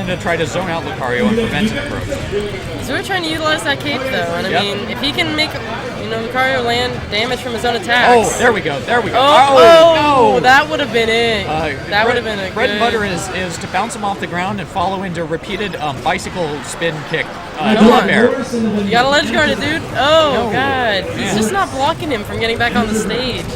to try to zone out Lucario and prevent an approach. So we're trying to utilize that cape though, and I mean, if he can make Lucario land damage from his own attacks. Oh, there we go. There we go. Oh, no! That would have been it. That would have been a bread and good... butter is to bounce him off the ground and follow into repeated bicycle spin kick. Come on. You gotta ledge guard it, dude. Oh, no. God. He's just not blocking him from getting back on the stage.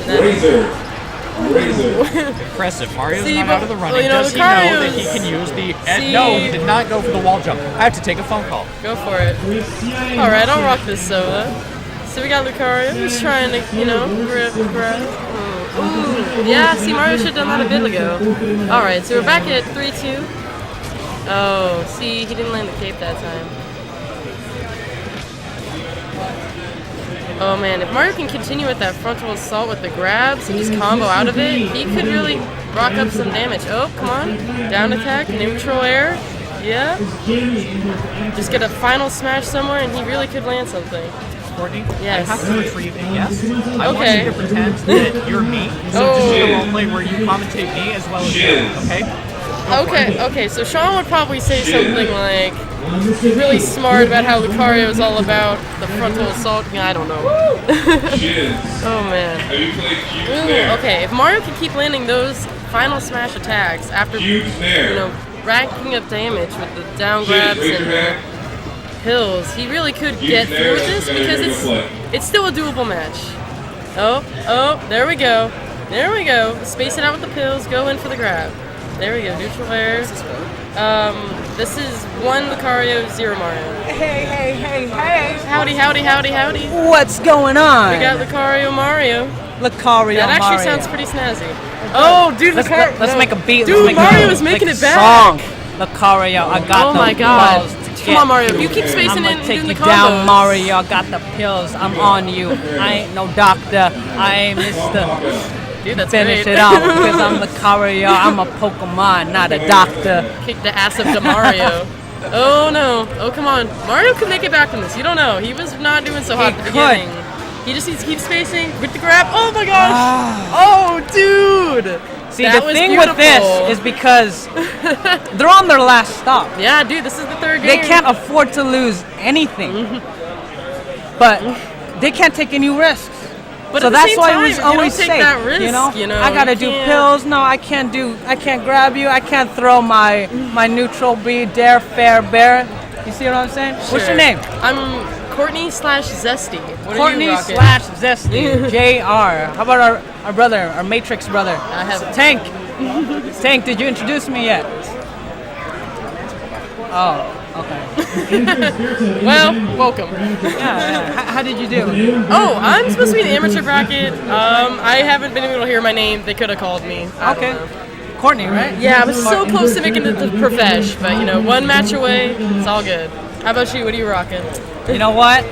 Impressive. Mario's not out of the running. Does he know that he can use the... No, he did not go for the wall jump. I have to take a phone call. Go for it. Alright, I'll rock this solo. So we got Lucario, who's trying to, grab. Ooh. Yeah, see, Mario should have done that a bit ago. Alright, so we're back at 3-2. Oh, see, he didn't land the cape that time. Oh man, if Mario can continue with that frontal assault with the grabs and just combo out of it, he could really rock up some damage. Oh, come on. Down attack, neutral air. Yeah. Just get a final smash somewhere and he really could land something. Courtney, yes. I have to retrieve it, yes. I want you to pretend that you're me. So just do a roleplay where you commentate me as well as you, okay? Okay, so Sean would probably say something like really smart about how Lucario is all about the frontal assault. I don't know. Oh man. Ooh, okay, if Mario can keep landing those final smash attacks after racking up damage with the down grabs and the pills, he really could get through with this because it's still a doable match. Oh, there we go. There we go. Space it out with the pills, go in for the grab. There we go, neutral air. This is 1 Lucario, 0 Mario. Hey. Howdy. What's going on? We got Lucario Mario. Lucario That actually Mario. sounds pretty snazzy. Oh, dude, let's make a beat. Dude, Mario is making it back. Song. Lucario, I got Oh my god. Come on, Mario. You keep spacing in and take doing the you combos. down, Mario. I got the pills. I'm on you. I ain't no doctor. I ain't Mr. Dude, that's Finish great. it off because I'm Lucario. I'm a Pokemon, not a doctor. Kick the ass up to Mario. Oh no. Oh, come on. Mario could make it back from this. You don't know. He was not doing so hot at the beginning. He just needs to keep spacing with the grab. Oh my gosh. Oh, dude. See, the thing with this is because they're on their last stop. Yeah, dude, this is the third game. They can't afford to lose anything. But they can't take any risks. But so that's why it was always safe. That risk, I gotta do pills. No, I can't grab you. I can't throw my neutral B, dare, fair, bear. You see what I'm saying? Sure. What's your name? I'm Courtney/Zesty. Courtney/Zesty. JR. How about our brother, our Matrix brother? I have Tank. Tank, did you introduce me yet? Oh, okay. Well, welcome. Yeah. How did you do? Oh, I'm supposed to be in the amateur bracket. I haven't been able to hear my name. They could have called me. Okay. Courtney, right? Yeah, I was so close to making it to profesh, but 1 match away, it's all good. How about you? What are you rocking? You know what?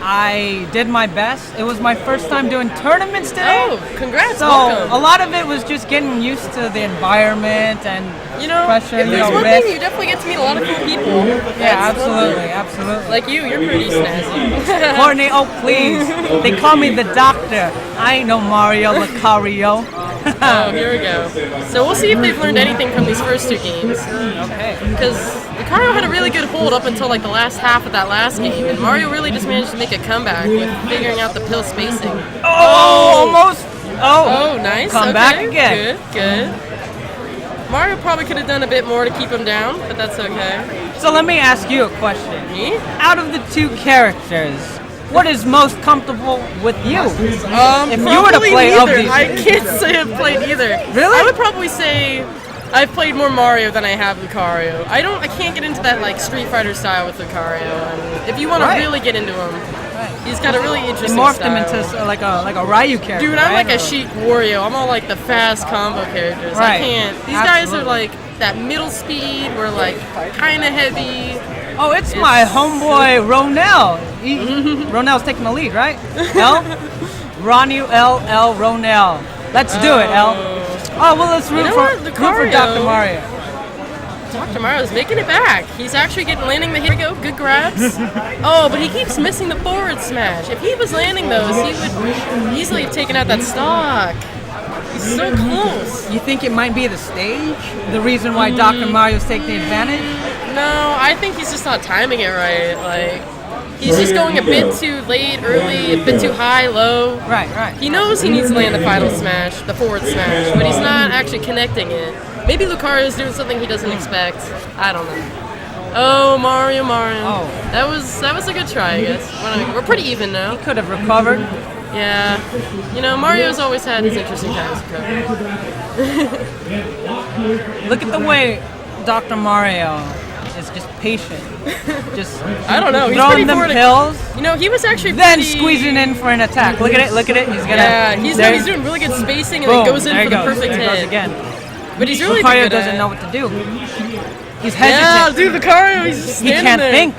I did my best. It was my first time doing tournaments today. Oh, congrats! So welcome. A lot of it was just getting used to the environment and pressure. If there's one thing, you definitely get to meet a lot of cool people. Yeah, absolutely. Like you're pretty snazzy. Courtney, oh please. They call me the doctor. I ain't no Mario Lucario. Oh, here we go. So we'll see if they've learned anything from these first 2 games. Okay. Because Lucario had a really good hold up until the last half of that last game, and Mario really just managed to make a comeback with figuring out the pill spacing. Oh, almost. Oh, nice. Come back again. Good. Mario probably could have done a bit more to keep him down, but that's okay. So let me ask you a question. Me? Out of the 2 characters, what is most comfortable with you? If you were to play neither. I can't say I've played either. Really? I would probably say I've played more Mario than I have Lucario. I can't get into that Street Fighter style with Lucario. And if you want to really get into him, he's got a really interesting morphed style. him into like a Ryu character. Dude, I'm like a Sheik Wario. I'm all like the fast combo characters. I can't. These guys are like that middle speed. We're like kind of heavy. Oh, it's my homeboy Ronell. Ronell's taking the lead, right? L? Ronnie L. Ronell. Let's do it, L. Oh, well, let's root for Dr. Mario. Dr. Mario's making it back. He's actually landing the hit. Here we go. Good grabs. Oh, but he keeps missing the forward smash. If he was landing those, he would easily have taken out that stock. He's so close. You think it might be the stage? The reason why Dr. Mario's taking the advantage? No, I think he's just not timing it right. Like, he's just going a bit too late, early, a bit too high, low. Right. He knows he needs to land the final smash, the forward smash, but he's not actually connecting it. Maybe Lucario's doing something he doesn't expect. I don't know. Oh, Mario. Oh. That was a good try, I guess. We're pretty even now. Could have recovered. Yeah. You know, Mario's always had his interesting times to cover. Look at the way Dr. Mario is just patient. Just I don't know. He's throwing pretty them forward. pills, You know, he was actually then pretty... squeezing in for an attack. Look at it. He's gonna. Yeah, he's there- doing really good spacing and Boom, then goes in there for he the goes. perfect There he goes hit. again. But he's really Lucario good doesn't at know what to do. He's Yeah, hesitant. dude, Lucario, he's just He standing can't there. think.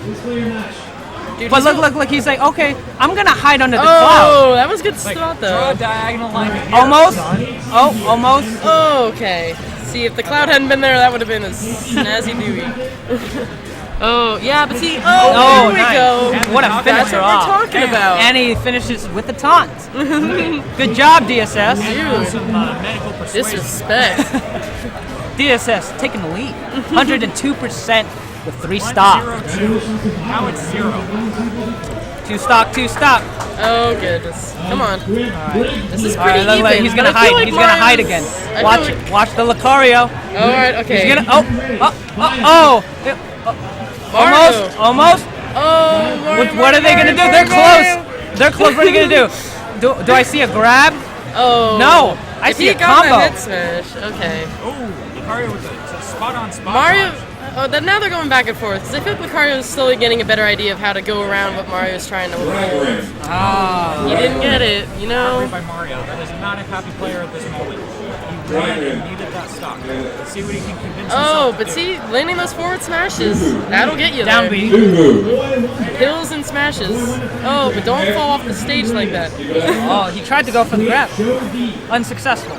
Dude, But he's look. He's like, okay, I'm gonna hide under the cloud. Oh, that was good Like, spot draw though. a diagonal line here. Almost. Oh, almost. Oh, okay. See, if the cloud hadn't been there, that would have been a snazzy dooey. Oh, yeah, but see, there we nice. go. What a That's finisher what we're off. talking about. And he finishes with the taunt. Good job, DSS. Dude, Some medical persuasion. disrespect. DSS taking the lead. 102% with 3 1, stock. 0, 2. Now it's 0. 2 stock. Oh, goodness. Come on. This is All pretty right, look, even. he's gonna but I feel hide. like He's gonna hide Mario's- again. I Watch feel it. Watch the Lucario. like- All right, okay. He's gonna. Mario. Almost. Oh, Mario, What are they gonna do? Mario, They're Mario. close. They're close. What are you gonna do? Do I see a grab? Oh. No, I If see he a got combo. the head smash, okay. Oh, Lucario with a spot-on spot. Mario, now they're going back and forth because I feel like Lucario is slowly getting a better idea of how to go around what Mario's trying to hold. Ah. He didn't get it, you know. By Mario. That is not a happy player at this moment. He really needed that stock. Let's see what he can convince himself Oh, to but do. see, landing those forward smashes, that'll get you Down there. B. Hills and smashes. Oh, but don't fall off the stage like that. Oh, he tried to go for the grab. Unsuccessful.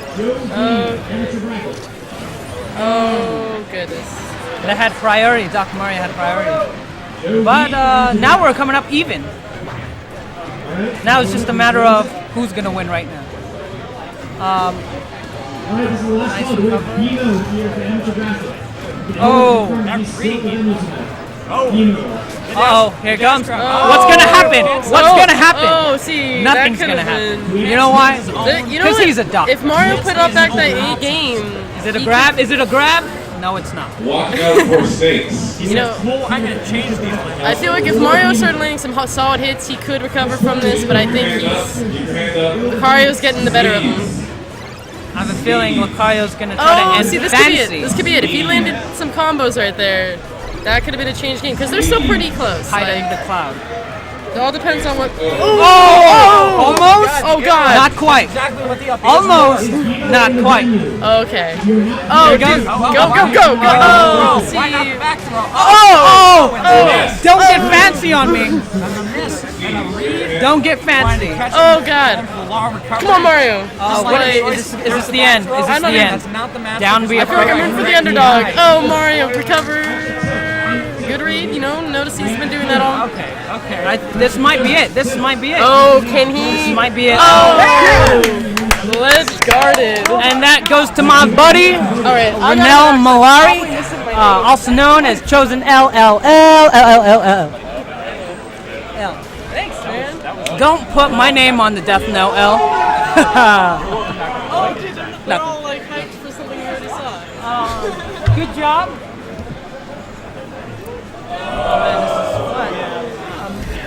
Oh, goodness. That had priority. Dr. Mario had priority. But now we're coming up even. Now it's just a matter of who's gonna win right now. Nice recovery. Oh. Uh-oh, here it comes. What's gonna happen? What's gonna happen? Oh, see, Nothing's that gonna could've happen. been- You know why? You know Because what? he's a doctor. If Mario put up back that A game, Is it a grab? Is it a grab? No, it's not. Walkout for Saints. He you know, says, "Oh, I'm gonna change these limits." I feel like if Mario started landing some solid hits, he could recover from this, but I think Keep your hand up. Lucario's getting the better of him. I have a feeling Lucario's gonna try to Oh, end see, this could be it. fancy. This could be it. If he landed some combos right there, that could have been a changed game, because they're still pretty close. Hide Like, under the cloud. it all depends on what... Oh! Almost? Oh, God. Not quite. Exactly what the up is. Almost. Not quite. Okay. Oh, Here it goes. dude. Go. Oh, see. Why not back throw? Oh! Miss. Don't get fancy on me. And a miss. And a read. Don't get fancy. Oh, God. Come on, Mario. What is this the end? Is this I the don't even- end? That's not the match. Down B. I feel like I'm in for the underdog. Oh, Mario, recover. Good read, you know. Notice he's been doing that all. Okay. This might be it. This might be it. Oh, can he? This might be it. Oh, ledge guarded. And that goes to my buddy, All right, Ronel Malari, also known as Chosen LLL. Thanks, man. Don't put my name on the death note, L. Oh, dude, they're all like hyped for something we already saw. Good job.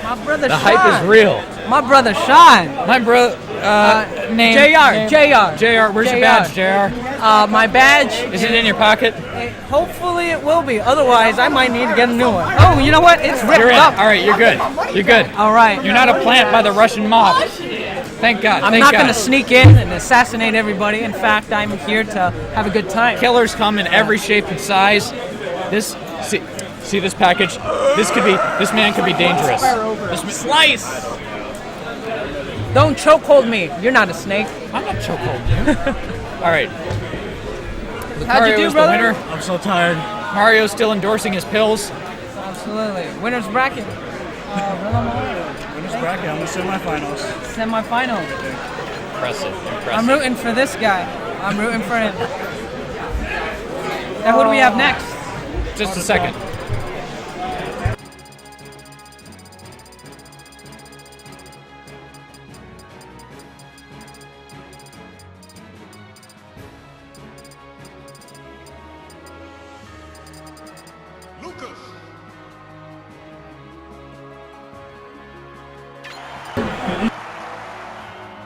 My brother The Sean. hype is real. My brother Sean. My brother, name. JR. Where's your badge, JR? My badge. Is it in your pocket? Hopefully it will be. Otherwise, I might need to get a new one. Oh, you know what? It's ripped You're in. up. All right, you're good. You're good. All right. You're not a plant by the Russian mob. Thank God. I'm Thank not God. going to sneak in and assassinate everybody. In fact, I'm here to have a good time. Killers come in every shape and size. See this package? This man could be dangerous. Slice! Don't chokehold me. You're not a snake. I'm not chokehold. All right. How'd you do, Lucario is the brother? winner. I'm so tired. Mario's still endorsing his pills. Absolutely. Winner's bracket. Winner's bracket. I'm in the semifinals. Semifinals. Impressive. I'm rooting for this guy. I'm rooting for him. Now, who do we have next? Just a second.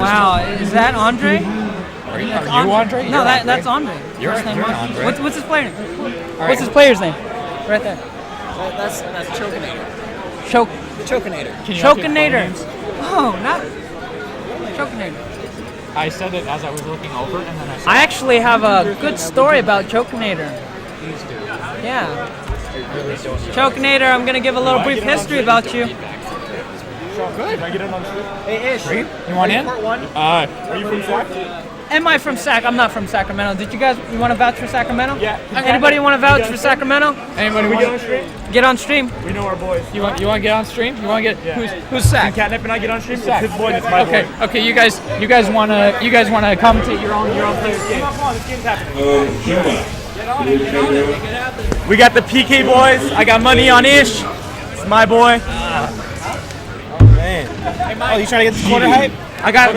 Wow, is that Andre? Are you Andre? No, You're that's Andre. You're First name Andre. What's his player name? What's his player's name? Right there. That's Chokinator. Chokinator. Can you not get Chokinator. names? Oh, not Chokinator. I said it as I was looking over, and then I said I actually have a good story about Chokinator. these two. Yeah. Chokinator, I'm gonna give a little brief history about you. Good. Can I get in on Hey, Ish. You want in? Part 1. Are you from Sac? Am I from I'm not from Sacramento. Did you guys want to vouch for Sacramento? Yeah. Anybody want to vouch for Sacramento? Anybody We want get on stream? Get on stream. We know our boys. You want to get on stream? You want to get who's Sac? Catnip and I get on stream? Sac. It's his boy, it's my Okay. boy. Okay. You guys want to commentate your own player's game. Come on, this game's happening. Jonah. We got the PK boys. I got money on Ish. It's my boy. Man. Oh, you trying to get this quarter hype? I got a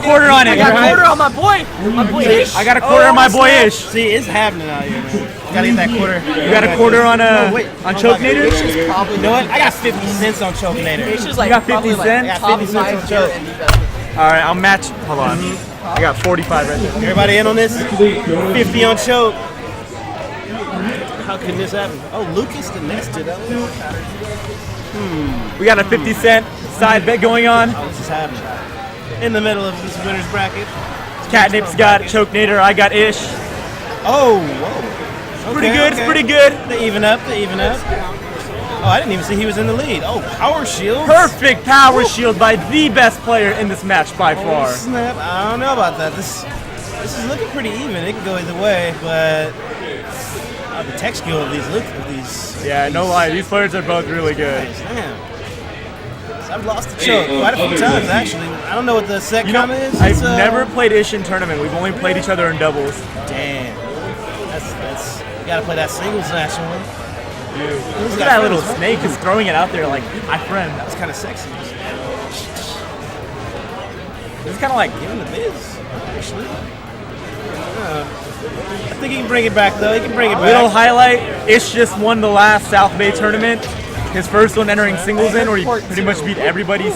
quarter on it. I got a quarter on my boy. My boy Ish. I got a quarter on my boy Ish. See, it's happening out here, man. Gotta get that quarter. You got a quarter on Chokinator? Ish is probably You know what? I got 50 cents on Chokinator. Ish is like You got 50 probably like cents? I got top 50 cents 5 on tier Choke. indie best. All right, I'll match. Hold on. I got 45 right there. Everybody in on this? 50 on Choke. How can this happen? Oh, Lucas the Nets did that. We got a 50 cent side bet going on. Oh, this is happening. In the middle of this winner's bracket. Catnip's got Chokinator. I got Ish. Oh, whoa. Pretty good. It's pretty good. They even up. Oh, I didn't even see he was in the lead. Oh, power shield. Perfect power shield by the best player in this match by far. Snap. I don't know about that. This is looking pretty even. It could go either way, but the tech skill of these Yeah, no lie. These players are both really good. Damn. So I've lost the choke quite a few times actually. I don't know what the set comment is. I've It's, never played Ish in tournament. We've only played each other in doubles. Damn. That's you gotta play that singles national. Look at that little snake just throwing it out there like, my friend. That's kind of sexy. It's kind of like, Giving the biz, actually. I think he can bring it back though. He can bring it back. little highlight, Ish just won the last South Bay tournament. His first one entering singles in, where he pretty much beat everybody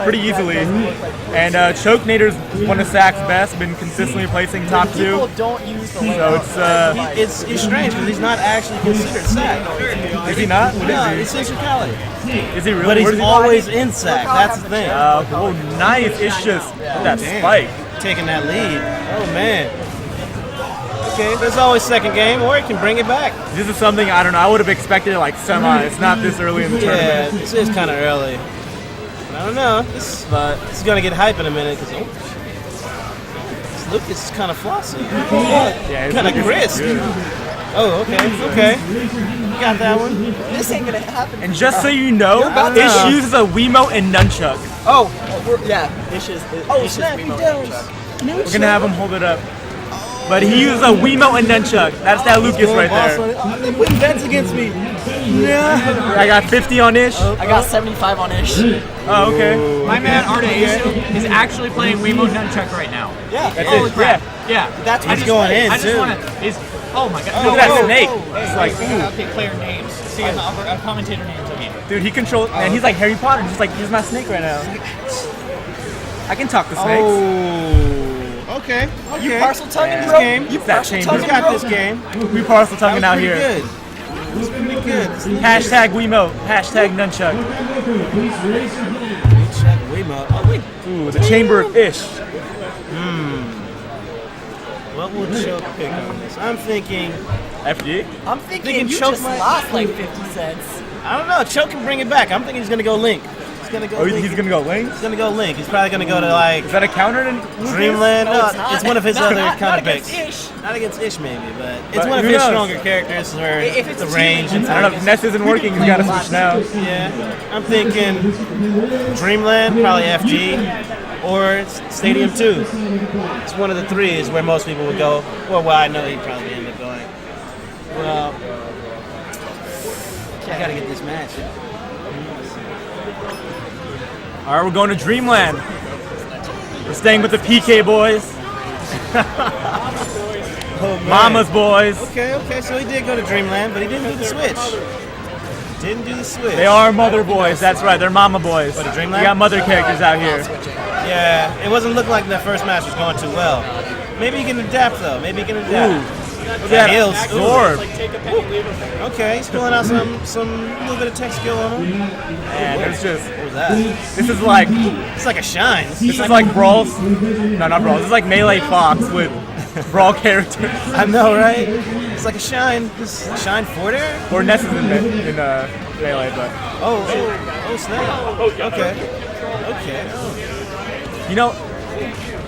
pretty easily. And Chokinator's one of Sac's best, been consistently placing top 2. People don't use the So It's strange because he's not actually considered sack. is he not? What No, is he's Central Cali. he? Is he really? But he's Where does he always in sack. That's the thing. Oh, nice. It's just that spike. Taking that lead. Oh man. Okay, there's always second game, or he can bring it back. This is something, I don't know, I would have expected it like semi. It's not this early in the Yeah, tournament. this is kind of early. But I don't know. This is gonna get hype in a minute because this Lucas is kind of flossy. Yeah, his Kind of Lucas is crisp. good. Oh, okay. You got that one. This ain't gonna happen. And just so you know, about to- Ish uses a Wiimote and nunchuck. Yeah. Ish is. Ish is Wiimote nunchuck. We're gonna have him hold it up. But he uses a Wiimote and nunchuck. That's that Lucas right there. They put bets against me. Yeah. I got 50 on Ish. I got 75 on Ish. Oh, okay. My man Arda is actually playing Wiimote Nunchuck right now. Yeah. Holy crap! Yeah, That's He's going in, I just too. want to. Oh my god! Look at that snake. It's like okay, player names. See, a commentator names. I mean. Dude, he controls, man, he's like Harry Potter. Just like, here's my snake right now. I can talk to snakes. Oh. Okay. You parcel tonguing, Yeah. bro. Game. You It's that parcel chamber. He's tonguing, got bro. this game. We parcel tonguing out Pretty here. good. It was pretty good. Hashtag Wiimote. Hashtag nunchuck. Check Wiimote. Oh wait. Ooh, the chamber of Ish. What will Choke pick on this? I'm thinking. FD? I'm thinking Thinking you choke just might- lost like 50 cents. I don't know. Choke can bring it back. I'm thinking he's gonna go Link. He's gonna go. Oh, Link. he's gonna go Link? He's gonna go Link. He's probably gonna go to like Is that a counter to Dreamland. No, it's not. it's one of his Not- other not kind of against picks. Ish. Not against Ish, maybe, but it's But one of who his knows? stronger characters where If it's the a range. team, And I don't know. If Ness isn't working, he's gotta switch now. Yeah, I'm thinking Dreamland, probably FG, or Stadium 2. It's one of the three is where most people would go. Well, I know he'd probably end up going. Well, I gotta get this match. All right, we're going to Dreamland. We're staying with the PK boys. Oh, man. Mama's boys. Okay, so he did go to Dreamland, but he didn't do the switch. Didn't do the switch. They are mother boys. That's right. They're mama boys. What, a Dreamland? We got mother characters out here. Yeah, it wasn't looking like the first match was going too well. Maybe he can adapt, though. Maybe he can adapt. Look at Heels. that absorb. Okay, he's pulling out some little bit of tech skill on him. And there's just, What was that? this is like, It's like a shine. this is like Brawl's, no, not Brawl. This is like Melee Fox with Brawl characters. I know, right? It's like a shine. This shine for there? Or Ness is in Melee, but. Oh, snap. Okay. You know,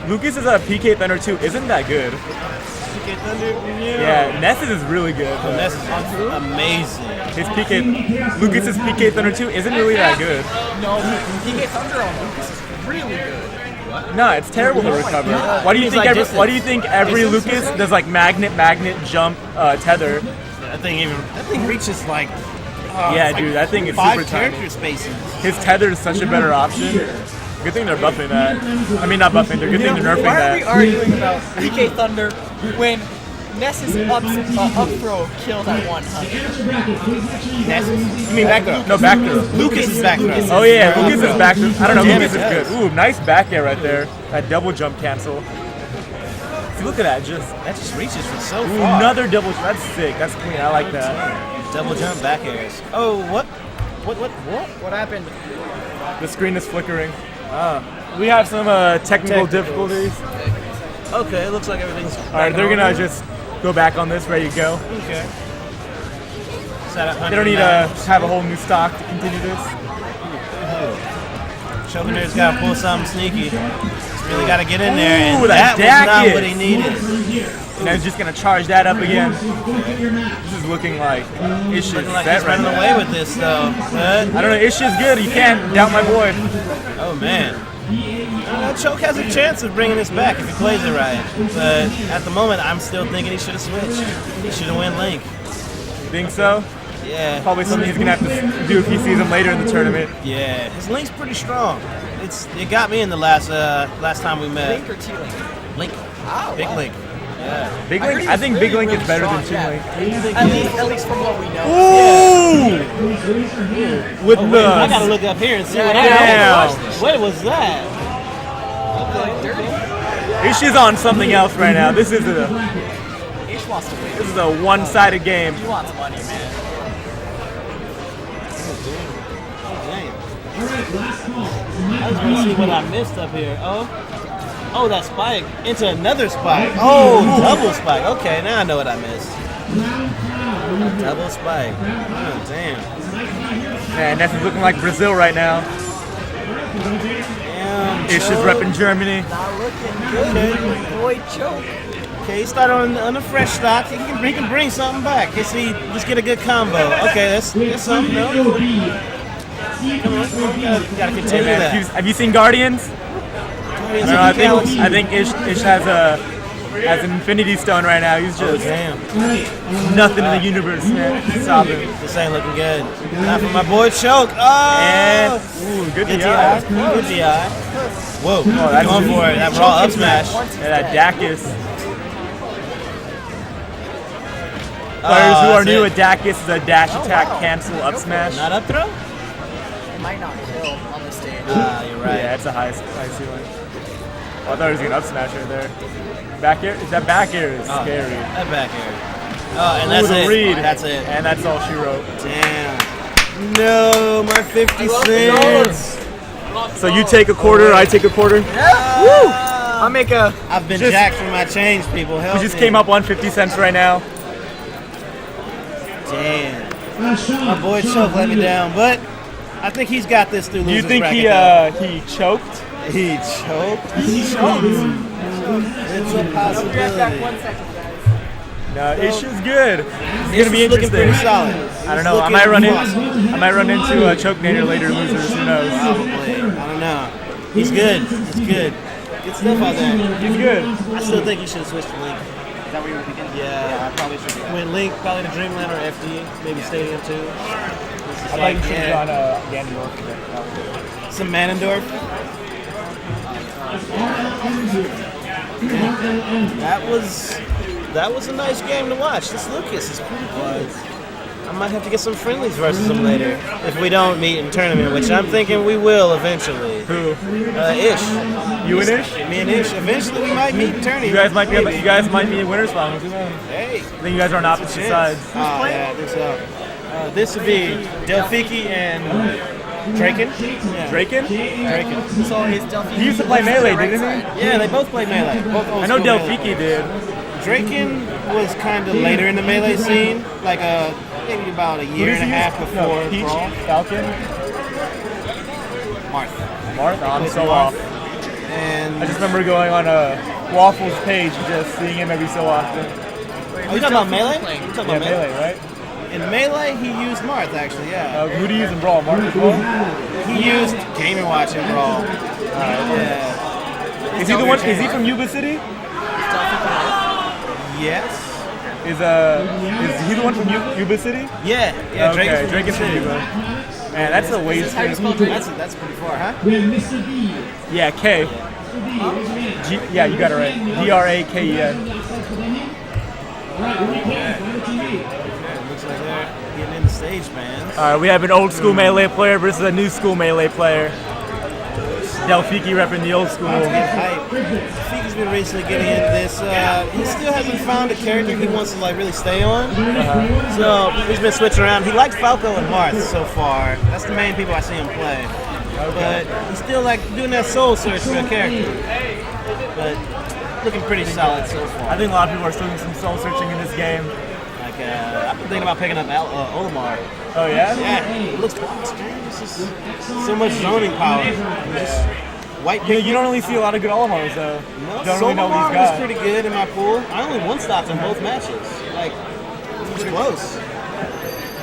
Lucas's PK Thunder 2 isn't that good. PK Thunder? Yeah, Ness's is really good. Oh, this is amazing. His Lucas's PK Thunder 2 isn't really that good. No, PK Thunder on Lucas is really good. No, it's terrible to recover. Why do you think why do you think every Lucas does like magnet, jump, tether? That thing reaches like Yeah, dude, that thing is 5 super tiny. character spaces. His tether is such a better option. Good thing they're buffing that. I mean, not buffing. They're good thing they're nerfing Why are we that. arguing about PK Thunder when Ness's up throw killed at 100? You mean back throw? No, back throw. Lucas is back throw. Oh yeah, Lucas is back throw. I don't know, Damn, Lucas is it good. does. Ooh, nice back air right there. That double jump cancel. See, look at that, That just reaches for so ooh, far. another double. That's sick. That's clean. I like that. Double jump back airs. Oh, what? What happened? The screen is flickering. We have some technical difficulties. Okay, it looks like everything's. All right, they're gonna just go back on this, ready to go. Okay. They don't need to have a whole new stock to continue this. Shogunir's got to pull something sneaky. He's really got to get in there, and Ooh, that that was not Dak what is. he needed. And he's just gonna charge that up again. This is looking like Ish is Looking like set he's right running now. away with this, though. But, I don't know, Ish is good. You can't doubt my boy. oh, man. Choke has a chance of bringing this back if he plays it right. But at the moment, I'm still thinking he should have switched. He should have went Link. Think so? Yeah. Probably something he's gonna have to do if he sees him later in the tournament. Yeah. His Link's pretty strong. It got me in the last time we met. Link or T-Link? Link. Oh, Big wow. Link. Yeah. Big I Link, heard I he's think really, Big Link really is better strong, than yeah. Toon At least from what we know. Link. Ooh! With Wait, the I gotta look up here and see what Damn. happened. What was that? Ish is on something else right now. This is a Ish wants to win. this is a one-sided game. He wants money, man. I was gonna see what I missed up here. Oh, that spike into another spike. Oh, double spike. Okay, now I know what I missed. Double spike. Oh, damn. Man, that's looking like Brazil right now. Damn. Ish is Choke. repping Germany. Not looking good. Boy, choke. Okay, he started on a fresh stock. He can bring something back. Let's get a good combo. Okay, that's something. No? Come on, gotta continue Man, that. have you seen Guardians? I think Ish has an Infinity Stone right now. He's Oh, just damn. nothing in the universe, man. Stop him. This ain't looking good. Not for my boy Choke. Oh! And ooh, good Good DI. DI. Good DI. Whoa, that's going good. for it. That raw up smash. Yeah, that Dacus. Players who are that's new it. at Dacus is a dash attack cancel up smash. Not up throw? It might not kill on the stage. You're right. Yeah, it's a high ceiling. Oh, I thought he was gonna up smash right there. Back air? That back air is scary. That back air. Oh, and that's Ooh, the it. read. That's it. And that's all she wrote. Damn. No, my 50 cents. So you take a quarter, I take a quarter. I'll make a. I've been Just- jacked for my change, people. Help We just me. came up on 50 cents right now. Damn. My boy Choke let me down, but I think he's got this through Do you losing think he choked? He choked? He choked. It's a possibility. No, Ish is good. It's This gonna be is looking pretty interesting. solid. I don't know. I might run into a Choke Nader later losers. Who knows? Probably. I don't know. He's good. He's good. Good stuff out there. He's good. I still think you should have switched to Link. Is that what you were thinking? Yeah, I probably should do that. Went Link, probably to Dreamland or FD, maybe Stadium too. I thought you should have gone Ganondorf. Some Manendorf. That was a nice game to watch. This Lucas is pretty good. I might have to get some friendlies versus him later if we don't meet in tournament, which I'm thinking we will eventually. Who? Ish. You and Ish? Me and Ish. Eventually we might meet in tournament. You guys might be winners finals. Who knows? Hey. I think you guys are on opposite sides. Oh, yeah, I think so. This would be Delphiki and Draken. Yeah. Draken? Draken. So is Delphi? He used to play Melee, didn't he? Yeah, they both play Melee. Both I know old-school Delphiki Melee. did. Draken was kind of later in the Melee scene, like maybe about a year and a half before Peach, Brawl. Falcon, Marth. Marth. I'm so Marth. off. And I just remember going on a Waffles page and just seeing him every so often. oh, you talking about Melee? You talking Yeah, about Melee, right? In Melee, he used Marth actually. Yeah. Who do you use in Brawl? Marth as well? He used Game & Watch in Brawl. Is he the one? Is he from Yuba City? Yes. Is he the one from Yuba City? Yeah. Okay, Draken's from Yuba. Man, that's a waste. That's pretty far, huh? Yeah, K. Yeah, you got it right. Draken. Looks like they're getting in the stage, man. All right, we have an old school Melee player versus a new school Melee player. Delphiki repping the old school. Fiki's been recently getting into this. He still hasn't found a character he wants to really stay on. So he's been switching around. He likes Falco and Marth so far. That's the main people I see him play. But he's still doing that soul search for a character. But looking pretty solid so far. I think a lot of people are still doing some soul searching in this game. I've been thinking about picking up Olimar. Oh yeah? Yeah, it looks box, man. This is so much zoning power. Just white pick. You don't really see a lot of good Olimars though. No, Don't really know Solomar these guys. was pretty good in my pool. I only one-stopped in both matches. It was close.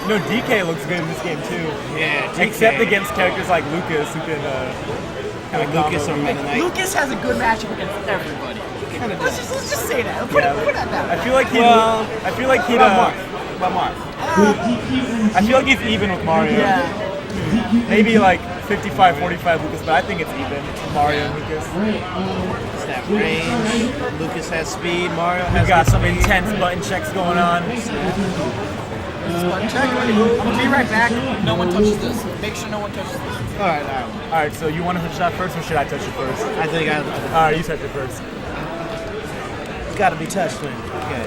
You know, DK looks good in this game too. Yeah, Except against characters like Lucas, who can kind of Lucas or Meta Knight. Lucas has a good matchup against everybody. Kind of Let's just say that. Put it at that. I feel like he'd. About Marth. I feel like he's even with Mario. Yeah. Maybe 55-45 Lucas, but I think it's even with Mario and Lucas. It's that range. Lucas has speed. Mario has We've got good some speed. intense button checks going on. Button check. I'm gonna be right back. No one touches this. Make sure no one touches this. All right. All right, so you want to touch that first, or should I touch it first? I think All right, you touch it first. it's got to be touched then. Okay.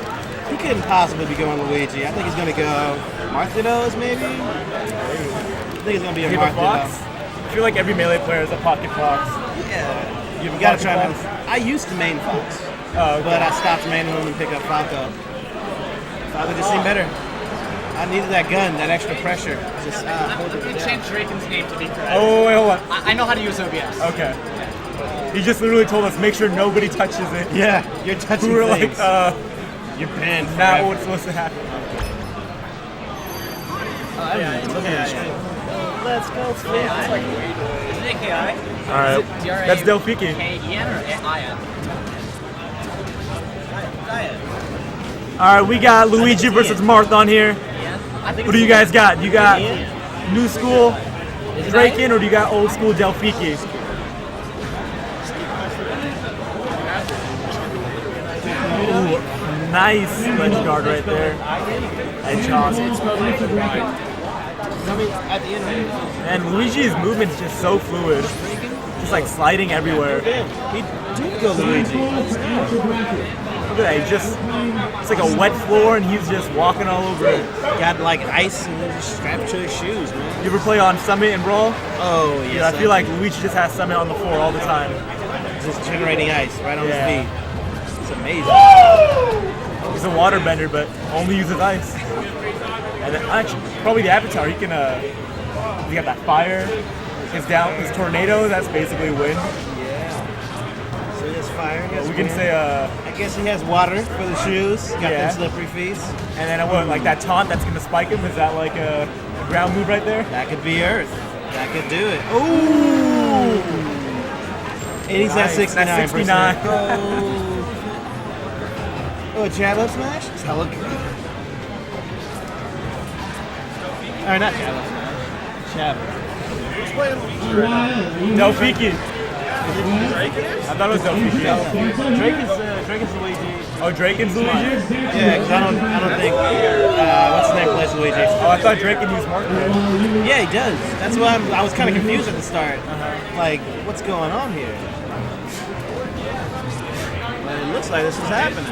He couldn't possibly be going Luigi. I think he's going to go Marthados, maybe? I think it's going to be a You have a fox? Marthados. I feel like every Melee player is a pocket fox. Yeah. You You got to pocket try fox? him. I used to main Fox, Oh, okay. but I stopped maining him and pick up Falco. Falco just seemed better. I needed that gun, that extra pressure. Just hold I'm it gonna down. change Draken's name to be correct. Oh, wait, hold on. I know how to use OBS. Okay. He just literally told us, make sure nobody touches it. Yeah, you're touching We were things. You're banned not forever. what's supposed to happen. Let's go. It's like isn't it KI? All right, that's Delphiki. K-E-N or I-N? All right, we got Luigi versus Marth on here. I think What do you guys got? You got new school Draken, or do you got old school Delphiki? Ooh, nice ledge guard right there. Edge toss. At the end. And Luigi's movement's just so fluid. Just sliding everywhere. He did go Luigi. Look at that, it's like a wet floor and he's just walking all over it. Got ice and then just strapped to his shoes, man. You ever play on Summit and Brawl? Oh, yes. Yeah, I feel like Luigi just has Summit on the floor all the time. Just generating ice right on his feet. It's amazing. He's a waterbender, but only uses ice. And then, actually, probably the Avatar, he can, he got that fire, his tornado, that's basically wind. Yeah. So he has fire. He has We can wind. say, I guess he has water for the shoes. Got Yeah. them slippery feet. and then that taunt that's gonna spike him, is that a ground move right there? That could be Earth. That could do it. Ooh! And he's at 69%. That's 69. Oh, a jab up smash? It's hella good. Or not jab up smash. Jab. Delphiki. I thought it was Delphiki. Drake is Luigi. Oh, Drake and Luigi? Yeah, because I don't think what's his name plays Luigi. Oh, I thought Drake and used Martin. Yeah, he does. That's why I was kind of confused at the start. Like, what's going on here? But it looks like this is happening.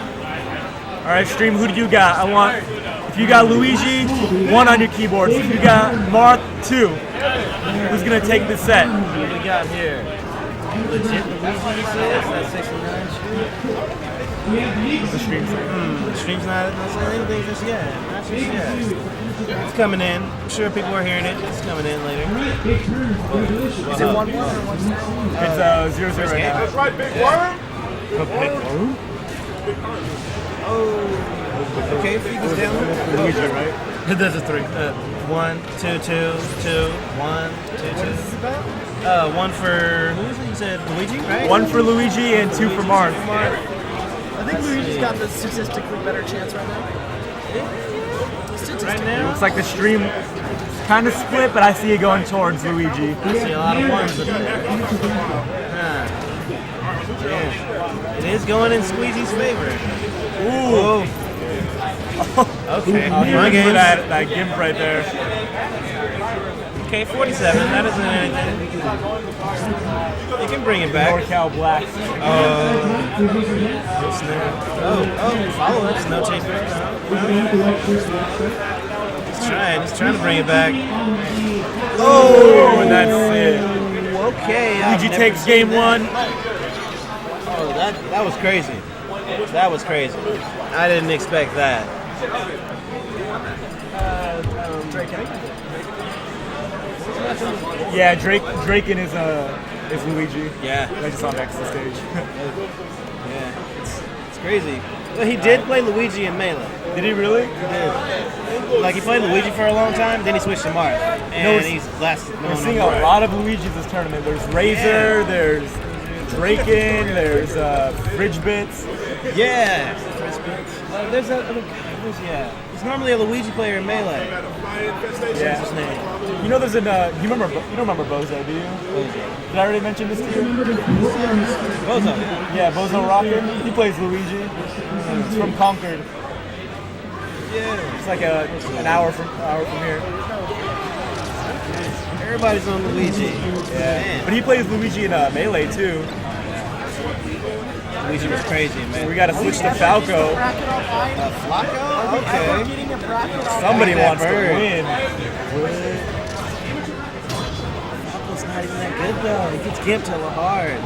All right, stream. Who do you got? I want. If you got Luigi, 1 on your keyboard. If you got Marth, 2. Who's gonna take this set? What do we got here? Legit Luigi says that's 69 The stream's The stream's not saying anything just yet. Not just yet. It's coming in. I'm sure people are hearing it. It's coming in later. Is it 1-1 or 1-0? It's 0-0 right now. That's right, big worm. Oh. Okay, if he goes down. Luigi, right? There's a 3. 1, 2, 2, 2, 1, 2, 2. 1 for who is it? You said Luigi, right? 1 for Luigi and 2 for Marth. I think Luigi's got the statistically better chance right now. Right now, Looks like the stream kind of split, but I see it going towards Luigi. I see a lot of 1s up there. Yeah. It is going in Squeezy's favor. Ooh. Okay, He my went for game. that gimp right there. Okay, 47. That isn't anything. You can bring it back. NorCal Black. Follow ups, no chase. He's trying to bring it back. Oh, and that's it. Okay. Luigi takes game 1. Oh, that was crazy. That was crazy. I didn't expect that. Yeah, Draken is Luigi. Yeah. I just saw him next to the stage. Yeah. It's crazy. But he did play Luigi in Melee. Did he really? He did. Like, he played Luigi for a long time, then he switched to Marth. And he's last. We're seeing a lot of Luigis this tournament. There's Razor, there's Draken, there's Fridge Bits. Yeah. He's normally a Luigi player in Melee. Yeah. What's his name? You know, you don't remember Bozo, do you? Did I already mention this to you? Bozo. Yeah, Bozo Rockin'. He plays Luigi. He's from Concord. Yeah. It's like an hour from here. Everybody's on Luigi. Yeah. Man. But he plays Luigi in Melee too. Luigi was crazy, man. We gotta switch to Falco. Flacco? Okay. Somebody That wants bird. to win. Falco's not even that good though. He gets gimped hella hard.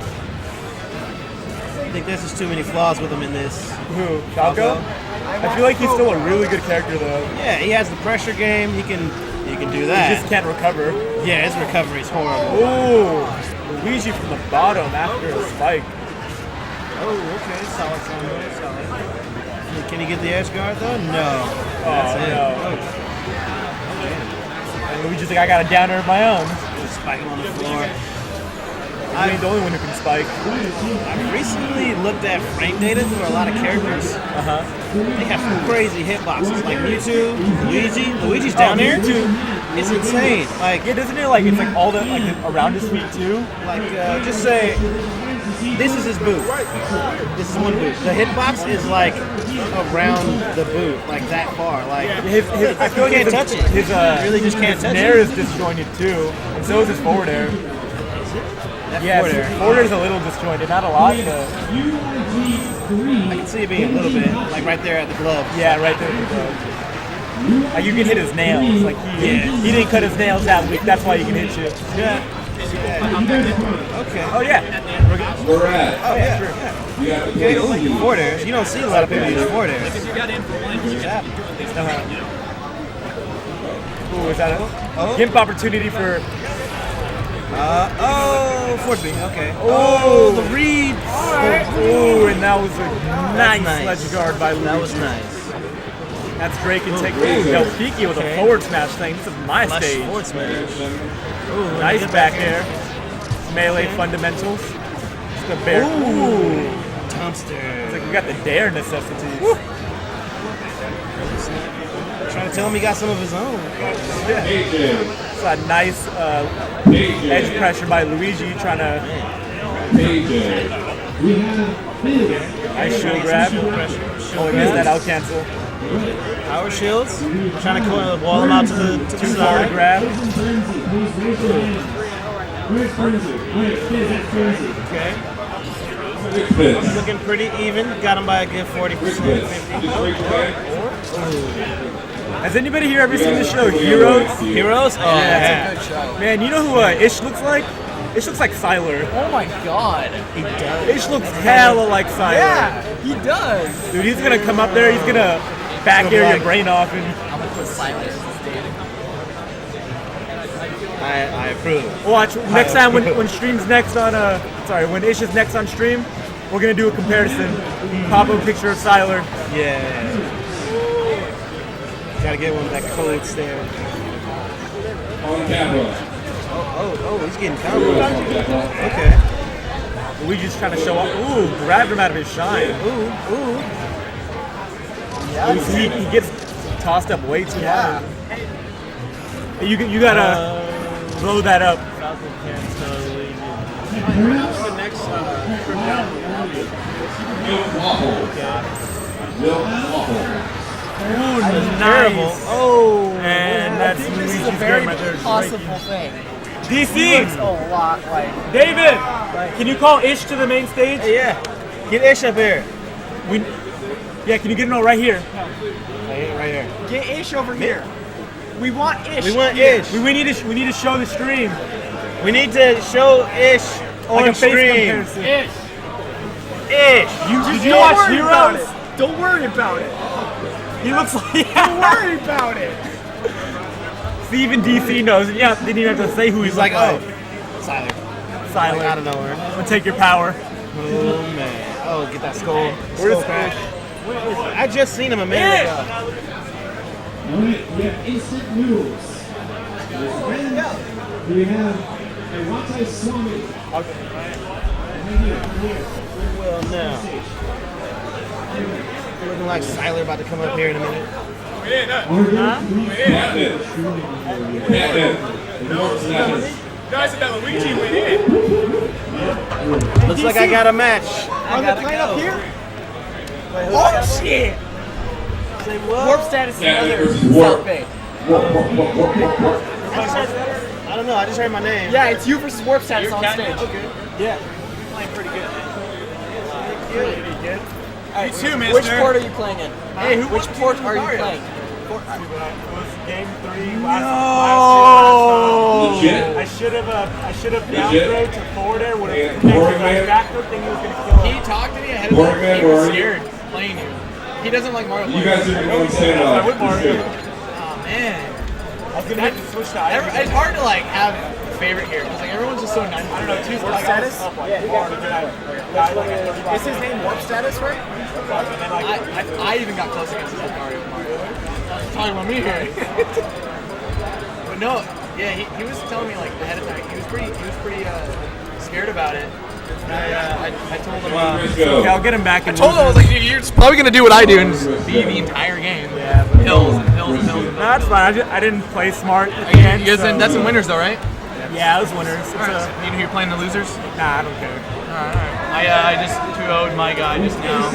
I think there's just too many flaws with him in this. Who? Falco? I feel like he's still a really good character though. Yeah, he has the pressure game. He can do He that. just can't recover. Yeah, his recovery is horrible. Ooh, Luigi from the bottom after a spike. Oh, okay. Solid. Can he get the edge guard though? No. Oh, it. no. Oh. And Luigi's like, I got a downer of my own. Just spike him on the floor. I ain't the only one who can spike. I've recently looked at frame data for a lot of characters. They have some crazy hitboxes, like Mewtwo, Luigi. Luigi's down there. Mewtwo. It's insane. Like, Yeah, doesn't it like it's like all the around his feet too? just say, this is his boot. This is one boot. The hitbox is like around the boot, like that far. Like, I feel like you can't touch it. His You really just can't touch nair it. is disjointed too, and so is his forward air. That Yeah, forward his air. forward air is a little disjointed, not a lot, but I can see it being a little bit, like right there at the glove. yeah, right there. Like you can hit his nails. Like he didn't cut his nails that week. That's why he can hit you. Yeah. Okay. Oh yeah. We're at. Oh yeah. You got the Okay, like the forward airs. You don't see a lot of people use forward airs. If you got in for one, Ooh, is that a gimp opportunity for? Forward B. Okay. Oh, the read. Ooh, and that was a nice nice. sledge guard by Luigi. That was nice. That's Drake and take Delphiki with a forward smash thing. This is my Flash stage. forward smash. Nice back air. Melee fundamentals. The bear. Ooh. Dumpster. It's like we got the dare necessities. Trying to tell him he got some of his own. It's a nice edge pressure by Luigi trying to nice shield grab. Oh, he missed that out cancel. Power shields. Trying to wall him out to the Too far to side. grab. Okay. Looking pretty even. Got him by a good 40%. 50. Has anybody here ever seen the show Heroes? Heroes? Oh, yeah. Good show. Man, you know who Ish looks like? Ish looks like Siler. Oh my god. He does. Ish looks hella like Siler. Yeah, he does. Dude, he's gonna come up there, he's gonna back air your brain off and I'm gonna put silence standing. I approve. watch next time when stream's next on when Ish is next on stream, we're gonna do a comparison. Pop up a picture of Siler. Yeah. Gotta get one with that cold stare. On camera. Oh, he's getting combo. Okay. Luigi's trying to show off. Ooh, grabbed him out of his shine. Ooh. He gets tossed up way too hard. You gotta blow that up. Milk waffle. Milk waffle. Ooh, Terrible. nice. Oh. And that's This is Luigi's a very game right there. possible thing. DC! It's a lot like. David! Can you call Ish to the main stage? Hey, yeah. Get Ish up here. Can you get him all right here? Right here. Get Ish over here. We want Ish. We want Ish. We need to show the stream. We need to show Ish on Like a face stream. comparison. Ish. Did you watch Heroes? Don't worry about it. He looks like Don't worry about it. See, even DC knows. Yeah, didn't even have to say who He's like, Silent. Silent. Silent. Out of nowhere. We'll take your power. Oh man. Oh, get that skull. Where's Skull crash. I just seen him a minute ago. Alright, we have instant noodles. We have a Watai Swami. Well, now. Looking like Siler about to come up here in a minute. Batman. Batman. No status. Guys, that Luigi went in. Looks like I got a match. On the plane up here? Oh shit! Say what? Warp status is Batman another versus Warp. South Bay. I don't know. I just heard my name. Yeah, it's you versus Warp status on stage. Okay. Yeah. Playing pretty good. Alright, too, mister. which port are you playing in? Hey, who Which won port Team are you Mario? playing? Game 3 No. last Legit. I should have Legit. downgraded to forward air. Would And have connected Boring my Man. backflip thing. He was gonna kill He him. talked to me ahead of Boring time. Man, He where was are you? scared playing you. He doesn't like Mario. You guys are going to stand I up. would Mario. Oh man. I was gonna have to switch to It's hard to like have a favorite here because like everyone's just so nice. I don't know. Two's warp status. Is his name warp status, right? I even got close against his Mario. Talking about me here. But no, yeah, he was telling me like ahead of time. He was pretty scared about it. And I told him. Let's go. Yeah, I'll get him back. I told him I was like, you're just probably gonna do what I do and just be the entire game. Yeah, but Hills and hills and hills and no, that's fine. I didn't play smart. You guys, that's in winners though, right? Yeah, it was winners. It's Alright, a, you know who you're playing the losers? nah, I don't care. I just 2-0'd my guy just now.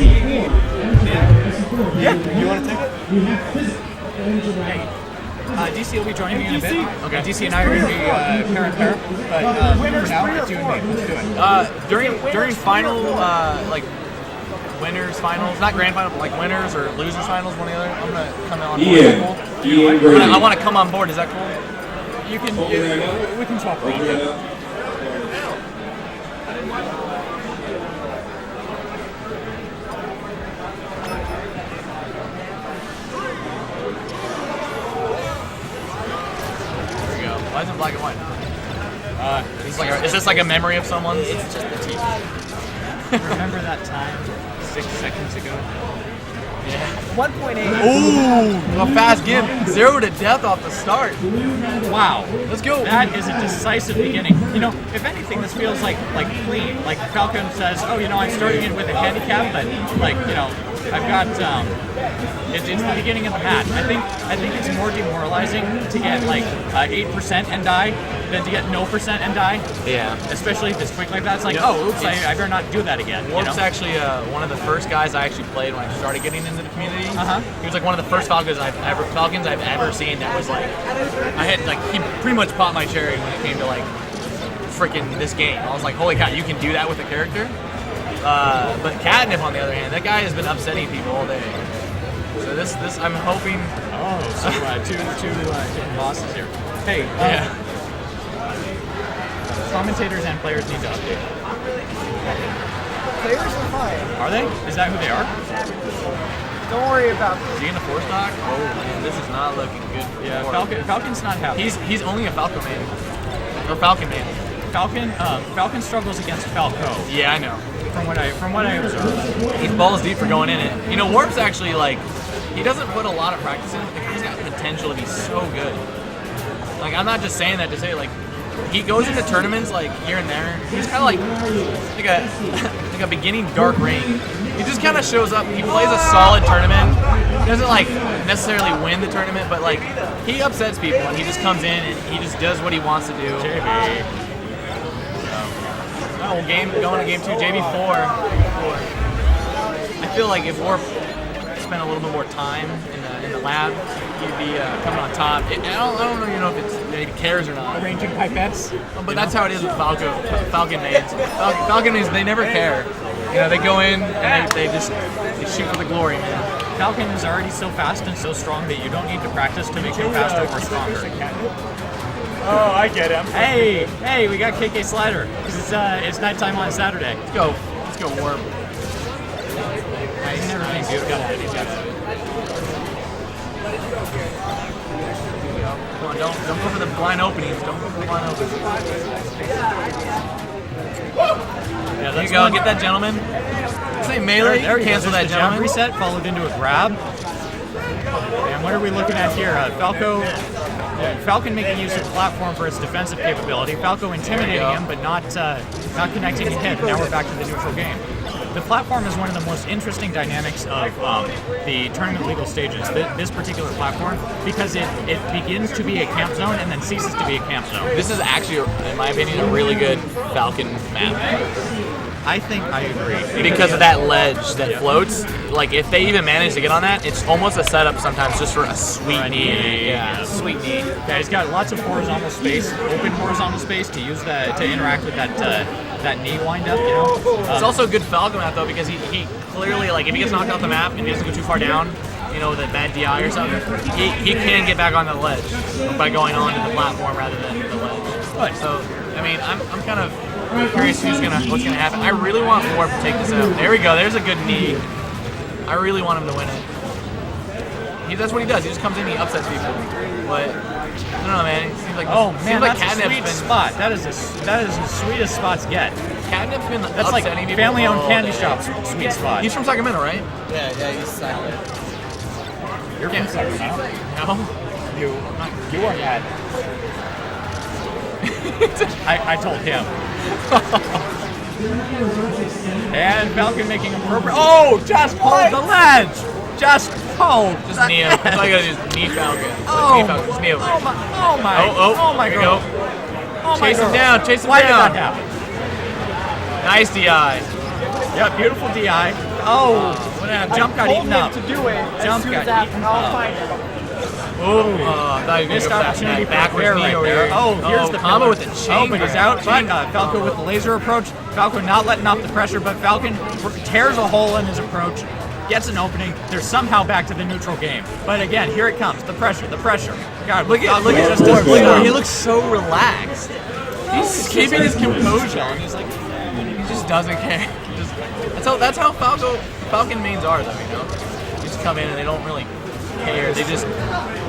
Yeah, you want to take it? DC will be joining me in a bit. Okay. DC and I are going to be pair and pair, but for now it's you and me. Let's do it. During final like winners finals, not grand final, but like winners or losers finals, one or the other. I'm gonna come on board. Is that cool? Ian Grady. I want to come on board. Is that cool? You can. We can swap. Why is it black and white? Is this like a memory of someone's? It's just the TV. Remember that time 6 seconds ago? 1.8. Ooh, a fast game. 0 to death off the start. Wow. Let's go. That is a decisive beginning. You know, if anything, this feels like clean. Like Falcon says, oh, you know, I'm starting in with a handicap, but like, you know, I've got it's the beginning of the match. I think it's more demoralizing to get like 8% and die than to get no percent and die. Yeah. Especially if it's quick like that. It's like, oh, oops, I better not do that again. Warp's actually one of the first guys I actually played when I started getting into the community. Uh-huh. He was like one of the first Falcons I've ever seen that was like, he pretty much popped my cherry when it came to like freaking this game. I was like, holy cow, you can do that with a character? But Catnip, on the other hand, that guy has been upsetting people all day. So this I'm hoping. Oh, so two bosses here. Hey, Yeah. commentators and players need to update. Players are fine. Are they? Is that who they are? Don't worry about Is he in the 4-stock? Oh man, this is not looking good for Yeah, Warp. Falcon's not happy. He's only a Falco man. Or Falcon man. Falcon struggles against Falco. Yeah, I know. From what I observed. He's balls deep for going in it. You know, Warp's actually like, he doesn't put a lot of practice in it. The guy's got potential to be so good. Like, I'm not just saying that to say, like, he goes into tournaments like here and there. He's kind of like a beginning Dark Ring. He just kind of shows up. He plays a solid tournament. He doesn't like necessarily win the tournament, but like he upsets people and he just comes in and he just does what he wants to do. Oh, going to game 2, JB4. I feel like if Warp spent a little bit more time in the lab, he'd be coming on top. I don't really know if he cares or not. Arranging pipettes. But that's how it is with Falcon mains. Falcon mains, they never care. You know, they go in and they shoot for the glory, man. Falcon is already so fast and so strong that you don't need to practice to make him faster or stronger. Oh, I get him. Hey, we got KK Slider. It's nighttime on Saturday. Let's go, Warp. He's never been good at it. Come on, don't go for the blind openings. Don't go for the blind openings. Yeah, There you go, get that gentleman. Say melee, There you go. cancel There's that the jump gentleman. reset followed into a grab. And what are we looking at here? Falcon making use of the platform for its defensive capability. Falco intimidating him, but not connecting to hit. Now we're back to the neutral game. The platform is one of the most interesting dynamics of the tournament legal stages, this particular platform, because it begins to be a camp zone and then ceases to be a camp zone. This is actually, in my opinion, a really good Falcon map. I think I agree. Because of that ledge that floats. Like, if they even manage to get on that, it's almost a setup sometimes just for a sweet knee. Yeah, sweet knee. Yeah, he's got lots of horizontal space, open horizontal space to use that to interact with that knee wind up. You know, It's also a good Falcon map though because he clearly, like, if he gets knocked off the map and he doesn't go too far down, you know, with a bad DI or something, he can get back on the ledge by going onto the platform rather than the ledge. So, I mean, I'm kind of curious what's gonna happen. I really want Warp to take this out. There we go. There's a good knee. I really want him to win it. That's what he does. He just comes in, he upsets people. But I don't know, man. It seems like that's Catnip's a sweet spot. That is the sweetest spots get. Catnip's been That's like upsetting people family-owned all candy day. shop's sweet spot. He's from Sacramento, right? Yeah, he's silent. You're from Sacramento. No. You are mad. I told him. And Falcon making appropriate. Oh, just hold the ledge. Just hold. Just knee him. That's all you gotta do is knee Falcon. Oh. Knee Falcon. Just knee him. Oh my There you god. go. Oh my Chase him God. down. Chase him Why down. did that happen? Nice DI. Yeah, beautiful DI. Oh, What happened? jump got eaten up. to do it. Jump As soon got as that eaten I'll up. find it. Oh, I thought you were Missed gonna go opportunity for for that a pair backwards knee right over there. here. Oh, here's the combo pillar. with the chain. Oh, but he's out. But Falco with the laser approach. Falco not letting off the pressure, but Falcon tears a hole in his approach, gets an opening. They're somehow back to the neutral game. But again, here it comes. The pressure. God, Look at he looks so relaxed. He's keeping his composure. And he's like, he just doesn't care. That's how Falcon mains are, though. You know, they just come in and they don't really care. They just.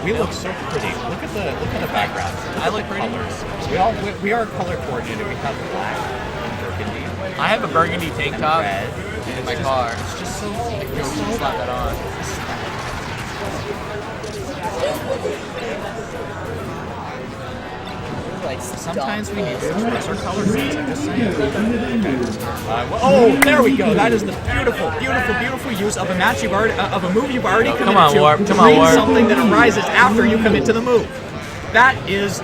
We look so pretty. Look at the backgrounds. I look pretty. Colors. We are color coordinated. We have black and burgundy. I have a burgundy tank top Red. in my car. It's just so go slap that on. Sometimes we need to express our color sets. I'm just saying. Oh, there we go. That is the beautiful, beautiful, beautiful use of a match you've already, of a move you've already committed to. Warp. Come on, Bring Warp. something that arises after you commit to the move. That is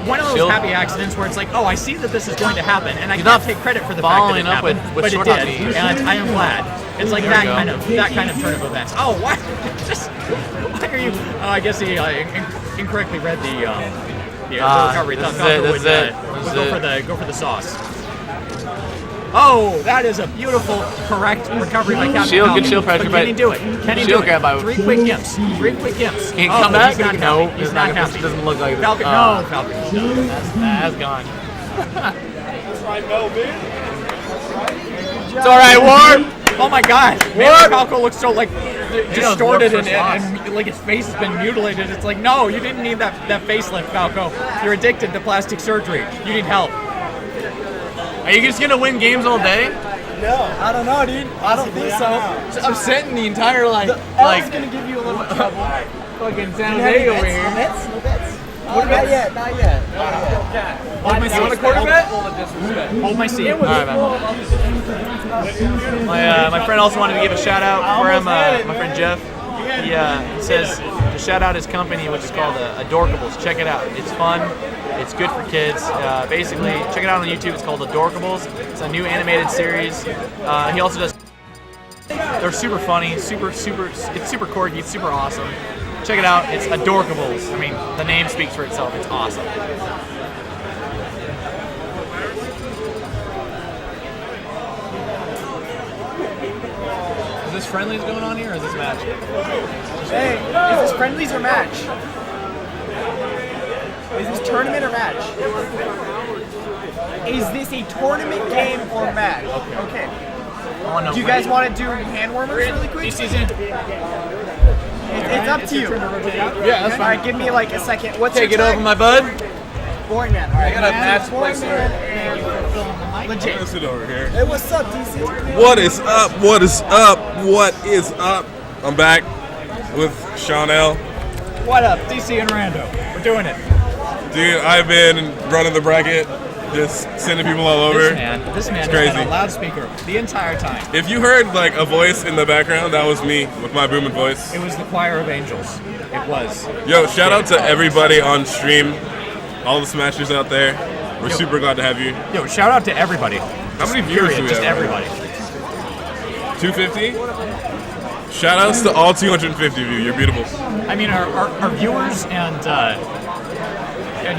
one of those happy accidents where it's like, oh, I see that this is going to happen, and I can't take credit for the fact that it happened, but it did, and I am glad. It's like that kind of turn of events. Oh, what? Just why are you? I guess he incorrectly read the recovery. Thought Falco would go for the sauce. Oh, that is a beautiful, correct recovery by Captain Shield, Falcon. good shield pressure, But can he do it? Can he do it? grab by 3 quick gimps. 3 quick gimps. Can he come back? He's not No, happy. He's not happy. doesn't look like it. Falcon, no, Falcon. That's gone. It's all right, Warp. Oh my God! Man, Falco looks so like distorted and like his face has been mutilated. It's like, no, you didn't need that facelift, Falco. You're addicted to plastic surgery. You need help. Are you just gonna win games all day? No, I don't know, dude. I don't think so. I'm sitting the entire L's gonna give you a little trouble. fucking San Jose over here. No bets? Not yet. Hold my seat. You want a quarter bet? Hold my seat. All right, man. My friend also wanted to give a shout out for him. My friend Jeff. He says to shout out his company, which is called Adorkables. Check it out. It's fun. It's good for kids. Basically, check it out on YouTube. It's called Adorkables. It's a new animated series. He also does. They're super funny, it's super quirky, it's super awesome. Check it out, it's Adorkables. I mean, the name speaks for itself, it's awesome. Is this friendlies going on here, or is this match? Hey, is this friendlies or match? Is this tournament or match? Is this a tournament game or match? Okay. Do you guys want to do hand warmers really quick? DC's in. It's up to you. Yeah, that's All right, give me like a second. What's Take your it over, tag? my bud. Boring man. All right, I got a match Boring place man here. and legit. Sit over here. Hey, what's up, DC? What is up? What is up? What is up? I'm back with Sean L. What up, DC and Rando? We're doing it. Dude, I've been running the bracket, just sending people all over. This man It's had crazy. a loudspeaker the entire time. If you heard like a voice in the background, that was me with my booming voice. It was the choir of angels. It was. Yo, shout out to everybody on stream, all the smashers out there. We're super glad to have you. Yo, shout out to everybody. How many viewers do we Just have? everybody. 250? Shout outs to all 250 of you. You're beautiful. I mean, our viewers and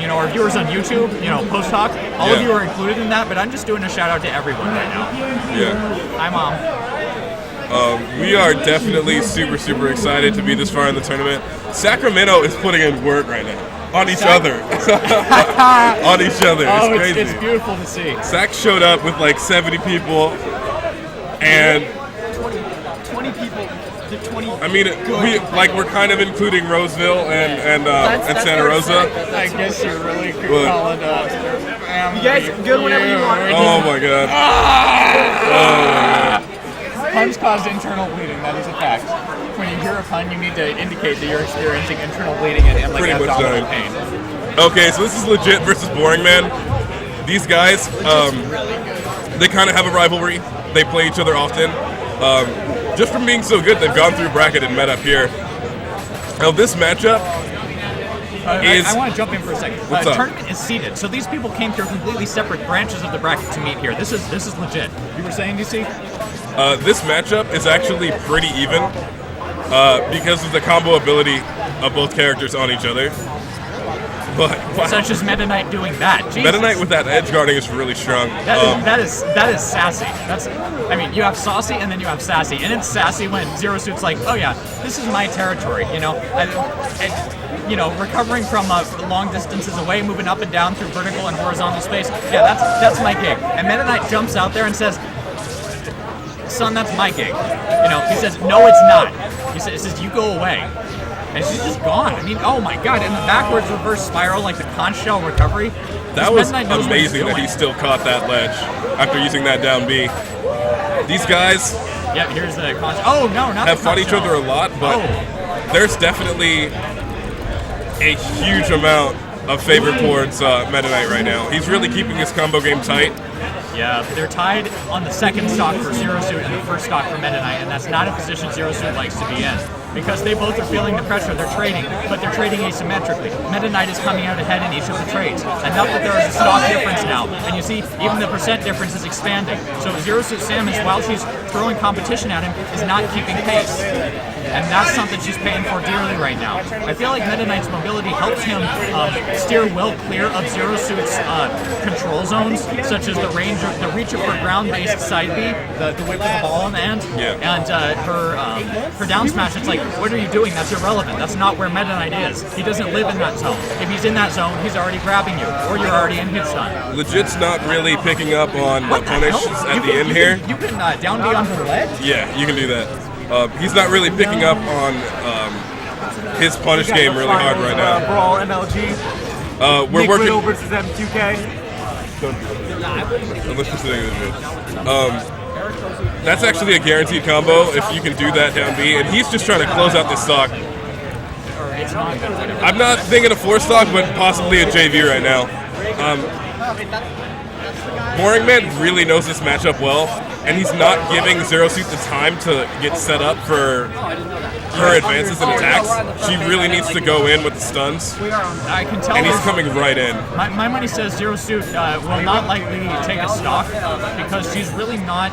you know, our viewers on YouTube, you know, post talk, all of Yeah. you are included in that. But I'm just doing a shout out to everyone right now. Yeah. Hi, Mom. We are definitely super excited to be this far in the tournament. Sacramento is putting in work right now. On each other. On each other. Oh, It's crazy. it's beautiful to see. Sac showed up with like 70 people, and 20 people. The 20. I mean, we're kind of including Roseville and Santa Rosa. I guess you're really But- calling You guys good whenever you want. Oh my god. Puns cause internal bleeding. That is a fact. When you hear a pun, you need to indicate that you're experiencing internal bleeding and like Pretty much abdominal done. pain. Okay, so this is legit versus boring man. These guys, they kind of have a rivalry. They play each other often. Just from being so good, they've gone through bracket and met up here. Now this matchup is. I want to jump in for a second. What's up? Tournament is seated, so these people came through completely separate branches of the bracket to meet here. This is legit. You were saying, DC? This matchup is actually pretty even because of the combo ability of both characters on each other. But wow. Such as Meta Knight doing that. Jesus. Meta Knight with that edge guarding is really strong. That is sassy. I mean, you have saucy and then you have sassy, and it's sassy when Zero Suit's like, oh yeah, this is my territory. You know, recovering from long distances away, moving up and down through vertical and horizontal space. Yeah, that's my gig. And Meta Knight jumps out there and says, son, that's my gig. You know, he says, no, it's not. He says, you go away. And she's just gone. I mean, oh my god, and the backwards reverse spiral, like the conch shell recovery. That was Meta Knight knows what he's amazing that doing. he still caught that ledge after using that down B. These guys, Yeah, here's the oh no, not have the fought each other a lot, but there's definitely a huge amount of favor towards Meta Knight right now. He's really keeping his combo game tight. Yeah, they're tied on the second stock for Zero Suit and the first stock for Meta Knight, and that's not a position Zero Suit likes to be in. Because they both are feeling the pressure, they're trading, but they're trading asymmetrically. Meta Knight is coming out ahead in each of the trades. Enough that there is a stock difference now, and you see even the percent difference is expanding. So Zero Suit Samus, while she's throwing competition at him, is not keeping pace. And that's something she's paying for dearly right now. I feel like Meta Knight's mobility helps him steer well clear of Zero Suit's control zones, such as the reach of her ground-based side B, the whip with the ball in the end, and her down smash. It's like, what are you doing? That's irrelevant. That's not where Meta Knight is. He doesn't live in that zone. If he's in that zone, he's already grabbing you, or you're already in hit stun. Legit's not really picking up on the punishes at the end here. You can down B onto the ledge? Yeah, you can do that. He's not really picking up on his punish game really hard right now. Brawl MLG. We're working Riddle versus M2K. Unless you're sitting in the that's actually a guaranteed combo if you can do that down B, and he's just trying to close out this stock. I'm not thinking a 4 stock, but possibly a JV right now. Boring Man really knows this matchup well, and he's not giving Zero Suit the time to get set up for her advances and attacks. She really needs to go in with the stuns. I can tell. And he's coming right in. My money says Zero Suit will not likely take a stock because she's really not.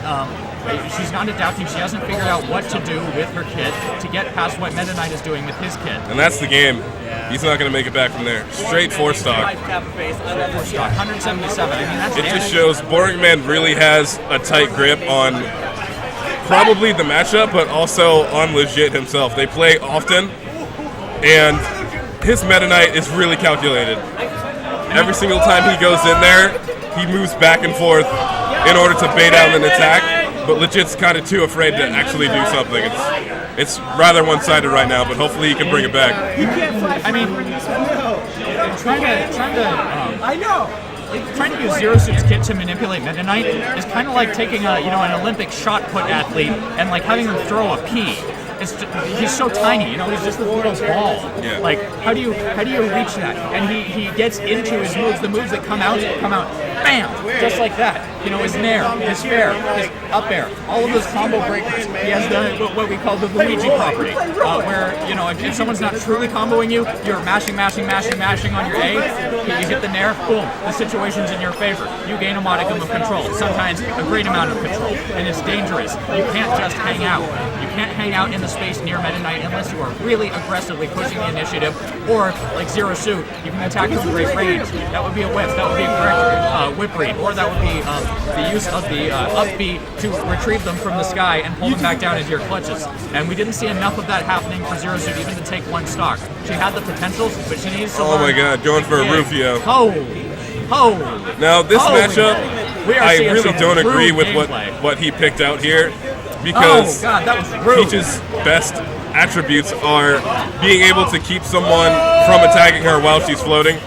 She's not adapting. She hasn't figured out what to do with her kit to get past what Meta Knight is doing with his kit. And that's the game. He's not going to make it back from there. Straight 4 stock. 4 stock, 177. I mean, that's it just shows Boring Man really has a tight grip on probably the matchup, but also on Legit himself. They play often, and his Meta Knight is really calculated. Every single time he goes in there, he moves back and forth in order to bait out an attack. But Legit's kind of too afraid to actually do something. It's rather one-sided right now, but hopefully he can bring it back. I mean, trying to use Zero Suit's kit to manipulate Meta Knight is kind of like taking an Olympic shot put athlete and like having them throw a pea. He's so tiny, he's just a little ball. Yeah. Like, how do you reach that? And he gets into his moves. The moves that come out, bam, just like that. His nair, his fair, his up air, all of those combo breakers. He has what we call the Luigi property, where if someone's not truly comboing you, you're mashing on your A. You hit the nair, boom, the situation's in your favor. You gain a modicum of control, sometimes a great amount of control, and it's dangerous. You can't just hang out. You can't hang out in the space near Meta Knight unless you are really aggressively pushing the initiative, or like Zero Suit, you can attack from great range. That would be a whip. That would be a correct whip read, or that would be the use of the up B to retrieve them from the sky and pull them back down into your clutches. And we didn't see enough of that happening for Zero Suit even to take 1 stock. She had the potential, but she needs to learn. Oh my god, going for a Rufio. Now this matchup, I really don't agree with what he picked out here, because that was rude. Peach's best attributes are being able to keep someone from attacking her while she's floating.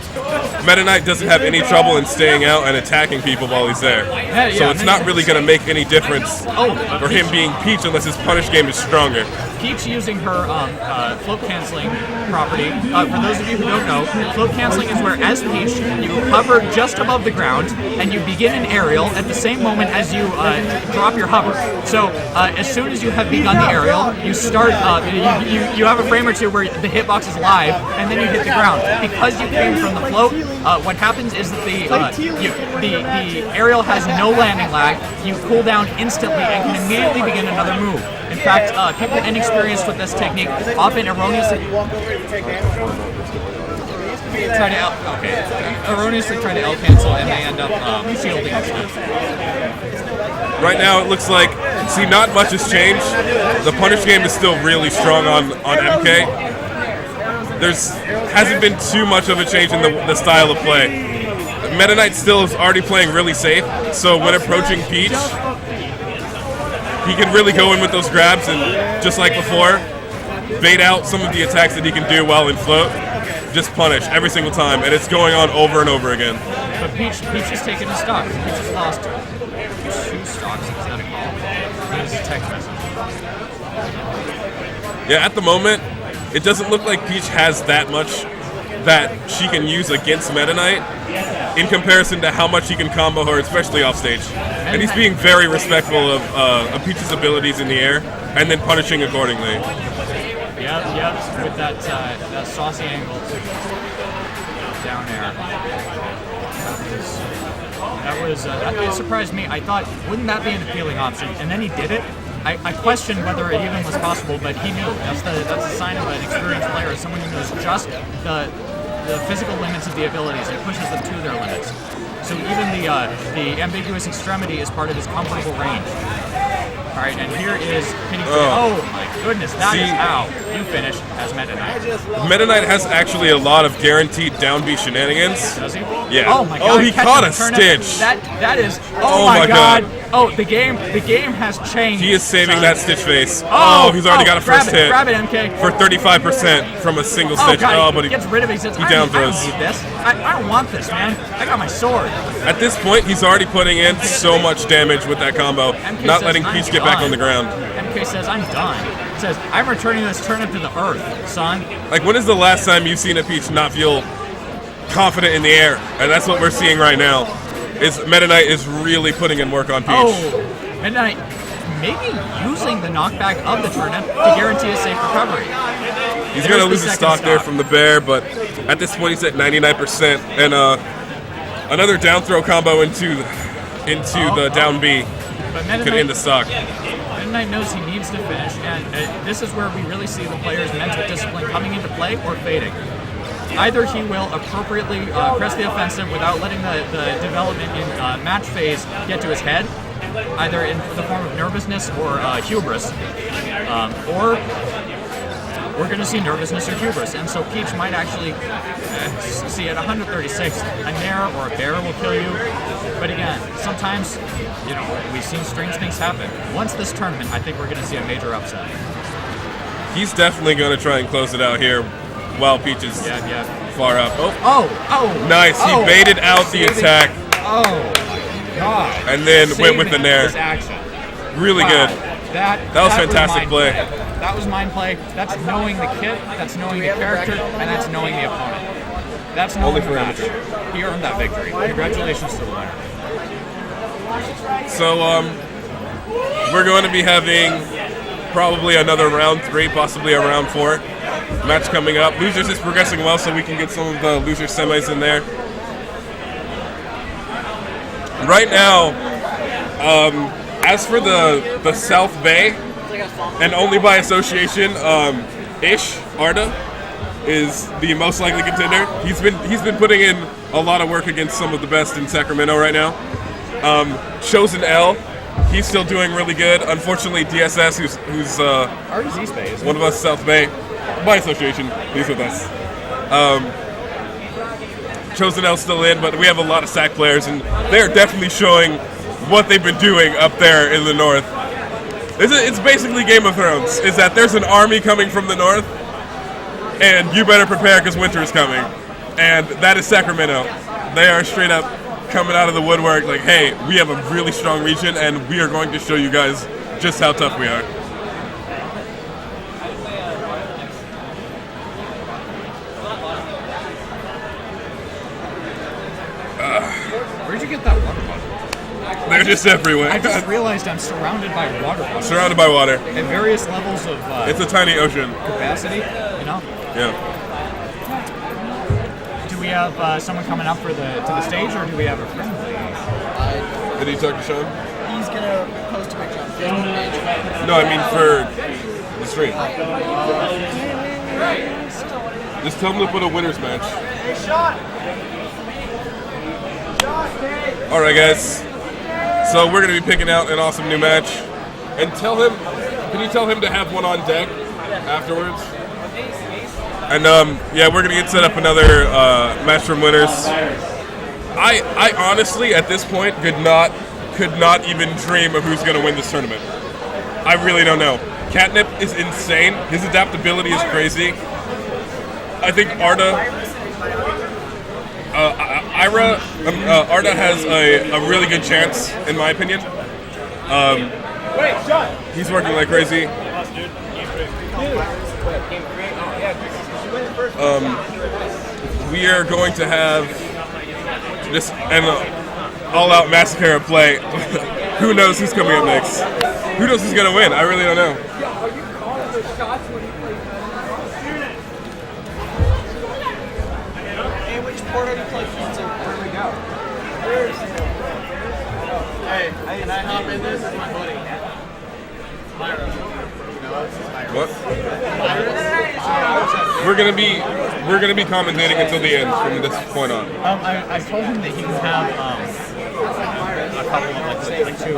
Meta Knight doesn't have any trouble in staying out and attacking people while he's there. So it's not really going to make any difference for him being Peach unless his punish game is stronger. Peach using her float canceling property. For those of you who don't know, float canceling is where, as Peach, you hover just above the ground and you begin an aerial at the same moment as you drop your hover. So as soon as you have begun the aerial, you start. You have a frame or two where the hitbox is live, and then you hit the ground. Because you came from the float, what happens is that the aerial has no landing lag. You cool down instantly and can immediately begin another move. In fact, people inexperienced with this technique often erroneously try to L cancel, and they end up shielding instead. Right now it looks like, not much has changed. The punish game is still really strong on MK. Hasn't been too much of a change in the style of play. Meta Knight still is already playing really safe, so when approaching Peach, he can really go in with those grabs and, just like before, bait out some of the attacks that he can do while in float. Just punish every single time, and it's going on over and over again. But Peach has taken a stock. Peach has lost 2 stocks instead of all. There's a text message. Yeah, at the moment, it doesn't look like Peach has that much that she can use against Meta Knight in comparison to how much he can combo her, especially off stage. And he's being very respectful of Peach's abilities in the air and then punishing accordingly. Yep, with that saucy angle down air. That surprised me. I thought, wouldn't that be an appealing option? And then he did it. I questioned whether it even was possible, but he knew. That's a sign of an experienced player, someone who knows just the physical limits of the abilities and pushes them to their limits. So even the ambiguous extremity is part of his comfortable range. All right, and here is hitting. Oh my goodness, that is how you finish as Meta Knight. Meta Knight has actually a lot of guaranteed down B shenanigans. Does he? Yeah. Oh my god. Oh, he caught a Stitch. That is. Oh my god. Oh, the game has changed. He is saving that Stitch face. Oh, he's already got a first hit. Grab it, MK. For 35% from a single Stitch. God, but he gets rid of it. He says, down throws. I don't need this. I don't want this, man. I got my sword. At this point, he's already putting in so much damage with that combo, not letting Peach get back on the ground. MK says, I'm done. He says, I'm returning this turnip to the earth, son. Like, when is the last time you've seen a Peach not feel confident in the air? And that's what we're seeing right now. Is Meta Knight is really putting in work on Peach. Oh, Meta Knight maybe using the knockback of the turnip to guarantee a safe recovery. He's going to lose his stock there from the bear, but at this point he's at 99%. And another down throw combo into the down B could end the stock. Meta Knight knows he needs to finish, and this is where we really see the player's mental discipline coming into play or fading. Either he will appropriately press the offensive without letting the development in match phase get to his head, either in the form of nervousness or hubris, or we're going to see nervousness or hubris. And so Peach might actually see at 136, a nair or a bear will kill you. But again, sometimes, we've seen strange things happen. Once this tournament, I think we're going to see a major upset. He's definitely going to try and close it out here. While Peach is far up. Oh! Nice. He baited out the attack. Oh my god! And then went with the nair. Really good. That was fantastic play. That was mind play. That's knowing the kit. That's knowing the character, and that's knowing the opponent. That's knowing the match. He earned that victory. Congratulations to the winner. So we're going to be having probably another round 3, possibly a round 4. Match coming up. Losers is progressing well, so we can get some of the loser semis in there. Right now, as for the South Bay, and only by association, Arda is the most likely contender. He's been putting in a lot of work against some of the best in Sacramento right now. Chosen L, he's still doing really good. Unfortunately, DSS, who's Arda's East Bay, one of us South Bay. By association, he's with us. Chosen L's still in, but we have a lot of SAC players, and they're definitely showing what they've been doing up there in the north. It's basically Game of Thrones, is that there's an army coming from the north, and you better prepare because winter is coming. And that is Sacramento. They are straight up coming out of the woodwork like, hey, we have a really strong region, and we are going to show you guys just how tough we are. Where'd you get that water bottle? They're just everywhere. I just realized I'm surrounded by water bottles. Surrounded by water. At various levels of it's a tiny ocean. Capacity, Yeah. Do we have someone coming up to the stage, or do we have a friendly? Did he talk to Sean? He's gonna post a picture on Facebook. No, I mean for the stream. Just tell him to put a winner's match. All right, guys. So we're gonna be picking out an awesome new match, and can you tell him to have one on deck afterwards? And we're gonna get set up another match from winners. I honestly, at this point, could not even dream of who's gonna win this tournament. I really don't know. Catnip is insane. His adaptability is crazy. I think Arda Arda has a really good chance, in my opinion. He's working like crazy. We are going to have just an all-out massacre of play. Who knows who's coming up next? Who knows who's gonna win? I really don't know. Hey, which port are you plugged into? Where we go? Hey, can I hop in this? This is my buddy. What? We're gonna be commentating until the end from this point on. I told him that he can have a couple of like 2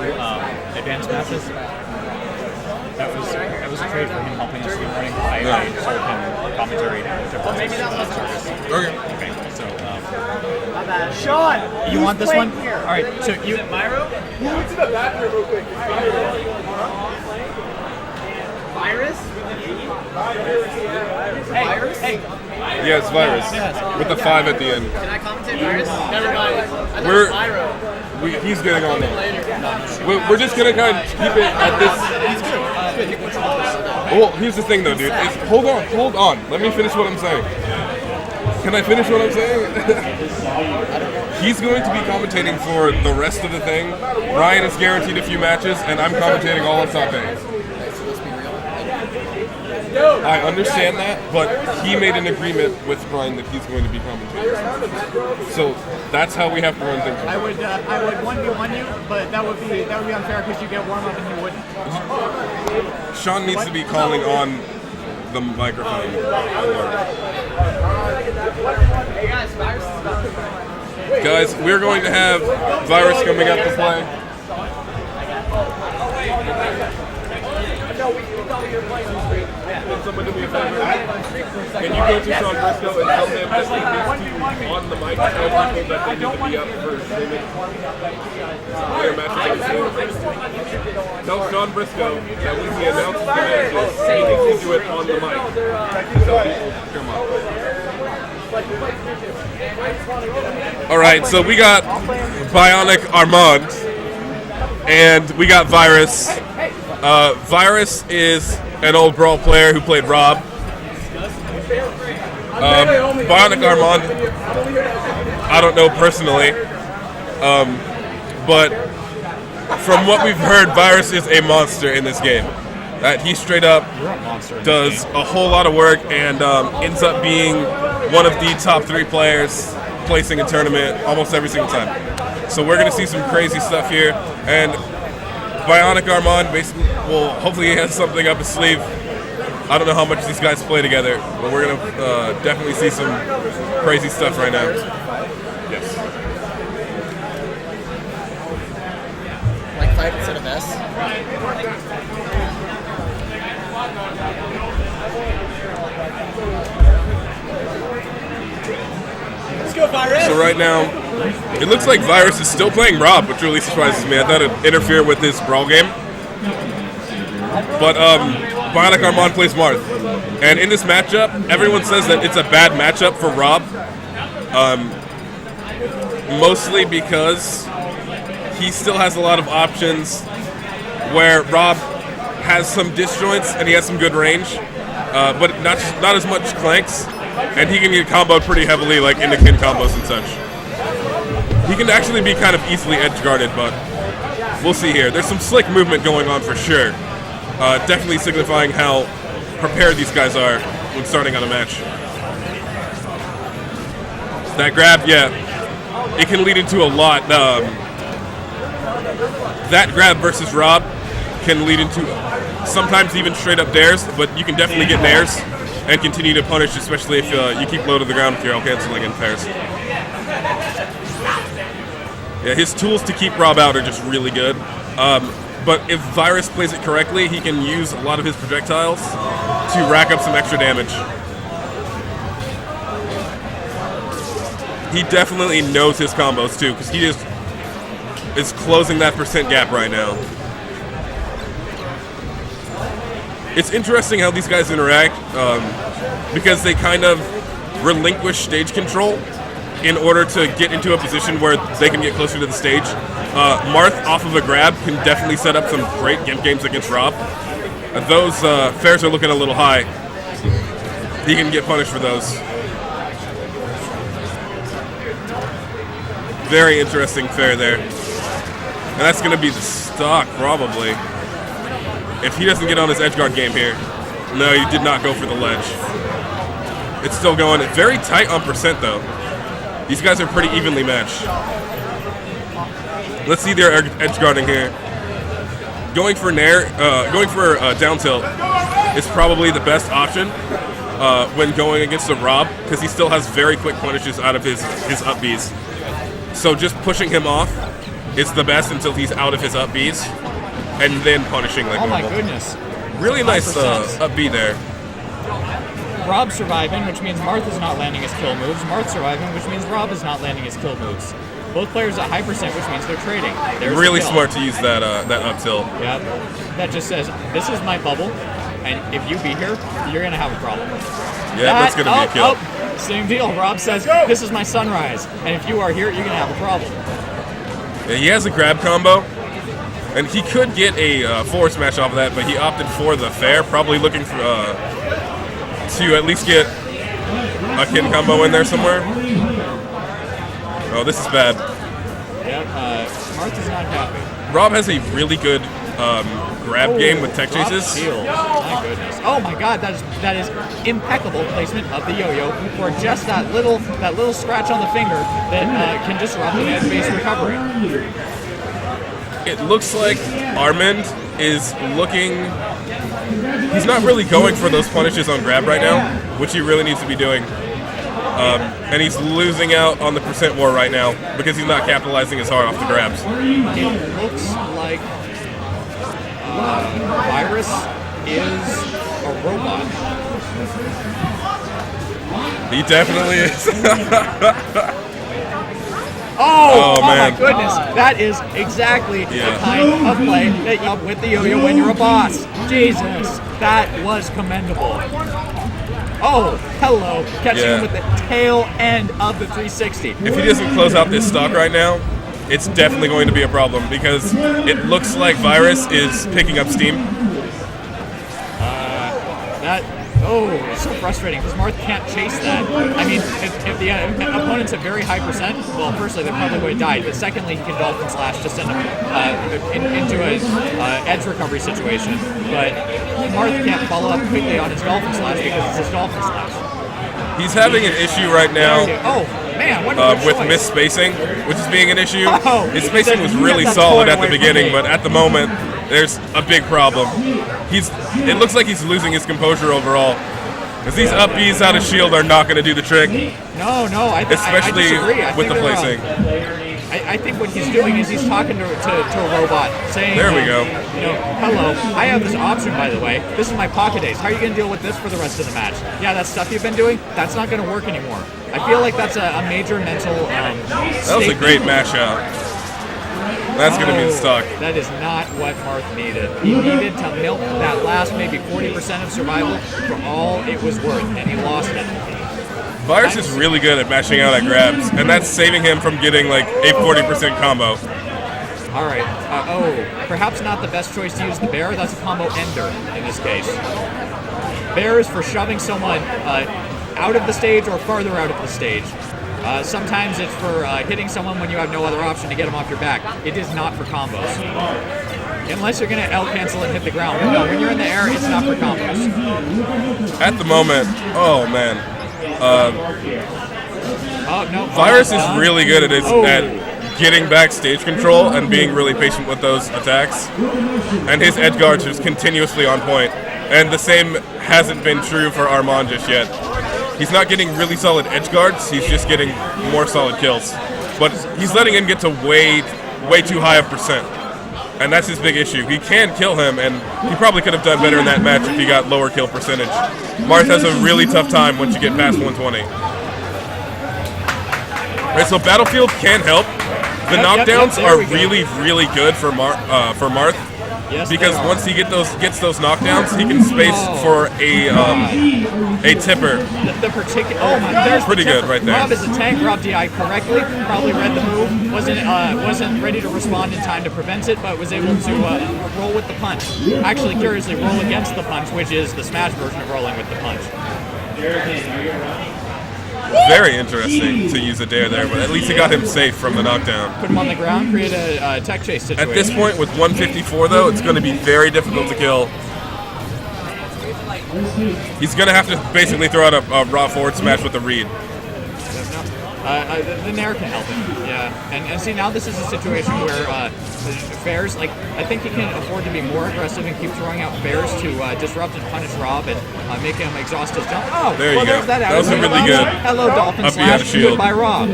advanced matches. That was a trade for him helping us in the morning. I told him commentary to service. Okay. So Sean, you want this one? Here? All right. So you Myro? Move to the bathroom real quick. Virus? Hey, Virus? Hey. Yes, Virus. With the 5 at the end. Can I commentate Virus? Never mind. He's getting on there. We're just gonna kind of keep it at this. Well, here's the thing though, dude. Hold on. Let me finish what I'm saying. Can I finish what I'm saying? He's going to be commentating for the rest of the thing. Ryan is guaranteed a few matches, and I'm commentating all of top 8. I understand that, but he made an agreement with Brian that he's going to be commentating. So that's how we have to run things. I would 1v1 you, but that would be unfair because you get warm up and you wouldn't. Sean needs to be calling on the microphone. Guys, we're going to have Virus coming up to play. Someone do me a favor. Can you go to Sean Briscoe and tell him that he needs to on the mic tell people that they need to be up for streaming their matches on Zoom? Tell Sean Briscoe that when he announces the matches, he needs to do it on the mic. So people come up. All right, so we got Bionic Armand and we got Virus. Virus is an old Brawl player who played Rob. Bionic Armand, I don't know personally, but from what we've heard, Virus is a monster in this game. He straight up does a whole lot of work and ends up being one of the top 3 players placing a tournament almost every single time. So we're going to see some crazy stuff here, and Bionic Armand basically, well, hopefully he has something up his sleeve. I don't know how much these guys play together, but we're going to definitely see some crazy stuff right now. Yes. Like 5 instead of S? Let's go, Virus! So right now, it looks like Virus is still playing Rob, which really surprises me. I thought it'd interfere with his Brawl game. But Bionic Armand plays Marth. And in this matchup, everyone says that it's a bad matchup for Rob. Mostly because he still has a lot of options where Rob has some disjoints and he has some good range, but not as much clanks. And he can get comboed pretty heavily, like into kin combos and such. He can actually be kind of easily edge-guarded, but we'll see here. There's some slick movement going on for sure. Definitely signifying how prepared these guys are when starting on a match. That grab, yeah, it can lead into a lot. That grab versus Rob can lead into sometimes even straight up dares, but you can definitely get nairs and continue to punish, especially if you keep low to the ground with your L-canceling in pairs. Yeah, his tools to keep Rob out are just really good. But if Virus plays it correctly, he can use a lot of his projectiles to rack up some extra damage. He definitely knows his combos too, because he just is closing that percent gap right now. It's interesting how these guys interact, because they kind of relinquish stage control in order to get into a position where they can get closer to the stage. Marth off of a grab can definitely set up some great gimp games against Rob. Those fares are looking a little high. He can get punished for those. Very interesting fair there. And that's going to be the stock, probably. If he doesn't get on his edge guard game here. No, he did not go for the ledge. It's still going. It's very tight on percent, though. These guys are pretty evenly matched. Let's see their edge guarding here. Going for down tilt is probably the best option when going against a Rob, because he still has very quick punishes out of his up Bs. So just pushing him off is the best until he's out of his up Bs, and then punishing like normal. Oh my goodness. Really nice up B there. Rob surviving, which means Marth is not landing his kill moves. Marth surviving, which means Rob is not landing his kill moves. Both players at high percent, which means they're trading. There's really smart to use that up tilt. Yeah, that just says, this is my bubble, and if you be here, you're going to have a problem. Yeah, that's going to be a kill. Same deal. Rob says, this is my sunrise, and if you are here, you're going to have a problem. Yeah, he has a grab combo, and he could get a forward smash off of that, but he opted for the fair, probably looking for to at least get a kin combo in there somewhere. Oh, this is bad. Yep, Marth is not happy. Rob has a really good grab game with tech chases. My goodness. Oh my god, that is impeccable placement of the yo-yo for just that little scratch on the finger that can disrupt an edge-based recovery. It looks like Armand is looking... He's not really going for those punishes on grab right now, which he really needs to be doing. And he's losing out on the percent war right now because he's not capitalizing as hard off the grabs. It looks like Virus is a robot. He definitely is. Oh my goodness. That is exactly the kind of play that you have with the yo-yo when you're a boss. Jesus, that was commendable. Oh, hello. Catching him with the tail end of the 360. If he doesn't close out this stock right now, it's definitely going to be a problem because it looks like Virus is picking up steam. It's so frustrating because Marth can't chase that. I mean, if the opponent's at very high percent, well, firstly, they probably would have died, but secondly, he can Dolphin Slash to send him into an edge recovery situation. But Marth can't follow up quickly on his Dolphin Slash because it's his Dolphin Slash. He's having an issue right now with misspacing, which is being an issue. His spacing was really solid at the beginning, but at the moment, there's a big problem. It looks like he's losing his composure overall. Because these up Bs out of shield are not going to do the trick. No, especially I with the placing. I think what he's doing is he's talking to a robot, saying, there we go. Hello, I have this option, by the way. This is my pocket ace. How are you going to deal with this for the rest of the match? Yeah, that stuff you've been doing, that's not going to work anymore. I feel like that's a major mental that was a great mashup. That's going to be the stock. That is not what Marth needed. He needed to milk that last maybe 40% of survival for all it was worth, and he lost it. Virus is really good at mashing out at grabs, and that's saving him from getting like a 40% combo. All right. Perhaps not the best choice to use the bear. That's a combo ender in this case. Bear is for shoving someone out of the stage or farther out of the stage. Sometimes it's for hitting someone when you have no other option to get them off your back. It is not for combos. Unless you're going to L-cancel and hit the ground. No, when you're in the air, it's not for combos. At the moment, oh man. Virus is really good at getting back stage control and being really patient with those attacks. And his edge guards are continuously on point. And the same hasn't been true for Armand just yet. He's not getting really solid edge guards, he's just getting more solid kills. But he's letting him get to way too high of percent. And that's his big issue. He can kill him, and he probably could have done better in that match if he got lower kill percentage. Marth has a really tough time once you get past 120. Right, so Battlefield can help. The knockdowns are really, really good for Marth. Yes, because they are. once he gets those knockdowns, he can space for a tipper. The particular. Oh my! There's Pretty the good tipper. right there. Rob is a tank. Rob DI correctly. Probably read the move. Wasn't ready to respond in time to prevent it, but was able to roll with the punch. Actually, curiously, roll against the punch, which is the smash version of rolling with the punch. Very interesting to use a dare there, but at least he got him safe from the knockdown. Put him on the ground, create a tech chase situation. At this point, with 154 though, it's going to be very difficult to kill. He's going to have to basically throw out a raw forward smash with the read. The Nair can help him, yeah. And see, now this is a situation where Fairs, like, I think he can afford to be more aggressive and keep throwing out Fairs to disrupt and punish Rob and make him exhaust his jump. Oh, there you go. There's that was a really good Hello, Dolphin up out of Slash. shield. Goodbye, Rob.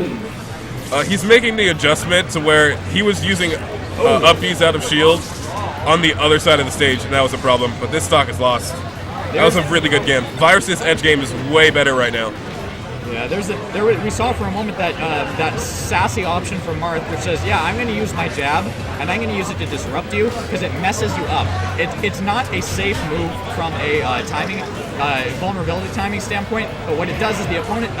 He's making the adjustment to where he was using up B's out of shield on the other side of the stage, and that was a problem. But this stock is lost. That was a really good game. Virus's edge game is way better right now. Yeah, we saw for a moment that that sassy option from Marth, which says, yeah, I'm going to use my jab, and I'm going to use it to disrupt you, because it messes you up. It's not a safe move from a vulnerability timing standpoint, but what it does is the opponent,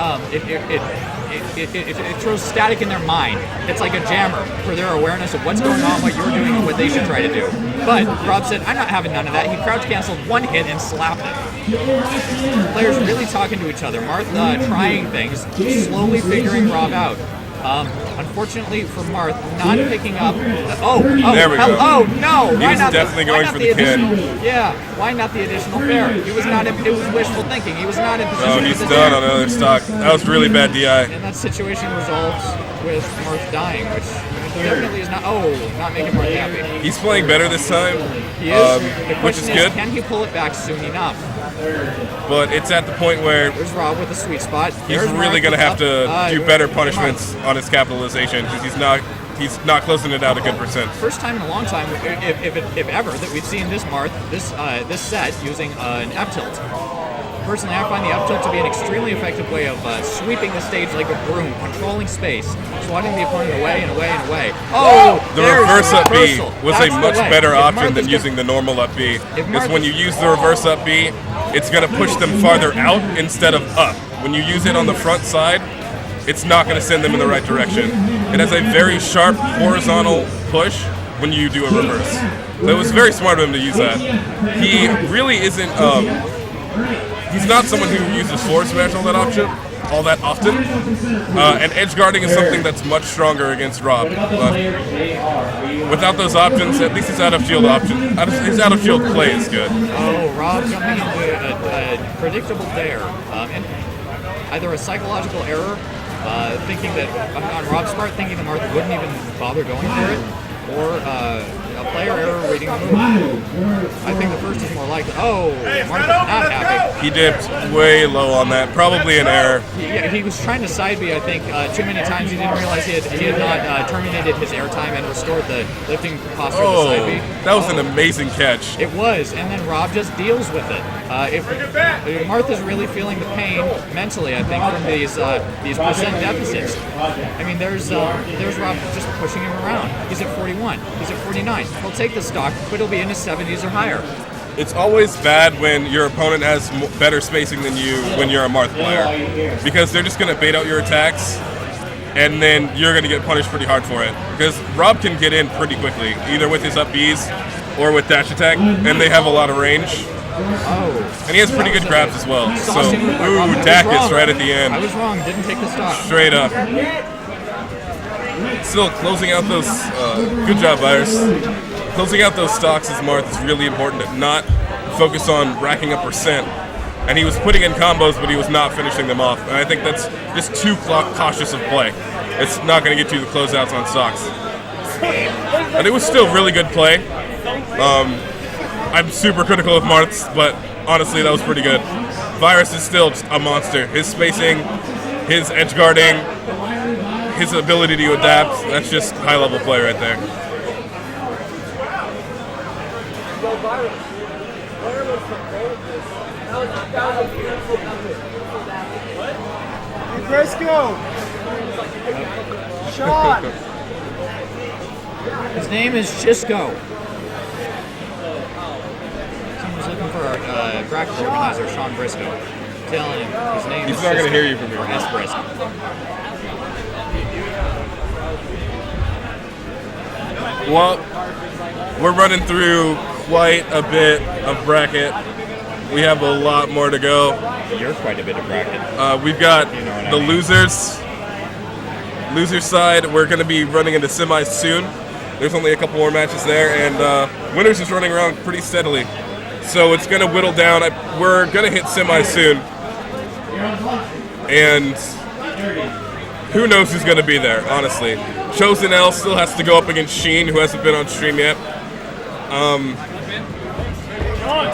it throws static in their mind. It's like a jammer for their awareness of what's going on, what you're doing, and what they should try to do. But Rob said, I'm not having none of that. He crouch canceled one hit and slapped it. Players really talking to each other. Marth trying things, slowly figuring Rob out. Unfortunately for Marth, not picking up. There we go. Oh no! He's definitely going for the kid. Yeah, why not the additional fair? He was not. It was wishful thinking. He was not in position. Oh, he's done on another stock. That was really bad DI. And that situation resolves with Marth dying, which definitely is not. Oh, not making Marth happy. He's playing better this time. He is. The which is question good. Can he pull it back soon enough? But it's at the point where There's Rob with the sweet spot. he's really going to have to do better punishments on his capitalization because he's not closing it out a good percent. First time in a long time, if ever, that we've seen this Marth, this set using an up tilt. Personally, I find the up tilt to be an extremely effective way of sweeping the stage like a broom, controlling space, swatting the opponent away and away and away. Oh, The reverse up B was That's a much the way. better If option Marth than is using the normal up B. Because Marth when you is- use the reverse up B, it's going to push them farther out instead of up. When you use it on the front side, it's not going to send them in the right direction. It has a very sharp horizontal push when you do a reverse. So it was very smart of him to use that. He really isn't. He's not someone who uses forward smash all that often. And edge guarding is something that's much stronger against Rob. But without those options, at least his out of shield play is good. Oh, Rob jumping into a predictable dare. And either a psychological error, thinking that on Rob's part, thinking that Marth wouldn't even bother going for it, or a player error reading the move. I think the first is more likely. Oh, Marth is not happy. He dipped way low on that, probably an error. He was trying to side B, I think, too many times. He didn't realize he had not terminated his airtime and restored the lifting posture of the side B. That was an amazing catch. It was, and then Rob just deals with it. If Martha's really feeling the pain mentally, I think, from these percent deficits. I mean, there's Rob just pushing him around. He's at 41. He's at 49. He'll take the stock, but he'll be in his 70s or higher. It's always bad when your opponent has better spacing than you when you're a Marth player, because they're just going to bait out your attacks, and then you're going to get punished pretty hard for it. Because Rob can get in pretty quickly, either with his up Bs or with dash attack, and they have a lot of range. Oh. And he has pretty good grabs as well. So, ooh, Dacus right at the end. I was wrong. Didn't take the stock. Straight up. Still closing out those. Good job, Virus. Closing out those stocks as Marth is really important to not focus on racking up percent. And he was putting in combos, but he was not finishing them off. And I think that's just too cautious of play. It's not going to get you the closeouts on stocks. And it was still really good play. I'm super critical of Marth's, but honestly, that was pretty good. Virus is still just a monster. His spacing, his edge guarding, his ability to adapt, that's just high-level play right there. Briscoe! Sean! His name is Chisco. our bracket organizer, Sean Briscoe. Telling him his name He's is not going to Cisco, hear you from here. or S. Briscoe. Well, we're running through quite a bit of bracket. We have a lot more to go. You're quite a bit of bracket. We've got You know what I the mean. losers. Loser side, we're going to be running into semis soon. There's only a couple more matches there, and winners is running around pretty steadily. So it's going to whittle down. We're going to hit semis soon. And who knows who's going to be there, honestly. Chosen L still has to go up against Sheen, who hasn't been on stream yet.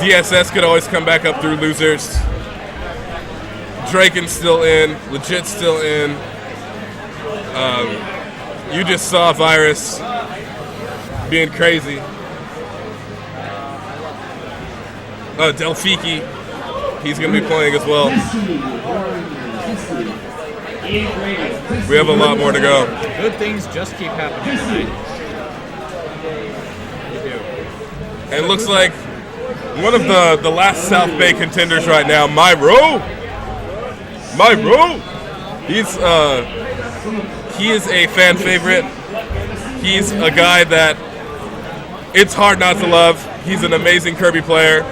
DSS could always come back up through losers. Draken's still in. Legit's still in. You just saw Virus being crazy. Delphiki, he's going to be playing as well. We have a lot more to go. Good things just keep happening tonight. And it looks like one of the last South Bay contenders right now, Myro. He is a fan favorite. He's a guy that it's hard not to love. He's an amazing Kirby player.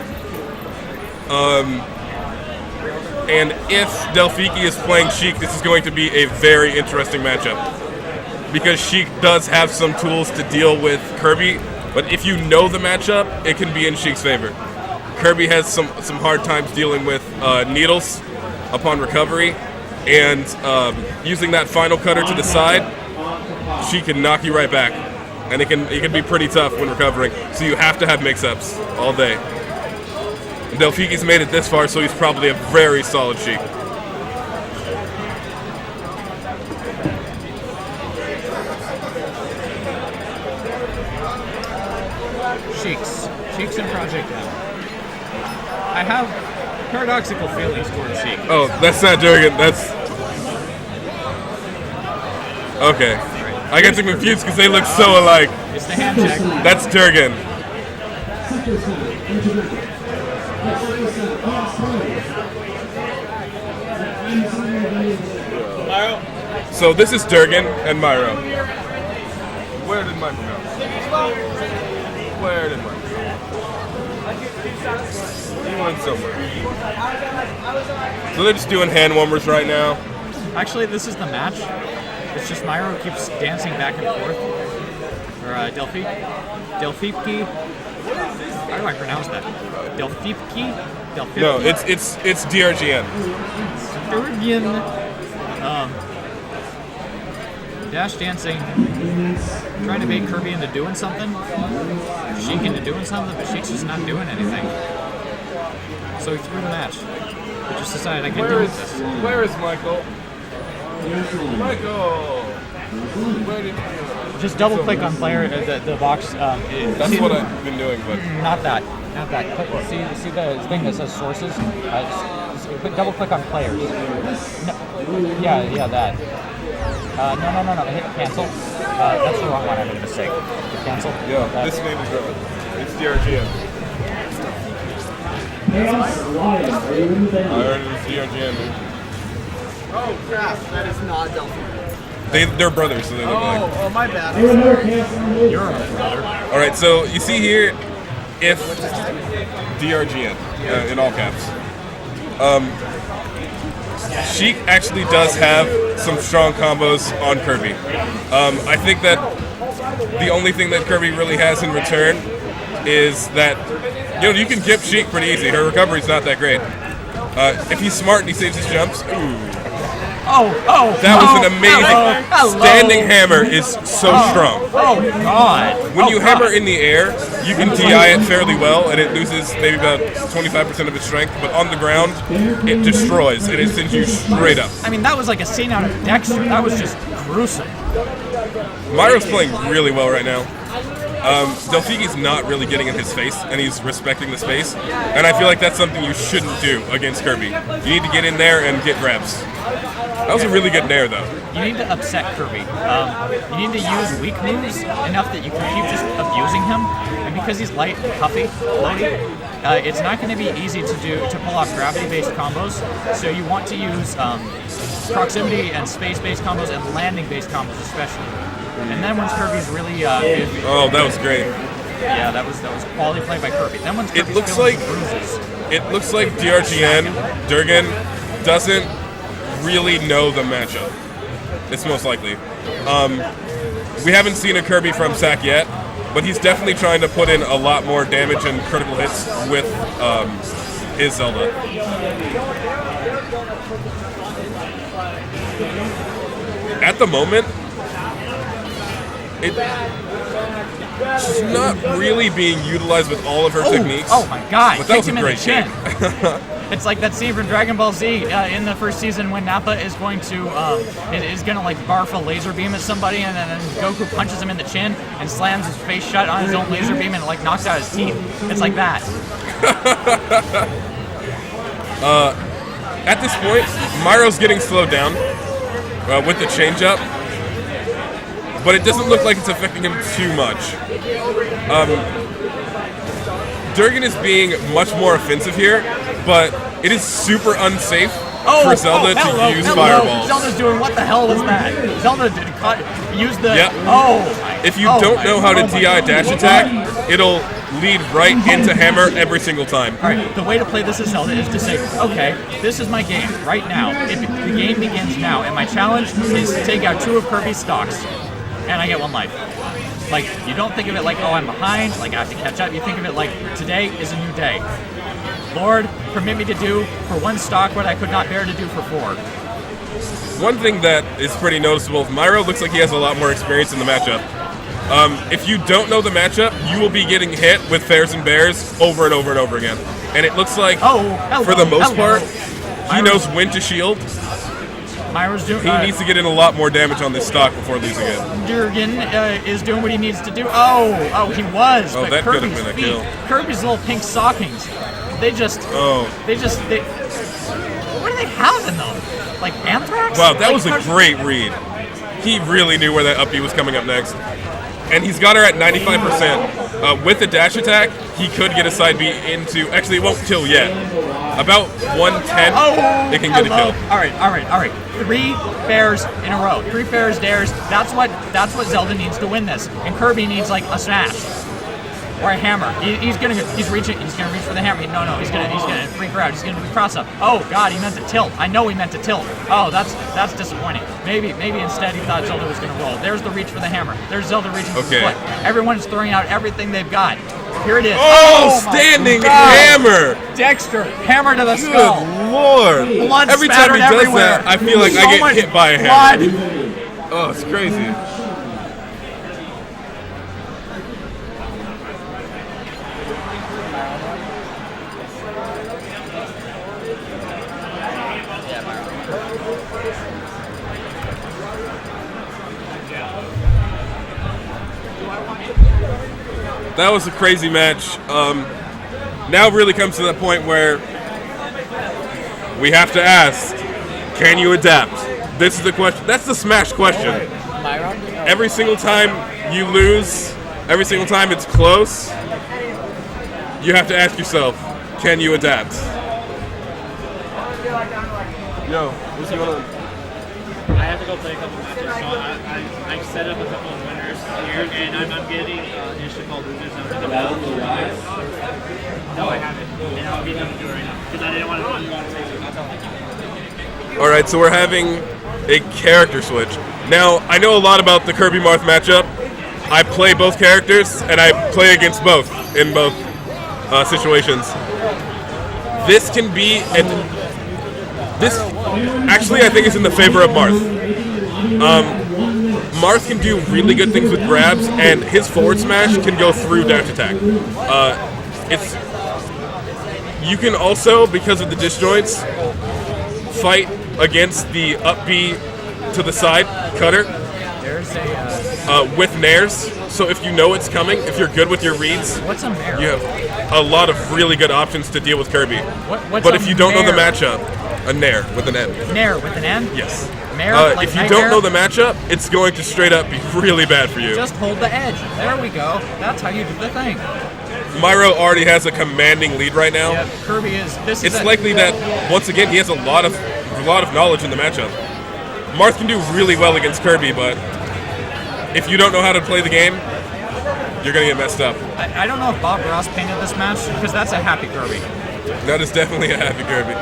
And if Delphiki is playing Sheik, this is going to be a very interesting matchup. Because Sheik does have some tools to deal with Kirby, but if you know the matchup, it can be in Sheik's favor. Kirby has some hard times dealing with needles upon recovery, and using that final cutter to the side, Sheik can knock you right back. And it can be pretty tough when recovering, so you have to have mix-ups all day. Delphiki's made it this far, so he's probably a very solid Sheik. Sheik's in Project M. I have paradoxical feelings towards Sheik. Oh, that's not Durgan, that's... Okay. I get too confused because they look so alike. It's the hand check. That's Durgan. So this is Durgan and Myro. Where did Myro go? Where did Myro go? He went somewhere. So they're just doing hand warmers right now. Actually, this is the match. It's just Myro keeps dancing back and forth. Or Delphiki. How do I pronounce that? Delphiki? No, it's DRGN. Durgan. Dash dancing, trying to bait Kirby into doing something, Sheik into doing something, but Sheik's just not doing anything. So he threw the match. He just decided I can do this. Where is Michael? Michael! Where did you go? Just double click on player, the box. That's what I've been doing, but... Not that. See the thing that says sources? Double click on players. No. Yeah, that. No. Hit cancel. That's the wrong one. I made a mistake. Hit cancel. Yeah, this name is wrong. It's DRGN. I heard it was DRGN, man. Oh crap, that is not Delphine. They're brothers, so they look like... Oh, my bad. You're a brother. Alright, so you see here, if DRGN, in all caps. Sheik actually does have some strong combos on Kirby. I think that the only thing that Kirby really has in return is that, you can gip Sheik pretty easy. Her recovery's not that great. If he's smart and he saves his jumps, ooh. That was an amazing... Standing hammer is so strong. Oh, God. When you hammer in the air, you can DI it fairly well, and it loses maybe about 25% of its strength, but on the ground, it destroys, and it sends you straight up. I mean, that was like a scene out of Dexter. That was just gruesome. Myro's playing really well right now. Delphiki's not really getting in his face, and he's respecting the space, and I feel like that's something you shouldn't do against Kirby. You need to get in there and get grabs. That was a really good nair, though. You need to upset Kirby. You need to use weak moves enough that you can keep just abusing him, and because he's light and puffy, it's not going to be easy to pull off gravity-based combos. So you want to use proximity and space-based combos and landing-based combos especially. And then once Kirby's really oh, that was great. Yeah, that was quality play by Kirby. Then once Kirby's It looks feeling like some bruises, it looks like Durgan doesn't really know the matchup. It's most likely. We haven't seen a Kirby from Sack yet, but he's definitely trying to put in a lot more damage and critical hits with his Zelda. At the moment, she's not really being utilized with all of her techniques. Oh my god, but that was kicked him a in the great chin. kick. It's like that scene from Dragon Ball Z in the first season when Nappa is going to like barf a laser beam at somebody, and then Goku punches him in the chin and slams his face shut on his own laser beam and like knocks out his teeth. It's like that. At this point, Myro's getting slowed down with the changeup, but it doesn't look like it's affecting him too much. Durgan is being much more offensive here, but it is super unsafe for Zelda to use fireballs. Zelda's doing what the hell was that? Zelda used the. Yep. If you don't know how to DI dash attack, it'll lead right into hammer every single time. All right, the way to play this as Zelda is to say, okay, this is my game right now. If the game begins now, and my challenge is to take out 2 of Kirby's stocks, and I get 1 life. Like, you don't think of it like, oh, I'm behind, like I have to catch up. You think of it like, today is a new day. Lord, permit me to do for 1 stock what I could not bear to do for 4. One thing that is pretty noticeable, Myro looks like he has a lot more experience in the matchup. If you don't know the matchup, you will be getting hit with fairs and bears over and over and over again. And it looks like, for the most part, he knows when to shield. Myro's doing. He needs to get in a lot more damage on this stock before losing it. Durgan is doing what he needs to do. Oh, he was. Oh, but that could have Kirby's been a feet, kill. Kirby's little pink stockings. They just. What do they have in them? Like anthrax? Wow, that was a great read. He really knew where that up B was coming up next. And he's got her at 95%. With the dash attack, he could get a side B into... Actually, it won't kill yet. About 110, it can get a kill. All right. 3 fairs in a row. 3 fairs dares. That's what Zelda needs to win this. And Kirby needs like a smash. Or a hammer. He's gonna reach for the hammer. No, he's gonna freak her out. He's gonna do cross up. Oh god, he meant to tilt. I know he meant to tilt. Oh, that's disappointing. Maybe instead he thought Zelda was gonna roll. There's the reach for the hammer. There's Zelda reaching for the foot. Everyone's throwing out everything they've got. Here it is. Oh standing hammer! Dexter, hammer to the skull. Good lord! Blood Every time he does everywhere. that, I feel like I get hit by a hammer. Oh, it's crazy. That was a crazy match. Now it really comes to that point where we have to ask, can you adapt? This is the question. That's the smash question. Every single time you lose, every single time it's close, you have to ask yourself, can you adapt? Yo, what's going on? I have to go play a couple matches, so I set up a couple of winners here, and I'm getting an issue called losers. No, I haven't, and I'll get them to do it right now, because I didn't want to. Alright, so we're having a character switch. Now, I know a lot about the Kirby Marth matchup. I play both characters, and I play against both in both situations. This can be... This actually, I think, is in the favor of Marth. Marth can do really good things with grabs, and his forward smash can go through dash attack. You can also, because of the disjoints, fight against the up B to the side cutter with nairs. So if you know it's coming, if you're good with your reads, what's a nair? You have a lot of really good options to deal with Kirby. What's but if you don't know the nair? matchup, a nair with an N. Nair with an N? Yes. If you don't know the matchup, it's going to straight up be really bad for you. Just hold the edge. There we go. That's how you do the thing. Myro already has a commanding lead right now. Yeah, Kirby is. It's likely that once again he has a lot of knowledge in the matchup. Marth can do really well against Kirby, but if you don't know how to play the game, you're gonna get messed up. I don't know if Bob Ross painted this match because that's a happy Kirby. That is definitely a happy Kirby.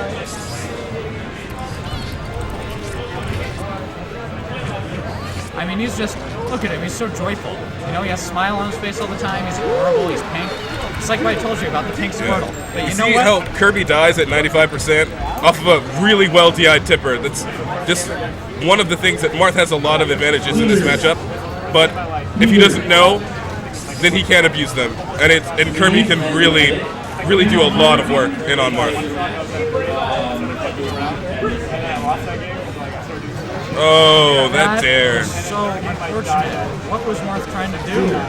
I mean, he's just, look at him, he's so joyful. You know, he has a smile on his face all the time, he's adorable, he's pink. It's like what I told you about the pink Squirtle. Yeah. But you know see what? how Kirby dies at 95% off of a really well DI'd tipper. That's just one of the things that Marth has a lot of advantages in this matchup. But if he doesn't know, then he can't abuse them. And Kirby can really do a lot of work in on Marth. Oh, that dare. So unfortunate. What was Marth trying to do?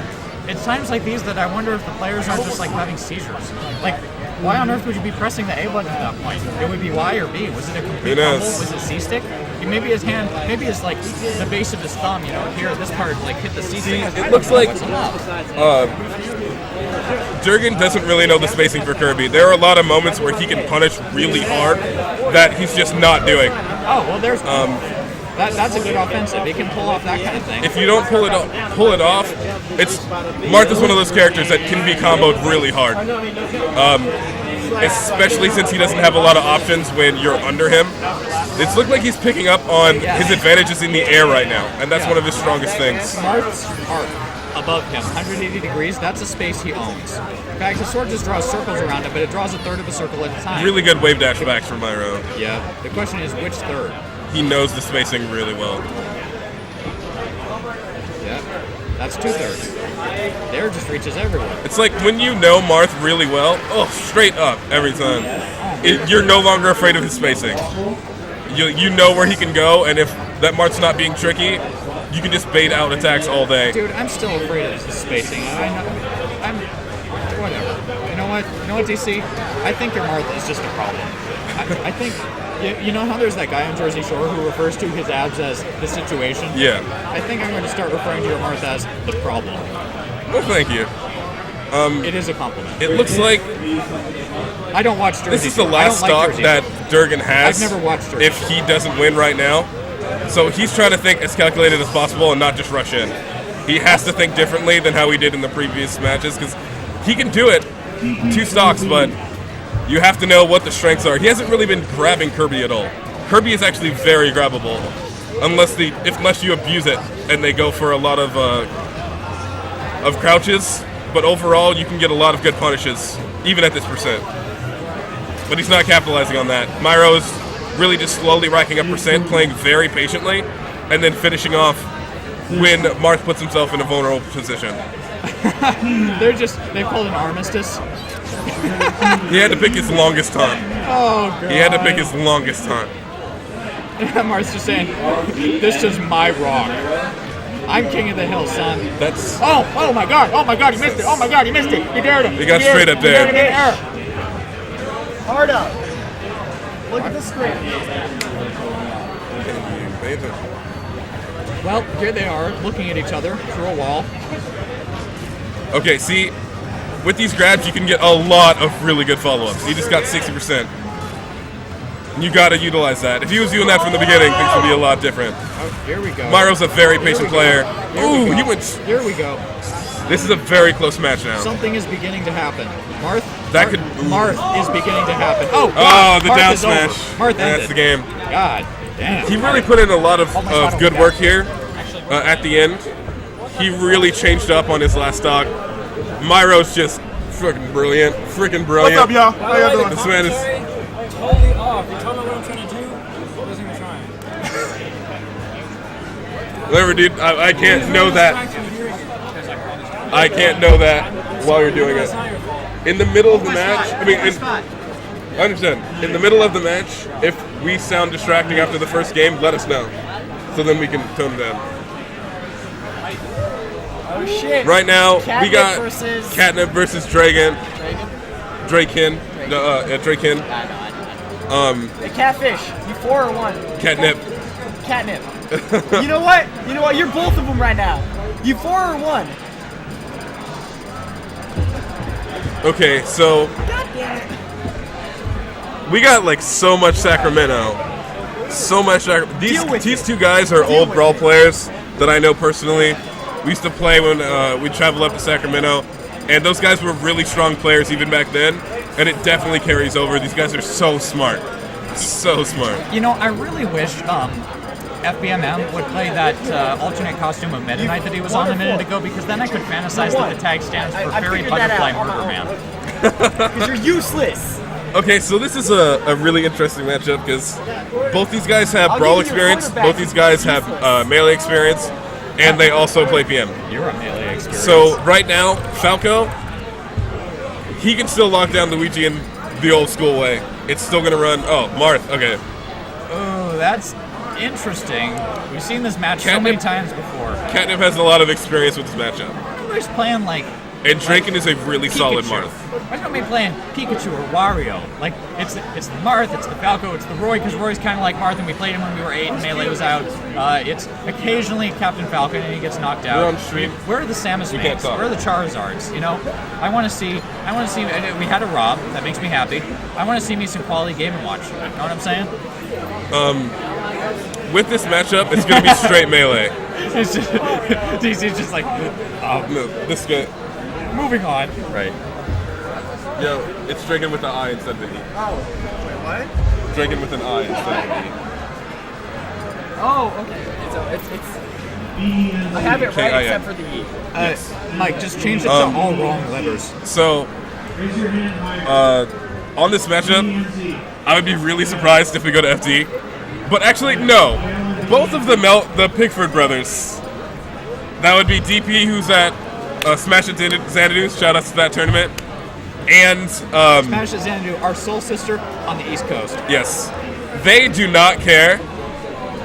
It's times like these that I wonder if the players aren't just like having seizures. Like, why on earth would you be pressing the A button at that point? It would be Y or B. Was it a complete fumble? Was it C stick? Maybe his hand, maybe it's like the base of his thumb, you know, here, this part, like hit the C stick. It looks like Durgan doesn't really know the spacing for Kirby. There are a lot of moments where he can punish really hard that he's just not doing. Oh, well, there's... That's a good offensive. He can pull off that kind of thing. If you don't pull it off, Marth is one of those characters that can be comboed really hard. Especially since he doesn't have a lot of options when you're under him. It's looked like he's picking up on his advantages in the air right now, and that's one of his strongest things. Marth's arc above him, 180 degrees, that's a space he owns. In fact, his sword just draws circles around it, but it draws a third of a circle at a time. Really good wave dash backs from Myro. Yeah. The question is, which third? He knows the spacing really well. Yeah, that's 2/3. There just reaches everywhere. It's like when you know Marth really well, straight up every time. You're no longer afraid of his spacing. You know where he can go, and if that Marth's not being tricky, you can just bait out attacks all day. Dude, I'm still afraid of his spacing. I'm whatever. You know what, DC? I think your Marth is just a problem. I think... You know how there's that guy on Jersey Shore who refers to his abs as the situation? Yeah. I think I'm going to start referring to your Marth as the problem. Well, thank you. It is a compliment. It looks like... I don't watch Jersey This is the Shore. last stock that Durgan has. I've never watched Jersey if he doesn't win right now. So he's trying to think as calculated as possible and not just rush in. He has to think differently than how he did in the previous matches, because he can do it 2 stocks, but... You have to know what the strengths are. He hasn't really been grabbing Kirby at all. Kirby is actually very grabbable, unless you abuse it and they go for a lot of crouches. But overall, you can get a lot of good punishes, even at this percent. But he's not capitalizing on that. Myro is really just slowly racking up percent, playing very patiently, and then finishing off when Marth puts himself in a vulnerable position. They pulled an armistice. He had to pick his longest time. Oh, God. He had to pick his longest time. Marth's just saying, this is my rock. I'm king of the hill, son. That's... Oh my God, you missed it. Oh my God, you missed it. You dared him. He got straight up there. Hard up. Look at the screen. Well, here they are, looking at each other through a wall. Okay, see... With these grabs, you can get a lot of really good follow-ups. He just got 60%. And you got to utilize that. If he was doing that from the beginning, things would be a lot different. Oh, here we go. Myro's a very patient player. Ooh, he went... Here we go. This is a very close match now. Something is beginning to happen. Marth is beginning to happen. Oh, God. The down smash. Marth ended. That's the game. God damn. He really put in a lot of good work here at the end. He really changed up on his last stock. Myro's just freaking brilliant. Freaking brilliant. What's up, y'all? How y'all doing? This man is... Totally off. You told me what I'm trying to do. I wasn't even trying. Whatever, dude. I can't know that. I can't know that while you're doing it. In the middle of the match... I understand. In the middle of the match, if we sound distracting after the first game, let us know. So then we can tone it down. Oh shit. Right now, we got versus... Catnip versus Draken. Draken. The catfish. You 4 or 1? Catnip. catnip. You know what? You know what? You're both of them right now. You 4 or 1? Okay, so we got like so much Sacramento. So much. These two guys are old Brawl players that I know personally. We used to play when we traveled up to Sacramento, and those guys were really strong players even back then, and it definitely carries over. These guys are so smart. So smart. You know, I really wish FBMM would play that alternate costume of Meta Knight that he was on a minute ago, because then I could fantasize that the tag stands for Fairy Butterfly Murder Man. Because you're useless. Okay, so this is a really interesting matchup because both these guys have Brawl experience, both these guys have Melee experience, and they also play PM. You're a Melee experience. So right now, Falco, he can still lock down Luigi in the old school way. It's still going to run... Oh, Marth, okay. Oh, that's interesting. We've seen this match so many times before. Catnip has a lot of experience with this matchup. We're just playing like... And Draken is a really solid Pikachu. Marth. Why don't we playing Pikachu or Wario? Like, it's the Marth, it's the Falco, it's the Roy, because Roy's kind of like Marth, and we played him when we were 8 and Melee was out. It's occasionally Captain Falcon, and he gets knocked out. We're on stream. Where are the Samus Makes? Where are the Charizards? You know, I want to see. We had a Rob. That makes me happy. I want to see me some quality Game & Watch. You know what I'm saying? With this matchup, it's going to be straight Melee. He's just like, No, this guy. moving on. Right. Yo, it's Draken with the I instead of the E. Oh, wait, what? Draken with an I instead of the E. Oh, okay. It's I have it right except for the E. Mike, just change it to all wrong letters. So, on this matchup, I would be really surprised if we go to FD. But actually, no. Both of the Pickford brothers. That would be DP, who's at Smash at Xanadu. Shout outs to that tournament. And Smash at Xanadu, our soul sister on the East Coast. yes, they do not care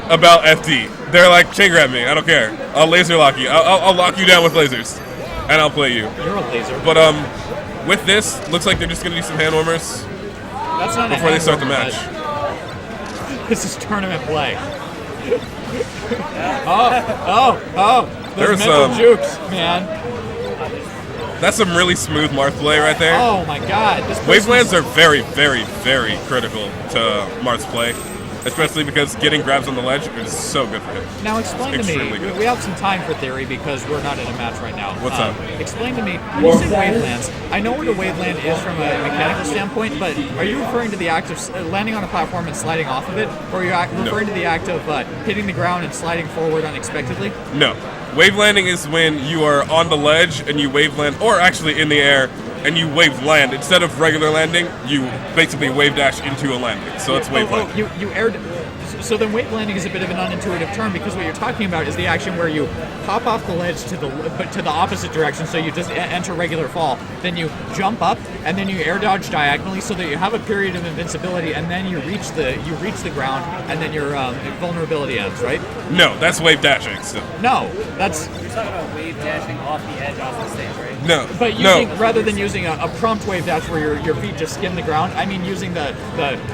about FD. They're like, chain grab me. I don't care. I'll laser lock you. I'll lock you down with lasers, and I'll play you. You're a laser. But with this, looks like they're just gonna do some hand warmers That's not before they start the match. This is tournament play. There's There's mental jukes, man. That's some really smooth Marth play right there. Oh my god. This Wavelands are very, very, very critical to Marth's play, especially because getting grabs on the ledge is so good for him. Now explain to Extremely me, good. we have some time for theory because we're not in a match right now. What's up? Explain to me, when you say wavelands, I know what a waveland is from a mechanical standpoint, but are you referring to the act of landing on a platform and sliding off of it, or are you referring to the act of hitting the ground and sliding forward unexpectedly? No. Wave landing is when you are on the ledge and you wave land, or actually in the air, and you wave land. Instead of regular landing, you basically wave dash into a landing. So it's wave landing. You aired. So then wave landing is a bit of an unintuitive term because what you're talking about is the action where you hop off the ledge to the opposite direction, so you just enter regular fall. Then you jump up and then you air dodge diagonally so that you have a period of invincibility, and then you reach the ground, and then your vulnerability ends, right? No, that's wave dashing still. No, that's. You're talking about wave dashing off the edge off the stage, right? No. But rather than using a prompt wave dash where your feet just skim the ground, I mean using the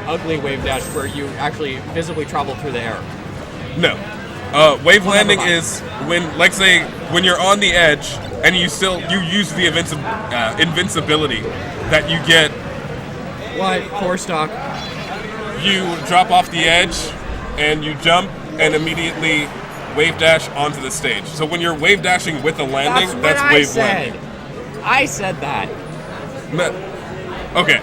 ugly wave dash where you actually visibly travel through the air. No. Wave landing is when, like say, when you're on the edge and you use the invincibility that you get. What? Core stock. You drop off the edge and you jump and immediately wave dash onto the stage. So when you're wave dashing with a landing, that's wave landing. I said that. Okay.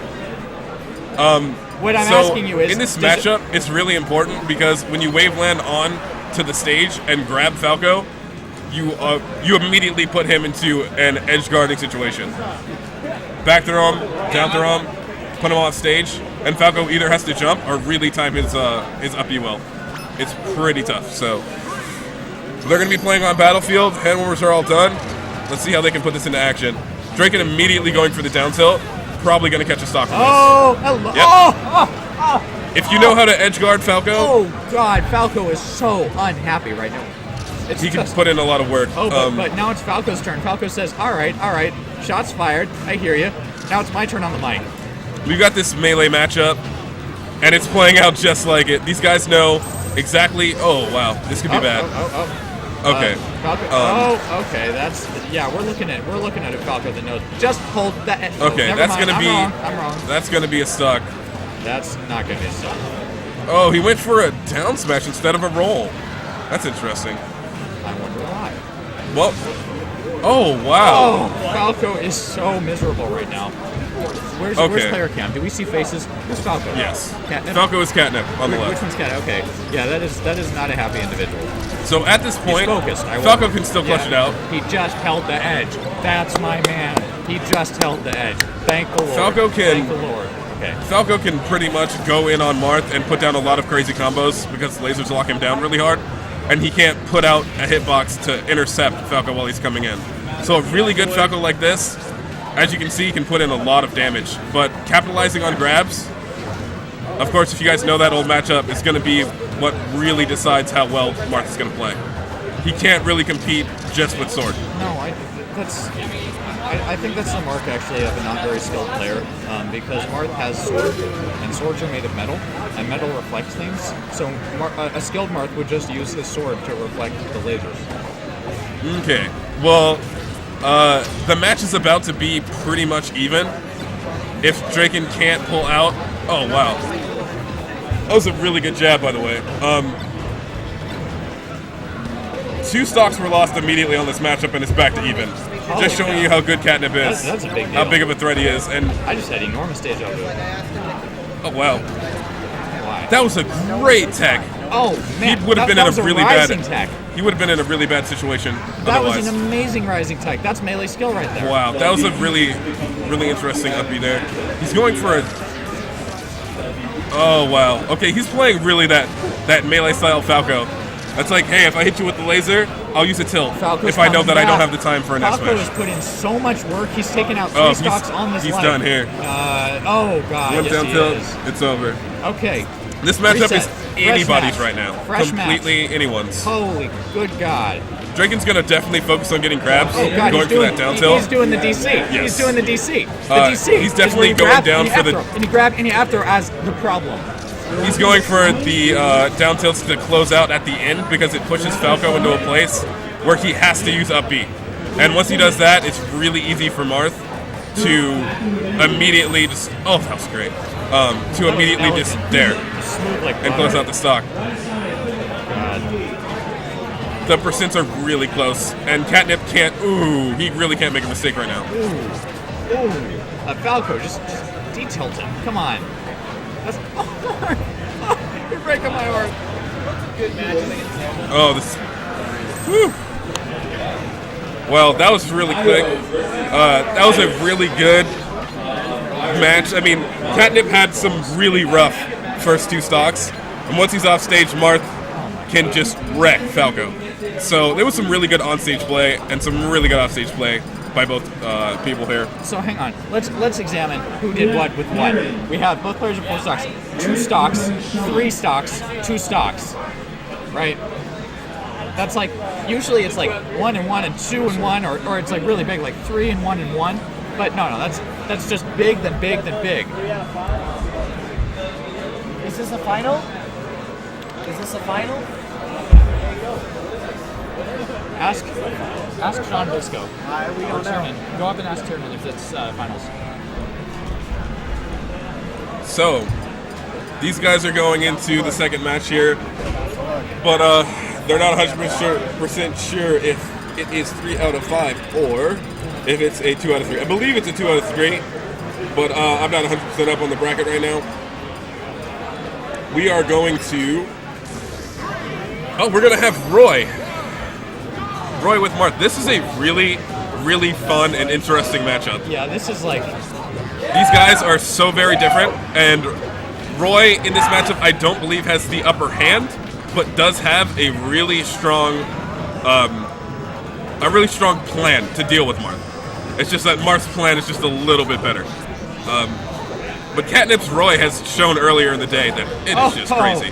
What I'm asking you is, in this matchup, it's really important because when you wave land on to the stage and grab Falco, you immediately put him into an edge guarding situation. Back throw him, down throw him, put him off stage, and Falco either has to jump or really time his up B well. It's pretty tough. So they're going to be playing on Battlefield. Hand warmers are all done. Let's see how they can put this into action. Draken immediately going for the down tilt. Probably going to catch a stock from this. Oh, hello. Yep. Oh. If you know how to edge guard Falco, Oh God, Falco is so unhappy right now. he can put in a lot of work. But now it's Falco's turn. Falco says, all right, shots fired. I hear you. Now it's my turn on the mic. We've got this melee matchup, and it's playing out just like it. These guys know exactly. Oh wow, this could be bad. Okay. Falco. Okay. We're looking at a Falco that knows. Just hold that. Okay, that's mind. gonna be. I'm wrong. That's gonna be a stock. That's not gonna be a stock. Oh, he went for a down smash instead of a roll. That's interesting. I wonder why. Well. Oh wow. Oh, Falco is so miserable right now. Where's player cam? Do we see faces? Who's Falco? Yes. Catnip? Falco is Catnip on the left. Which one's Catnip? Okay. Yeah, that is not a happy individual. So at this point, He's focused. Falco can still clutch it out. He just held the edge. That's my man. He just held the edge. Thank the Lord. Falco can. Thank the Lord. Okay. Falco can pretty much go in on Marth and put down a lot of crazy combos because lasers lock him down really hard, and he can't put out a hitbox to intercept Falco while he's coming in. So a really good Falco like this, as you can see, can put in a lot of damage. But capitalizing on grabs, of course, if you guys know that old matchup, is going to be what really decides how well Marth is going to play. He can't really compete just with sword. No, I think that's the mark actually of a not very skilled player, because Marth has sword, and swords are made of metal, and metal reflects things. So a skilled Marth would just use his sword to reflect the lasers. Okay, well, the match is about to be pretty much even. If Draken can't pull out, oh wow, that was a really good jab, by the way. 2 stocks were lost immediately on this matchup, and it's back to even. Just showing you how good Catnip is. That's a big deal. How big of a threat he is. And I just had enormous deja vu. Oh wow. Why? That was a great tech. Oh man, he would have been in a really bad tech. He would have been in a really bad situation. That otherwise. was an amazing rising tech. That's melee skill right there. Wow, that was a really interesting up B there. He's going for a. Oh wow. Okay, he's playing really that melee style Falco. That's like, hey, if I hit you with the laser, I'll use a tilt. Falco's if I know that I don't back. have the time for an S Falco smash. has put in so much work. He's taken out 3 stocks on this He's line. done here. Oh god. One yes, down he tilt, is. it's over. Okay. This matchup Reset. is Fresh anybody's match. right now. Fresh Completely match. anyone's. Holy good god. Draken's gonna definitely focus on getting grabs, Oh god, going for that down tilt. He's doing the DC. Yes. He's doing the DC. The DC. He's is definitely where you going grab down and you for the. F-throw, and you grab and you after as the problem. He's going for the down tilts to close out at the end because it pushes Falco into a place where he has to use up B. And once he does that, it's really easy for Marth to immediately just. Oh, that was great. To immediately just dare and close out the stock. The percents are really close, and Catnip can't. Ooh, he really can't make a mistake right now. Ooh. Falco, just detailed him. Come on. That's, you're breaking my heart. Good match. Oh, this. Whew. Well, that was really quick. That was a really good match. I mean, Catnip had some really rough first 2 stocks, and once he's off stage, Marth can just wreck Falco. So there was some really good on-stage play and some really good off-stage play by both people here. So hang on, let's examine who did what with what. We have both players with 4 stocks, 2 stocks, 3 stocks, 2 stocks, right? That's like usually it's like 1 and 1 and 2 and 1, or it's like really big, like 3 and 1 and 1. But no, that's just big then big then big. Is this a final? Is this a final? Ask Sean Bisco. We don't know. Go up and ask Tiernan if it's finals. So, these guys are going into the second match here, but they're not 100% sure if it is 3 out of 5 or if it's a 2 out of 3. I believe it's a 2 out of 3, but I'm not 100% up on the bracket right now. We are going to... Oh, we're going to have Roy with Marth. This is a really, really fun and interesting matchup. Yeah, this is like... These guys are so very different, and Roy in this matchup I don't believe has the upper hand, but does have a really strong plan to deal with Marth. It's just that Marth's plan is just a little bit better. But Catnip's Roy has shown earlier in the day that it is just crazy.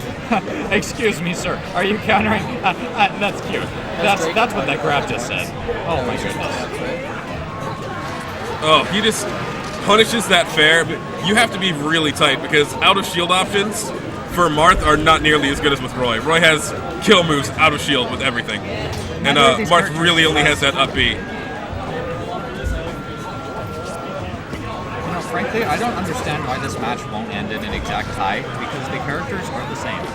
Excuse me, sir. Are you countering? That's cute. That's what that grab just said. Oh my goodness. Oh, he just punishes that fair. But you have to be really tight because out of shield options, for Marth are not nearly as good as with Roy. Roy has kill moves out of shield with everything. And Marth really only has that up B. Frankly, I don't understand why this match won't end in an exact tie, because the characters are the same.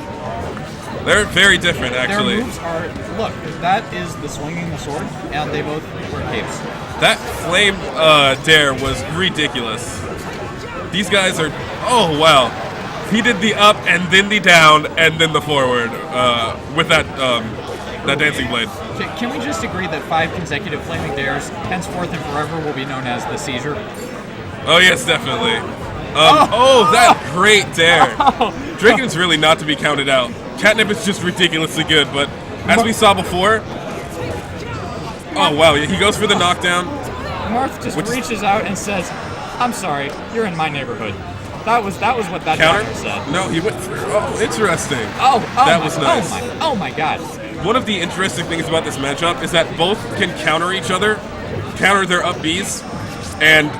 They're very different, actually. Their moves are, look, that is the swinging the sword, and they both wear capes. That flame dare was ridiculous. These guys are, oh wow. He did the up and then the down and then the forward with that dancing blade. Can we just agree that 5 consecutive flaming dares, henceforth and forever, will be known as the seizure? Oh yes, definitely. That great dare. Draken's really not to be counted out. Catnip is just ridiculously good, but as we saw before, oh wow, he goes for the knockdown. Marth just reaches out and says, "I'm sorry, you're in my neighborhood." That was what that counter said. No, he went through. Oh, interesting. That was nice. Oh my god. One of the interesting things about this matchup is that both can counter each other, counter their up Bs, and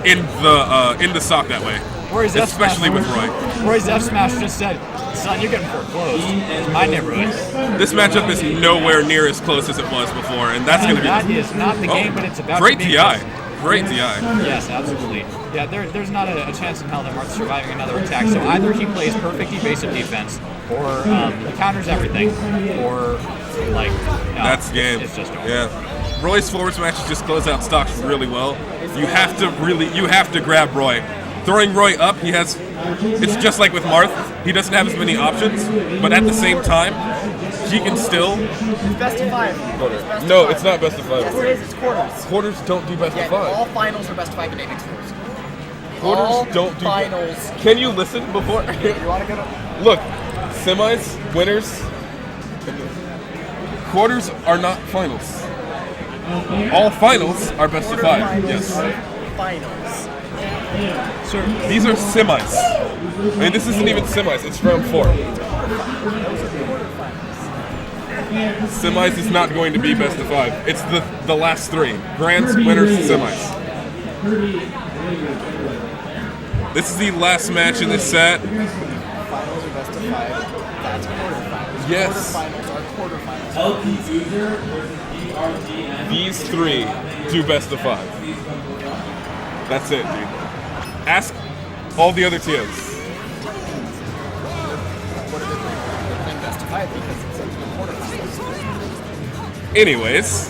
in the sock that way. Roy's especially with Roy. Roy's F smash just said, "Son, you're getting foreclosed. It's my neighborhood." This matchup is nowhere near as close as it was before, and that's going to be. That is not the game, but it's about great to be. DI. Great DI. Yes, absolutely. Yeah, there's not a chance in hell that Marth's surviving another attack. So either he plays perfect evasive defense, or he counters everything, or like no, that's game. It's just over. Yeah. Roy's forward smashes just close out stocks really well. You have to grab Roy. Throwing Roy up, it's just like with Marth. He doesn't have as many options, but at the same time, he can still. It's best of 5. No, it's not best of 5. Yes, it is. It's quarters. Quarters don't do best of 5. All finals are best of 5 in Apex rules. Quarters don't do finals. Can you listen before? You want to go to? Look, semis, winners. Quarters are not finals. All finals are best of 5. Yes. Finals. Sir, these are semis. I mean, this isn't even semis. It's round 4. Semis is not going to be best of 5. It's the last 3. Grands, winners, semis. This is the last match in this set. Finals are best of 5. That's quarterfinals. Yes. Quarterfinals are quarterfinals. These 3 do best of 5. That's it, dude. Ask all the other TOs. What are they playing? They're playing best of 5 because it's the quarterfinals. Anyways,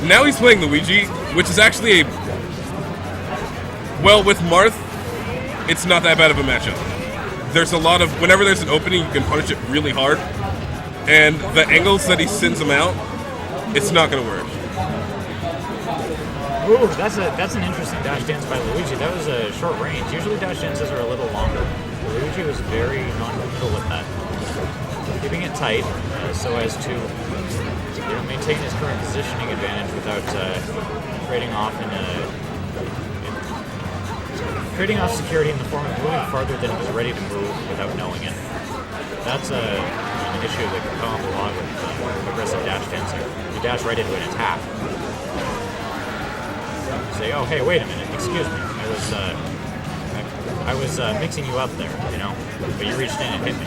now he's playing Luigi, which is actually well, with Marth, it's not that bad of a matchup. There's a lot of, whenever there's an opening, you can punish it really hard, and the angles that he sends them out, it's not going to work. Ooh, that's an interesting dash dance by Luigi. That was a short range. Usually dash dances are a little longer. Luigi was very non-committal with that. Keeping it tight so as to maintain his current positioning advantage without trading off security in the form of moving farther than he was ready to move without knowing it. That's an issue that can come up a lot with aggressive dash dancing. You dash right into an attack. Say, oh, hey, wait a minute, excuse me. I was mixing you up there, but you reached in and hit me.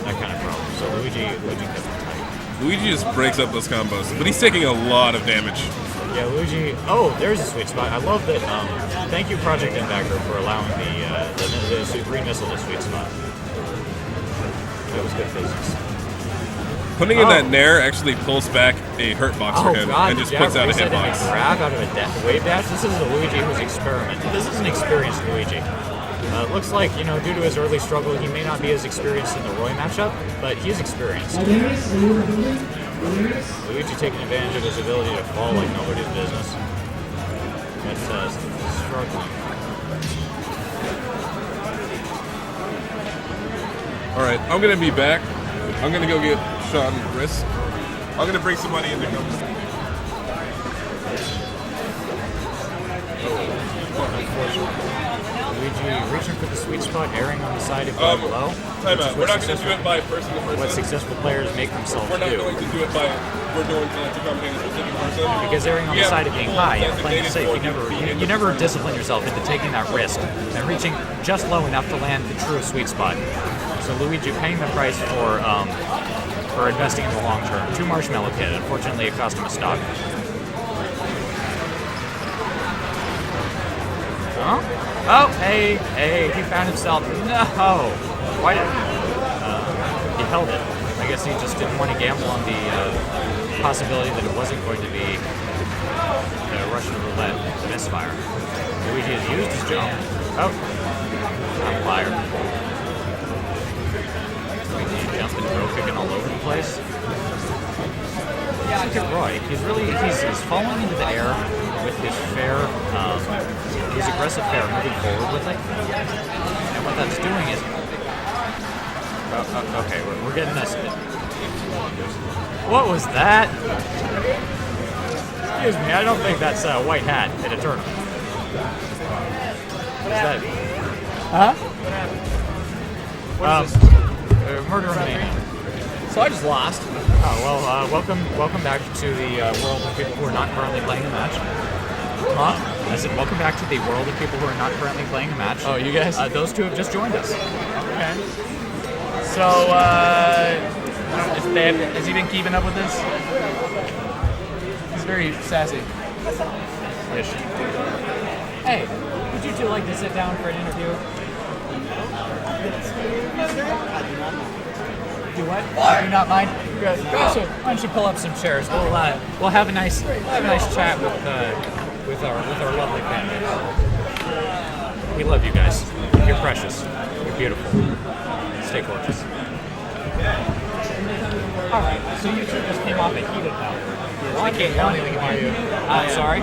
That kind of problem. So Luigi kept it tight. Luigi just breaks up those combos, but he's taking a lot of damage. Yeah, Luigi. Oh, there's a sweet spot. I love that. Thank you, Project Inbacker, for allowing the green missile to sweet spot. That was good physics. Putting in that nair actually pulls back a hurt box for him and just puts out a hitbox. Grab out of a wave dash. This is a Luigi who's experimenting. This is an experienced Luigi. Looks like, due to his early struggle, he may not be as experienced in the Roy matchup, but he's experienced. Luigi taking advantage of his ability to fall like nobody's business. That's struggling. Alright, I'm going to be back. I'm going to go get Sean wrist. I'm going to bring somebody in to come. Luigi reaching for the sweet spot erring on the side of going low. Time out. We're not going to do it by person to person. What successful players make themselves We're not do. going to do it by, we're doing to commentate a specific person. Because erring on the side of being high and playing it safe, you never discipline yourself into taking that risk and reaching just low enough to land the true sweet spot. So Luigi paying the price for investing in the long term. 2 Marshmallow Kid. Unfortunately, it cost him a stock. Huh? Oh, hey, he found himself. No! Why did he held it. I guess he just didn't want to gamble on the possibility that it wasn't going to be the Russian roulette misfire. Luigi has used his jump. Oh, I'm a liar. Luigi jumping, throw kicking all over the place. Look at Roy. He's falling into the air with his fair, his aggressive fair moving forward with it. And what that's doing is, okay, we're getting this. What was that? Excuse me, I don't think that's a white hat in a tournament. What is that? Huh? What is this? Murder and Mayhem. So I just lost. Oh, well, welcome back to the world of people who are not currently playing a match. Huh? I said, welcome back to the world of people who are not currently playing a match. Oh, you guys? Those two have just joined us. Okay. So, has he been keeping up with this? He's very sassy. Ish. Hey, would you two like to sit down for an interview? Do what? Do not mind. Good. Why don't you pull up some chairs? We'll have a nice chat with our lovely family. We love you guys. You're precious. You're beautiful. Stay gorgeous. All right. So you two just came off a heated bout. I can't hear anything about you. I'm sorry.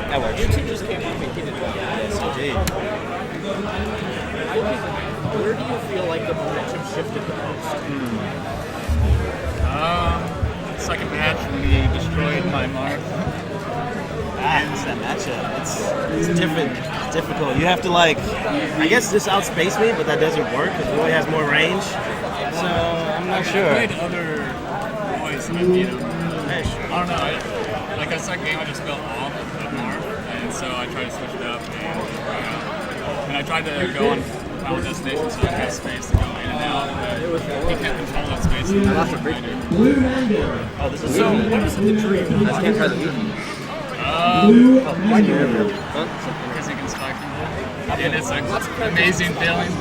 That works. You two just came off a heated bout. Yes, indeed. Where do you feel like the momentum shifted the most? Second match when he destroyed my mark. It's that matchup. It's different. It's difficult. You have to I guess this outspace me, but that doesn't work because Roy has more range. So I'm not sure. I played other boys and I beat him. I don't know. Like that second game, I just felt off of mark, and so I tried to switch it up. And I tried to go on Final Destination so I had space to go in and out, but he can't control that space. I lost a free dude. Oh, this is so what is the dream? I just can't try the meat. Why do you Because you can spike from there. And it's like an amazing feeling.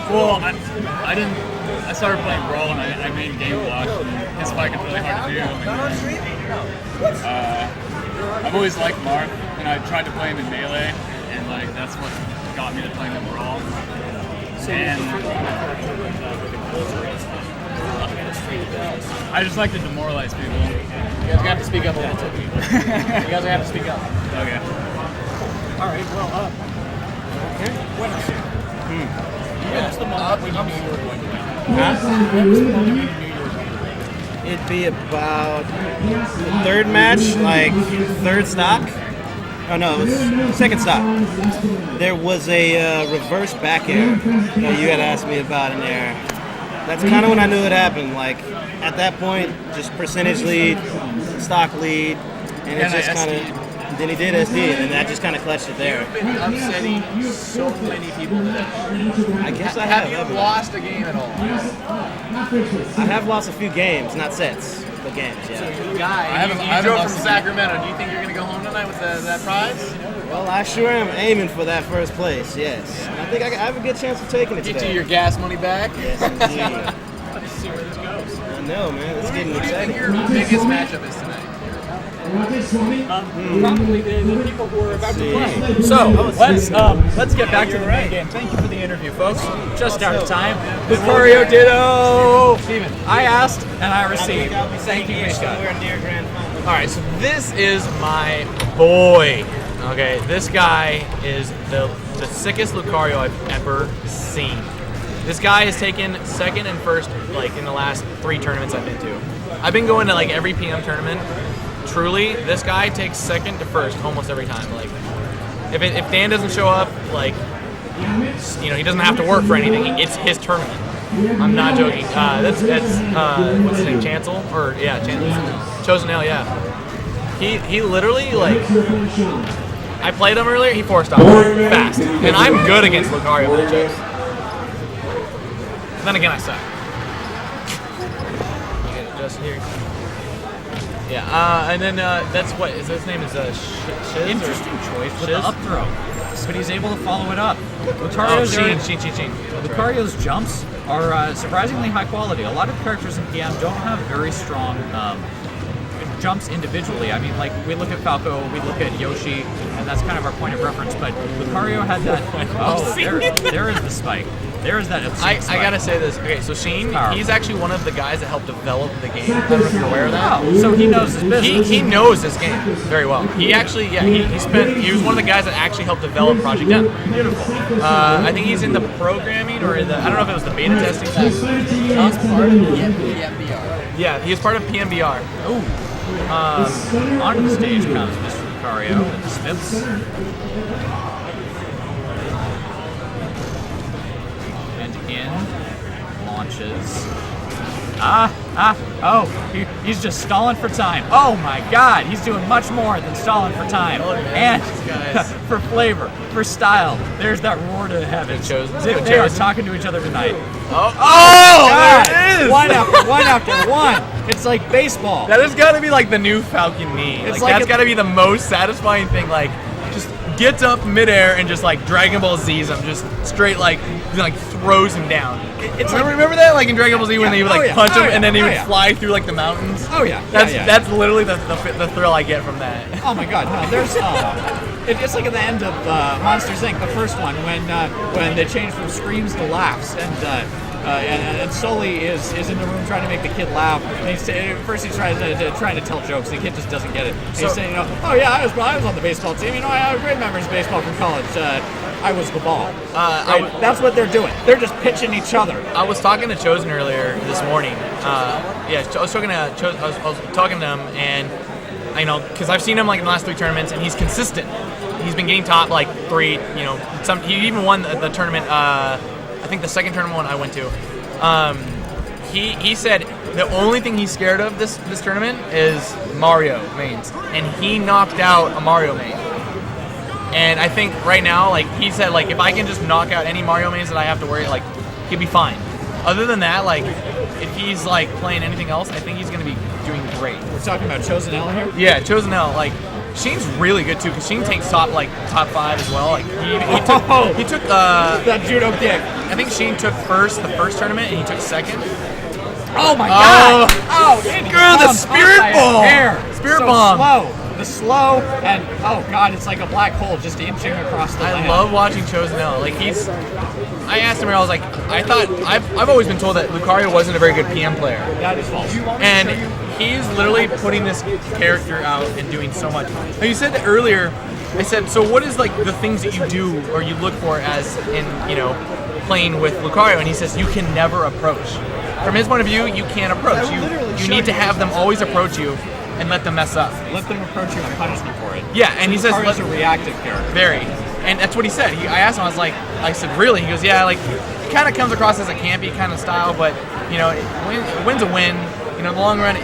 Well, I started playing Brawl and I made Game Watch, and his spike is really hard to do. I've always liked Mark, and I tried to play him in Melee, and that's what got me to playing the Brawl. And I just like to demoralize people. You guys got to speak up a little bit. You guys have to speak up. Okay. All right. Well, when is it? When was the moment when you knew you were going to win? When was the moment when you knew you were going to win? It'd be about the third match, third stock. Oh no, it was second stock. There was a reverse back air that you had asked me about in there. That's kind of when I knew it happened. At that point, just percentage lead, stock lead, and it just kind of. Then he did SD, and that just kind of clutched it there. You've been upsetting so many people today. I guess I have. Have you lost a game at all? I have lost a few games, not sets, but games. Yeah. I drove from Sacramento. Do you think you're going to go home tonight with that prize? Well, I sure am aiming for that first place, yes. I think I have a good chance of taking it today. Get you your gas money back? Yes, indeed. Let's see where this goes. I know, man. It's getting exciting. Your biggest matchup is tonight? Probably the people who are about to play. So, let's get back to the main game. Thank you for the interview, folks. Just out of time. Lucario Ditto! Steven, I asked and I received. Thank you, Mishka. Alright, so this is my boy. Okay, this guy is the sickest Lucario I've ever seen. This guy has taken second and first in the last 3 tournaments I've been to. I've been going to every PM tournament. Truly, this guy takes second to first almost every time. if Dan doesn't show up, like, you know, he doesn't have to work for anything. It's his tournament. I'm not joking. That's what's his name, Chancel? Or yeah, Chosen Nail. Yeah. He literally, like, I played him earlier. He forced off fast, and I'm good against Lucario with the chips. Then again, I suck. You get it just here. Yeah, and then that's what is his name is Shiz. Interesting choice with Shiz? the up throw, but he's able to follow it up. Lucario's Lucario's jumps are surprisingly high quality. A lot of characters in PM don't have very strong jumps individually. I mean, like, we look at Falco, we look at Yoshi, and that's kind of our point of reference, but Lucario had that. Oh, there is the spike. There is that obscene spike. I gotta say this. Okay, so Sheen, he's actually one of the guys that helped develop the game. I don't know if you're aware of that. Oh, so he knows his business. He knows this game very well. He actually, yeah, he was one of the guys that actually helped develop Project M. Beautiful. I think he's in the programming or in the, I don't know if it was the beta testing. He's part of PMBR. Yeah, he was part of PMBR. Ooh. Onto the stage comes Mr. Lucario with the Smiths. And in launches. He's just stalling for time. Oh my god, he's doing much more than stalling for time. And for flavor, for style, there's that roar to the heavens. They are talking to each other tonight. Oh, God. there it is! One after one. It's like baseball. That has got to be like the new Falcon knee. Like that's got to be the most satisfying thing. Like, just gets up midair and just like Dragon Ball Z's him, just straight like throws him down. Remember that, like in Dragon Ball Z when they would like punch him and then he would fly through like the mountains. Oh yeah. That's literally the thrill I get from that. Oh my god, no, there's it's like at the end of Monsters Inc., the first one, when they change from screams to laughs, and Sully is in the room trying to make the kid laugh. And first he's trying to tell jokes. The kid just doesn't get it. He's saying, oh yeah, I was on the baseball team. I have great memories of baseball from college. I was the ball. That's what they're doing. They're just pitching each other. I was talking to Chosen earlier this morning. I was talking to him, and because I've seen him like in the last 3 tournaments, and he's consistent. He's been getting top like 3. He even won the tournament. I think the second tournament I went to. He said the only thing he's scared of this tournament is Mario mains, and he knocked out a Mario main. And I think right now, like he said, like if I can just knock out any Mario mains that I have to worry, like he'll be fine. Other than that, like if he's like playing anything else, I think he's gonna be doing great. We're talking about Chosen L here. Yeah, Chosen L. Like Sheen's really good too, because Sheen takes top 5 as well. Like he took that judo kick. I think Sheen took the first tournament, and he took second. Oh my god! Oh, girl, the spirit bomb! Spirit bomb. Slow. The slow, and oh god, it's like a black hole just inching across the land. I love watching Chosen L. Like I asked him, I was like, I've always been told that Lucario wasn't a very good PM player. That is false. And he's literally putting this character out and doing so much. Now you said that earlier, I said, so what is like the things that you do or you look for as in, playing with Lucario? And he says, you can never approach. From his point of view, you can't approach. You need to have them always approach you and let them mess up. Let them approach you and punish them for it. Yeah, and he says... Lucario's a reactive character. Very. And that's what he said. I asked him, I said, really? He goes, yeah, like, it kind of comes across as a campy kind of style, but, a win's a win. In the long run,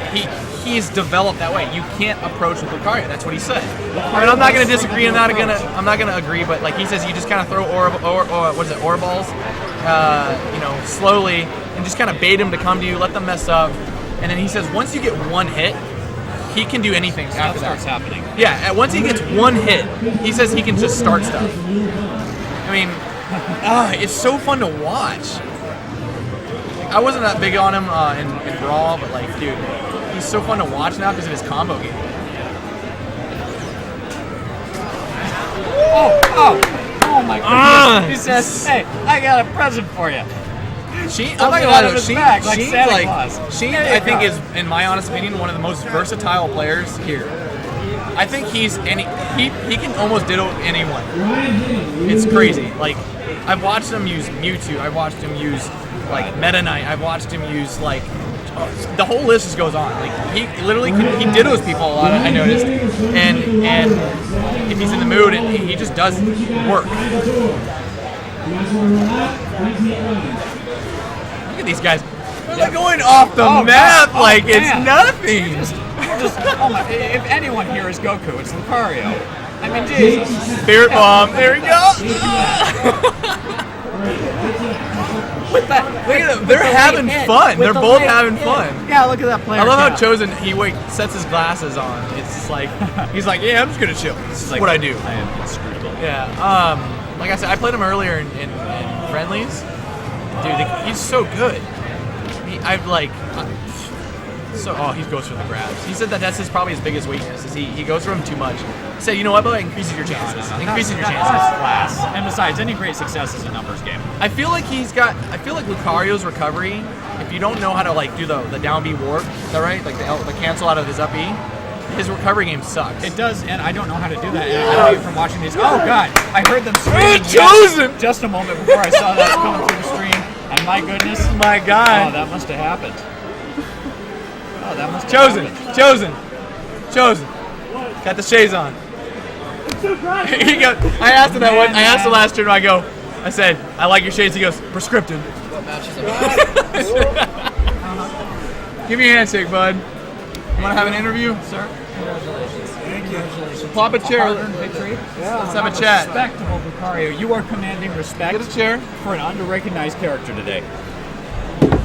he's developed that way. You can't approach with Lucario. That's what he said. I mean, I'm not going to disagree. I'm not going to agree, but, like, he says you just kind of throw aura balls, slowly, and just kind of bait him to come to you, let them mess up. And then he says once you get one hit, he can do anything after that. Starts happening. Yeah, once he gets one hit, he says he can just start stuff. I mean, it's so fun to watch. I wasn't that big on him in Brawl, but like, dude, he's so fun to watch now because of his combo game. Oh my goodness. He says, hey, I got a present for you. Sheen, I'm not gonna lie though, Sheen, I think is, in my honest opinion, one of the most versatile players here. I think he can almost ditto anyone. It's crazy. Like, I've watched him use Mewtwo. I've watched him use like Meta Knight. I've watched him use like the whole list just goes on. Like he literally he diddles people a lot. I noticed, and if he's in the mood, he just does work. Look at these guys. They're going off the map like it's nothing. Oh my, if anyone here is Goku, it's Lucario. I mean, Jesus. Spirit Bomb. There we go. Look at them. They're having fun. They're both having fun. Yeah, look at that player. I love how Chosen, he sets his glasses on. It's just like, he's like, yeah, I'm just going to chill. This is what I do. I am inscrutable. Yeah. Like I said, I played him earlier in friendlies. Dude, he's so good. He goes for the grabs. He said that's probably his biggest weakness, is he goes for him too much. He said, you know what, but it increases your chances. Increases your chances. Class. And besides, any great success is a numbers game. I feel like Lucario's recovery, if you don't know how to like do the down B warp, is that right? Like the cancel out of his up B, his recovery game sucks. It does, and I don't know how to do that. And I know from watching these. Oh God, I heard them screaming just a moment before I saw that coming through the stream. And my goodness, my God! Oh, that must have happened. Oh, that must have Chosen. Got the shades on. He goes. I asked him that one. I asked the last stream. I said, I like your shades. He goes, prescriptive. What match is Give me a handshake, bud. You want to have an interview, sir? Congratulations. Thank you. Pop a chair. Victory. Yeah. Let's have a chat. Respectable Lucario. You are commanding respect. Get a chair For an under-recognized character today.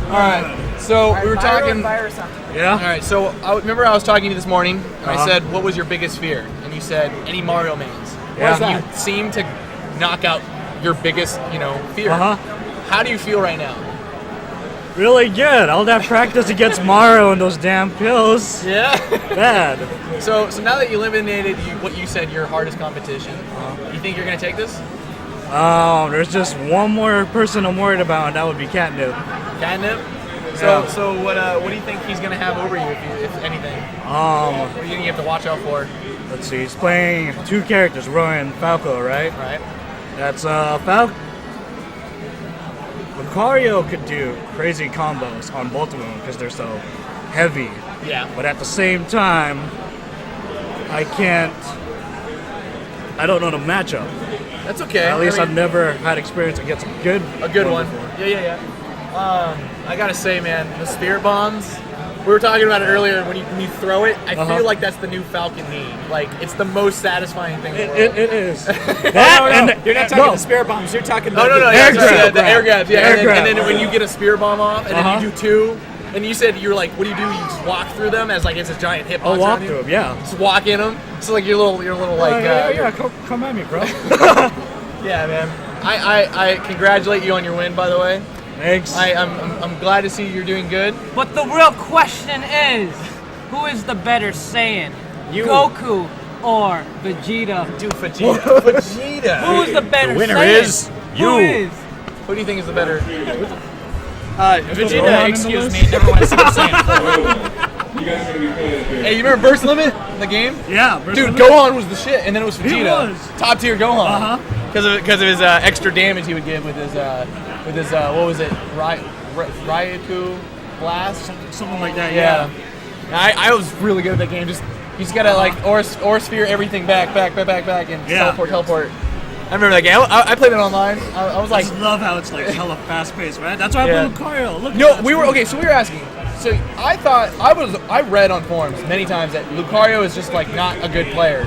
All right. So we were talking. Yeah. All right. So I was talking to you this morning, and I said, "What was your biggest fear?" And you said, "Any Mario mains." Yeah. And you seem to knock out your biggest, fear. How do you feel right now? Really good. All that practice against Mario and those damn pills. Yeah. Bad. So now that you eliminated what you said your hardest competition, you think you're gonna take this? There's just one more person I'm worried about, and that would be Catnip. Catnip? Yeah. So what do you think he's gonna have over you, if anything? What do you think you have to watch out for? Let's see. He's playing two characters, Roy and Falco, right? Right. That's Falco. Lucario could do crazy combos on both of them because they're so heavy. Yeah. But at the same time, I don't know the matchup. That's okay. At least I've never had experience against a good one. Before. Yeah. I gotta say, man, the Spirit Bombs, we were talking about it earlier, when you throw it, I feel like that's the new Falcon knee. Like, it's the most satisfying thing in the world. It is. No, you're not talking the Spirit Bombs, you're talking the air grab. The air grabs, yeah. Air grab. And then when you get a Spirit Bomb off, and then you do two, and you said you're like, what do? You just walk through them as like it's a giant hitbox. I'll walk through them, yeah. Just walk in them. So like your little like. Come at me, bro. Yeah, man. I congratulate you on your win, by the way. Thanks. I'm glad to see you're doing good. But the real question is, who is the better Saiyan? Goku or Vegeta? Dude, Vegeta. Who is the better The winner Saiyan? is you. Who do you think is the better? Vegeta, excuse me, never want to see the same. Hey, you remember Burst Limit, the game? Yeah, Dude, Gohan was the shit, and then it was Vegeta. He was. Top tier Gohan. Because of his extra damage he would give with his what was it, Raikou Blast? Something like that, yeah. I was really good at that game. You just gotta like Aura Sphere everything back, and teleport. I remember that game. I played it online. I was like, I just love how it's like hella fast paced, right? That's why I play Lucario. Look. So we were asking. So I thought I read on forums many times that Lucario is just like not a good player.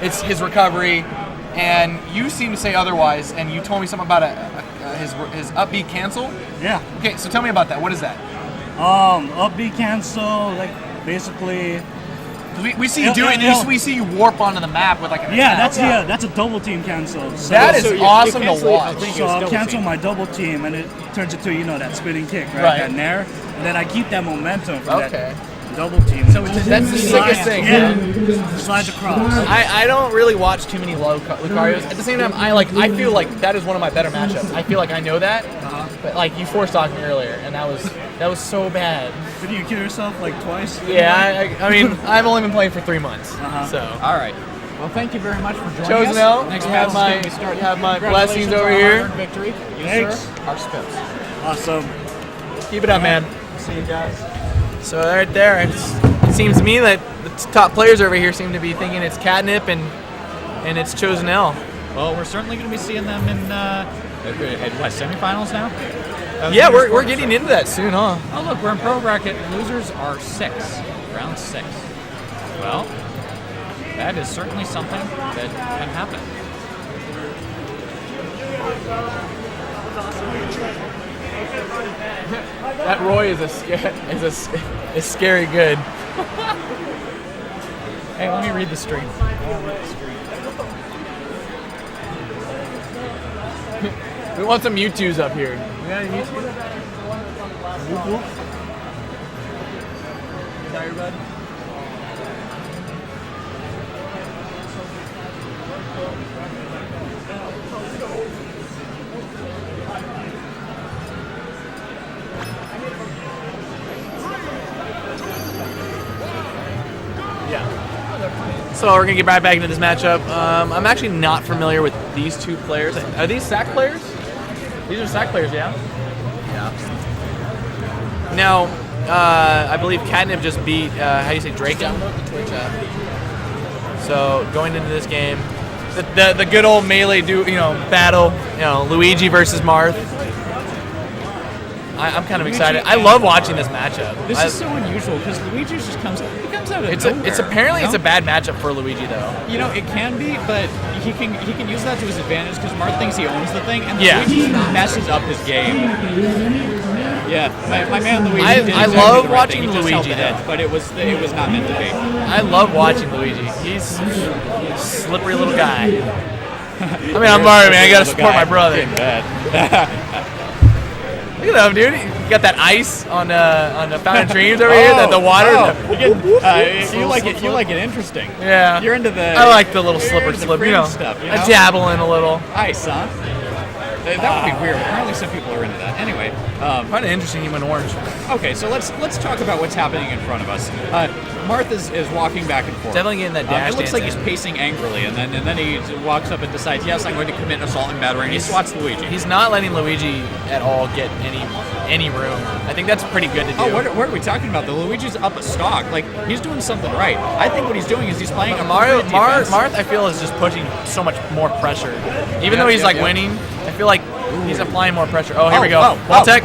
It's his recovery, and you seem to say otherwise. And you told me something about his up B cancel. Yeah. Okay, so tell me about that. What is that? Up B cancel, like basically. We see you do it. We see you warp onto the map with like an attack. That's a double team cancel. So, that is awesome to watch. So I'll cancel my double team, and it turns into that spinning kick, right? That nair, and then I keep that momentum from that double team. So that's the sickest thing. Yeah, slides across. I don't really watch too many low Lucarios. At the same time, I feel like that is one of my better matchups. I feel like I know that, but like you force talked me earlier, and that was so bad. Did you kill yourself like twice? Yeah, I mean, I've only been playing for 3 months, so. All right. Well, thank you very much for joining Chosen us. L, Next I match is going to be starting. have my Congratulations blessings over on here. our victory. Thanks. Sir. Our spips. Awesome. Keep it up, man. see you guys. So right there, it seems to me that the top players over here seem to be thinking it's Catnip and it's Chosen L. Well, we're certainly going to be seeing them in what, semifinals now? Yeah, we're getting into that soon, huh? Oh, look, we're in pro bracket. Losers are 6. Round 6. Well, that is certainly something that can happen. That Roy is scary good. Hey, let me read the stream. We want some Mewtwo's up here. We got any Mewtwo? Tired, bud? So we're gonna get right back into this matchup. I'm actually not familiar with these two players. Are these SAC players? These are SAC players, yeah? Yeah. Now, I believe Catnip just beat, how do you say, Drake? So going into this game, the good old melee battle, Luigi versus Marth. I'm kind of excited. I love watching this matchup. This is so unusual because Luigi just comes out of nowhere. It's apparently it's a bad matchup for Luigi though. You know, it can be, but he can use that to his advantage because Marth thinks he owns the thing, and Luigi messes up his game. Yeah, my man Luigi. I love watching Luigi though, but it was not meant to be. I love watching Luigi. He's a slippery little guy. I mean, I'm Mario, man. I gotta support my brother. Look at him, dude. You got that ice on the Fountain Dreams over here. That the water. You like it interesting. Yeah. You're into the. I like the little slip. Stuff. You know? I dabble in a little. Ice, huh? That would be weird. Apparently, some people are into that. Anyway, kind of interesting. He went orange. Okay, so let's talk about what's happening in front of us. Marth is walking back and forth. Definitely getting that dash. It looks like he's pacing angrily, and then he walks up and decides, yes, I'm going to commit assault and battery, and he swats Luigi. He's not letting Luigi at all get any room. I think that's pretty good to do. Oh, what are we talking about? The Luigi's up a stock. Like, he's doing something right. I think what he's doing is he's playing a Marth, I feel, is just putting so much more pressure. Even though he's winning, I feel like he's applying more pressure. Oh, here we go. Wall tech.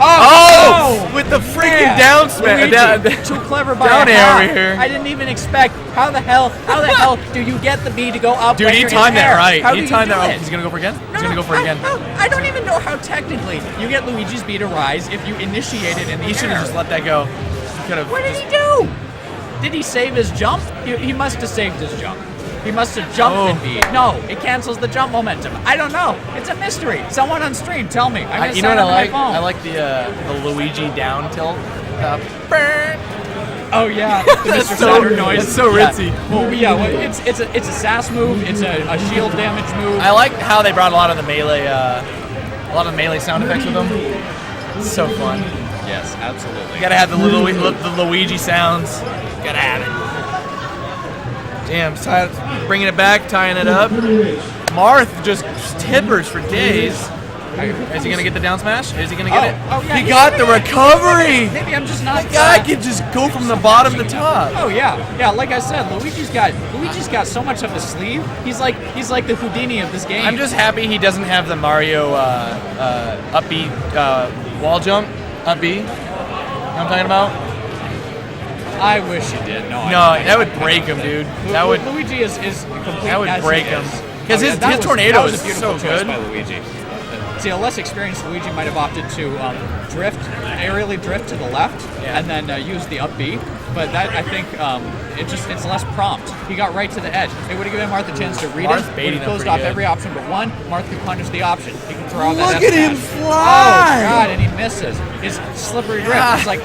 With the freaking down smash. Too clever by down a air half. over here. I didn't even expect. How the hell do you get the B to go up? Dude, he timed that right. How he timed that right. He's gonna go for it again. He's gonna go for it again. I don't even know how technically you get Luigi's B to rise if you initiate it in the air. He should have just let that go. He could have. What did he do? Did he save his jump? He must have saved his jump. He must have jumped in B. No, it cancels the jump momentum. I don't know. It's a mystery. Someone on stream, tell me. You know what I like? I like the Luigi down tilt. Oh yeah, the Mr. Saturn noise. It's so ritzy. Yeah. Well, it's a sass move. It's a shield damage move. I like how they brought a lot of the melee sound effects with them. It's so fun. Yes, absolutely. You gotta have the Luigi sounds. Gotta have it. Damn, bringing it back, tying it up. Marth just tippers for days. Is he gonna get the down smash? Is he gonna get it? Oh yeah, he got the recovery. Maybe I'm just not. That guy can just go from the bottom to top. Oh yeah. Like I said, Luigi's got so much up his sleeve. He's like the Houdini of this game. I'm just happy he doesn't have the Mario up B wall jump up B. You know what I'm talking about? I wish he did. No, that would break him, dude. Luigi is complete. That would as break he him. is. Because his tornado is so good. By Luigi. See, a less experienced Luigi might have opted to aerially drift to the left, and then use the up B. But that, I think, it's less prompt. He got right to the edge. It would have given Marth a chance to read it. He closed off every option but one. Marth could punish the option. He can throw out that Look at him fly! Oh God! And he misses. His slippery drift. It's like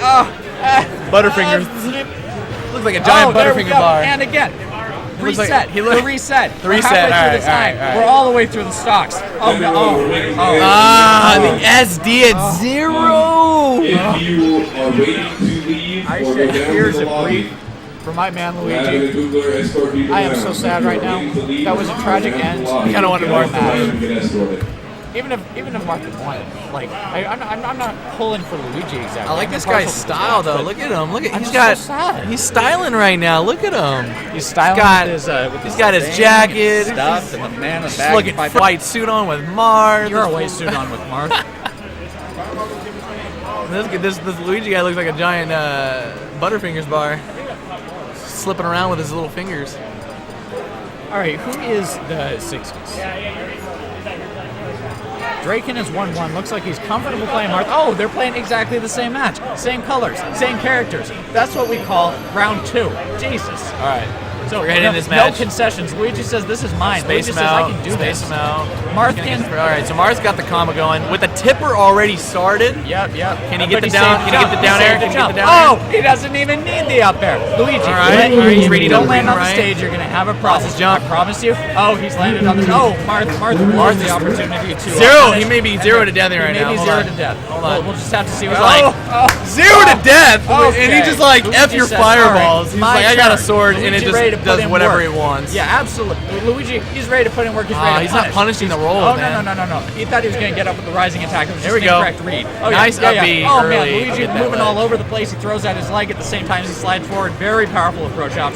Butterfingers. Looks like a giant Butterfinger bar. And again. Reset. The reset. The reset. All right. We're all the way through the stocks. Oh no. The SD at 0. If you are waiting to leave I or shed go down tears to the of lobby, grief for my man have Luigi. the Googler escort you I am down. so sad right now. That was a tragic end. I kind of wanted more than that. even if Mark won, like I'm not pulling for Luigi exactly. I like I'm this partial guy's to style Josh, though. Look at him. Look at I'm he's just got so sad. he's styling right now. Look at him. He's styling with he's got his jacket. Stuff and the man in the He's bag. looking white suit on with Marth. You're a white suit on with Marth. This Luigi guy looks like a giant Butterfingers bar, slipping around with his little fingers. All right, who is the 60s? Draken is 1-1. Looks like he's comfortable playing Marth. Oh, they're playing exactly the same match. Same colors, same characters. That's what we call round 2. Jesus. All right. So we're getting in this no match. concessions. Luigi says this is mine. Space Luigi him says out. I can do Space this. him out. Marth All can. right, so Marth's got the combo going with the tipper already started. Yep. Can he get the down? Can he get the down air? Can he get the down Oh, he doesn't even need the up air. Luigi, All right, he's ready to don't land on the right. stage. You're gonna have a problem. Jump. I promise you. Oh, he's landed on the. Oh, Marth has the opportunity to Zero. finish. He may be 0 to death right now. Maybe Hold 0 on. to death. Hold on. We'll just have to see what's Like, like. 0 to death, Okay. and he just like Luigi F your says, fireballs. "All right, He's my like, I got a turn." sword, and it Luigi ready to just put does in whatever work. he wants. Yeah, absolutely. Luigi, he's ready to put in work. He's ready to He's not punish. punishing the roll, Oh, man. no. He thought he was going to get up with the rising attack. It was There just we go. an incorrect read. Oh, Nice yeah. up B Oh, early. man, Luigi Get that moving all ledge. over the place. He throws out his leg at the same time as he slides forward. Very powerful approach option.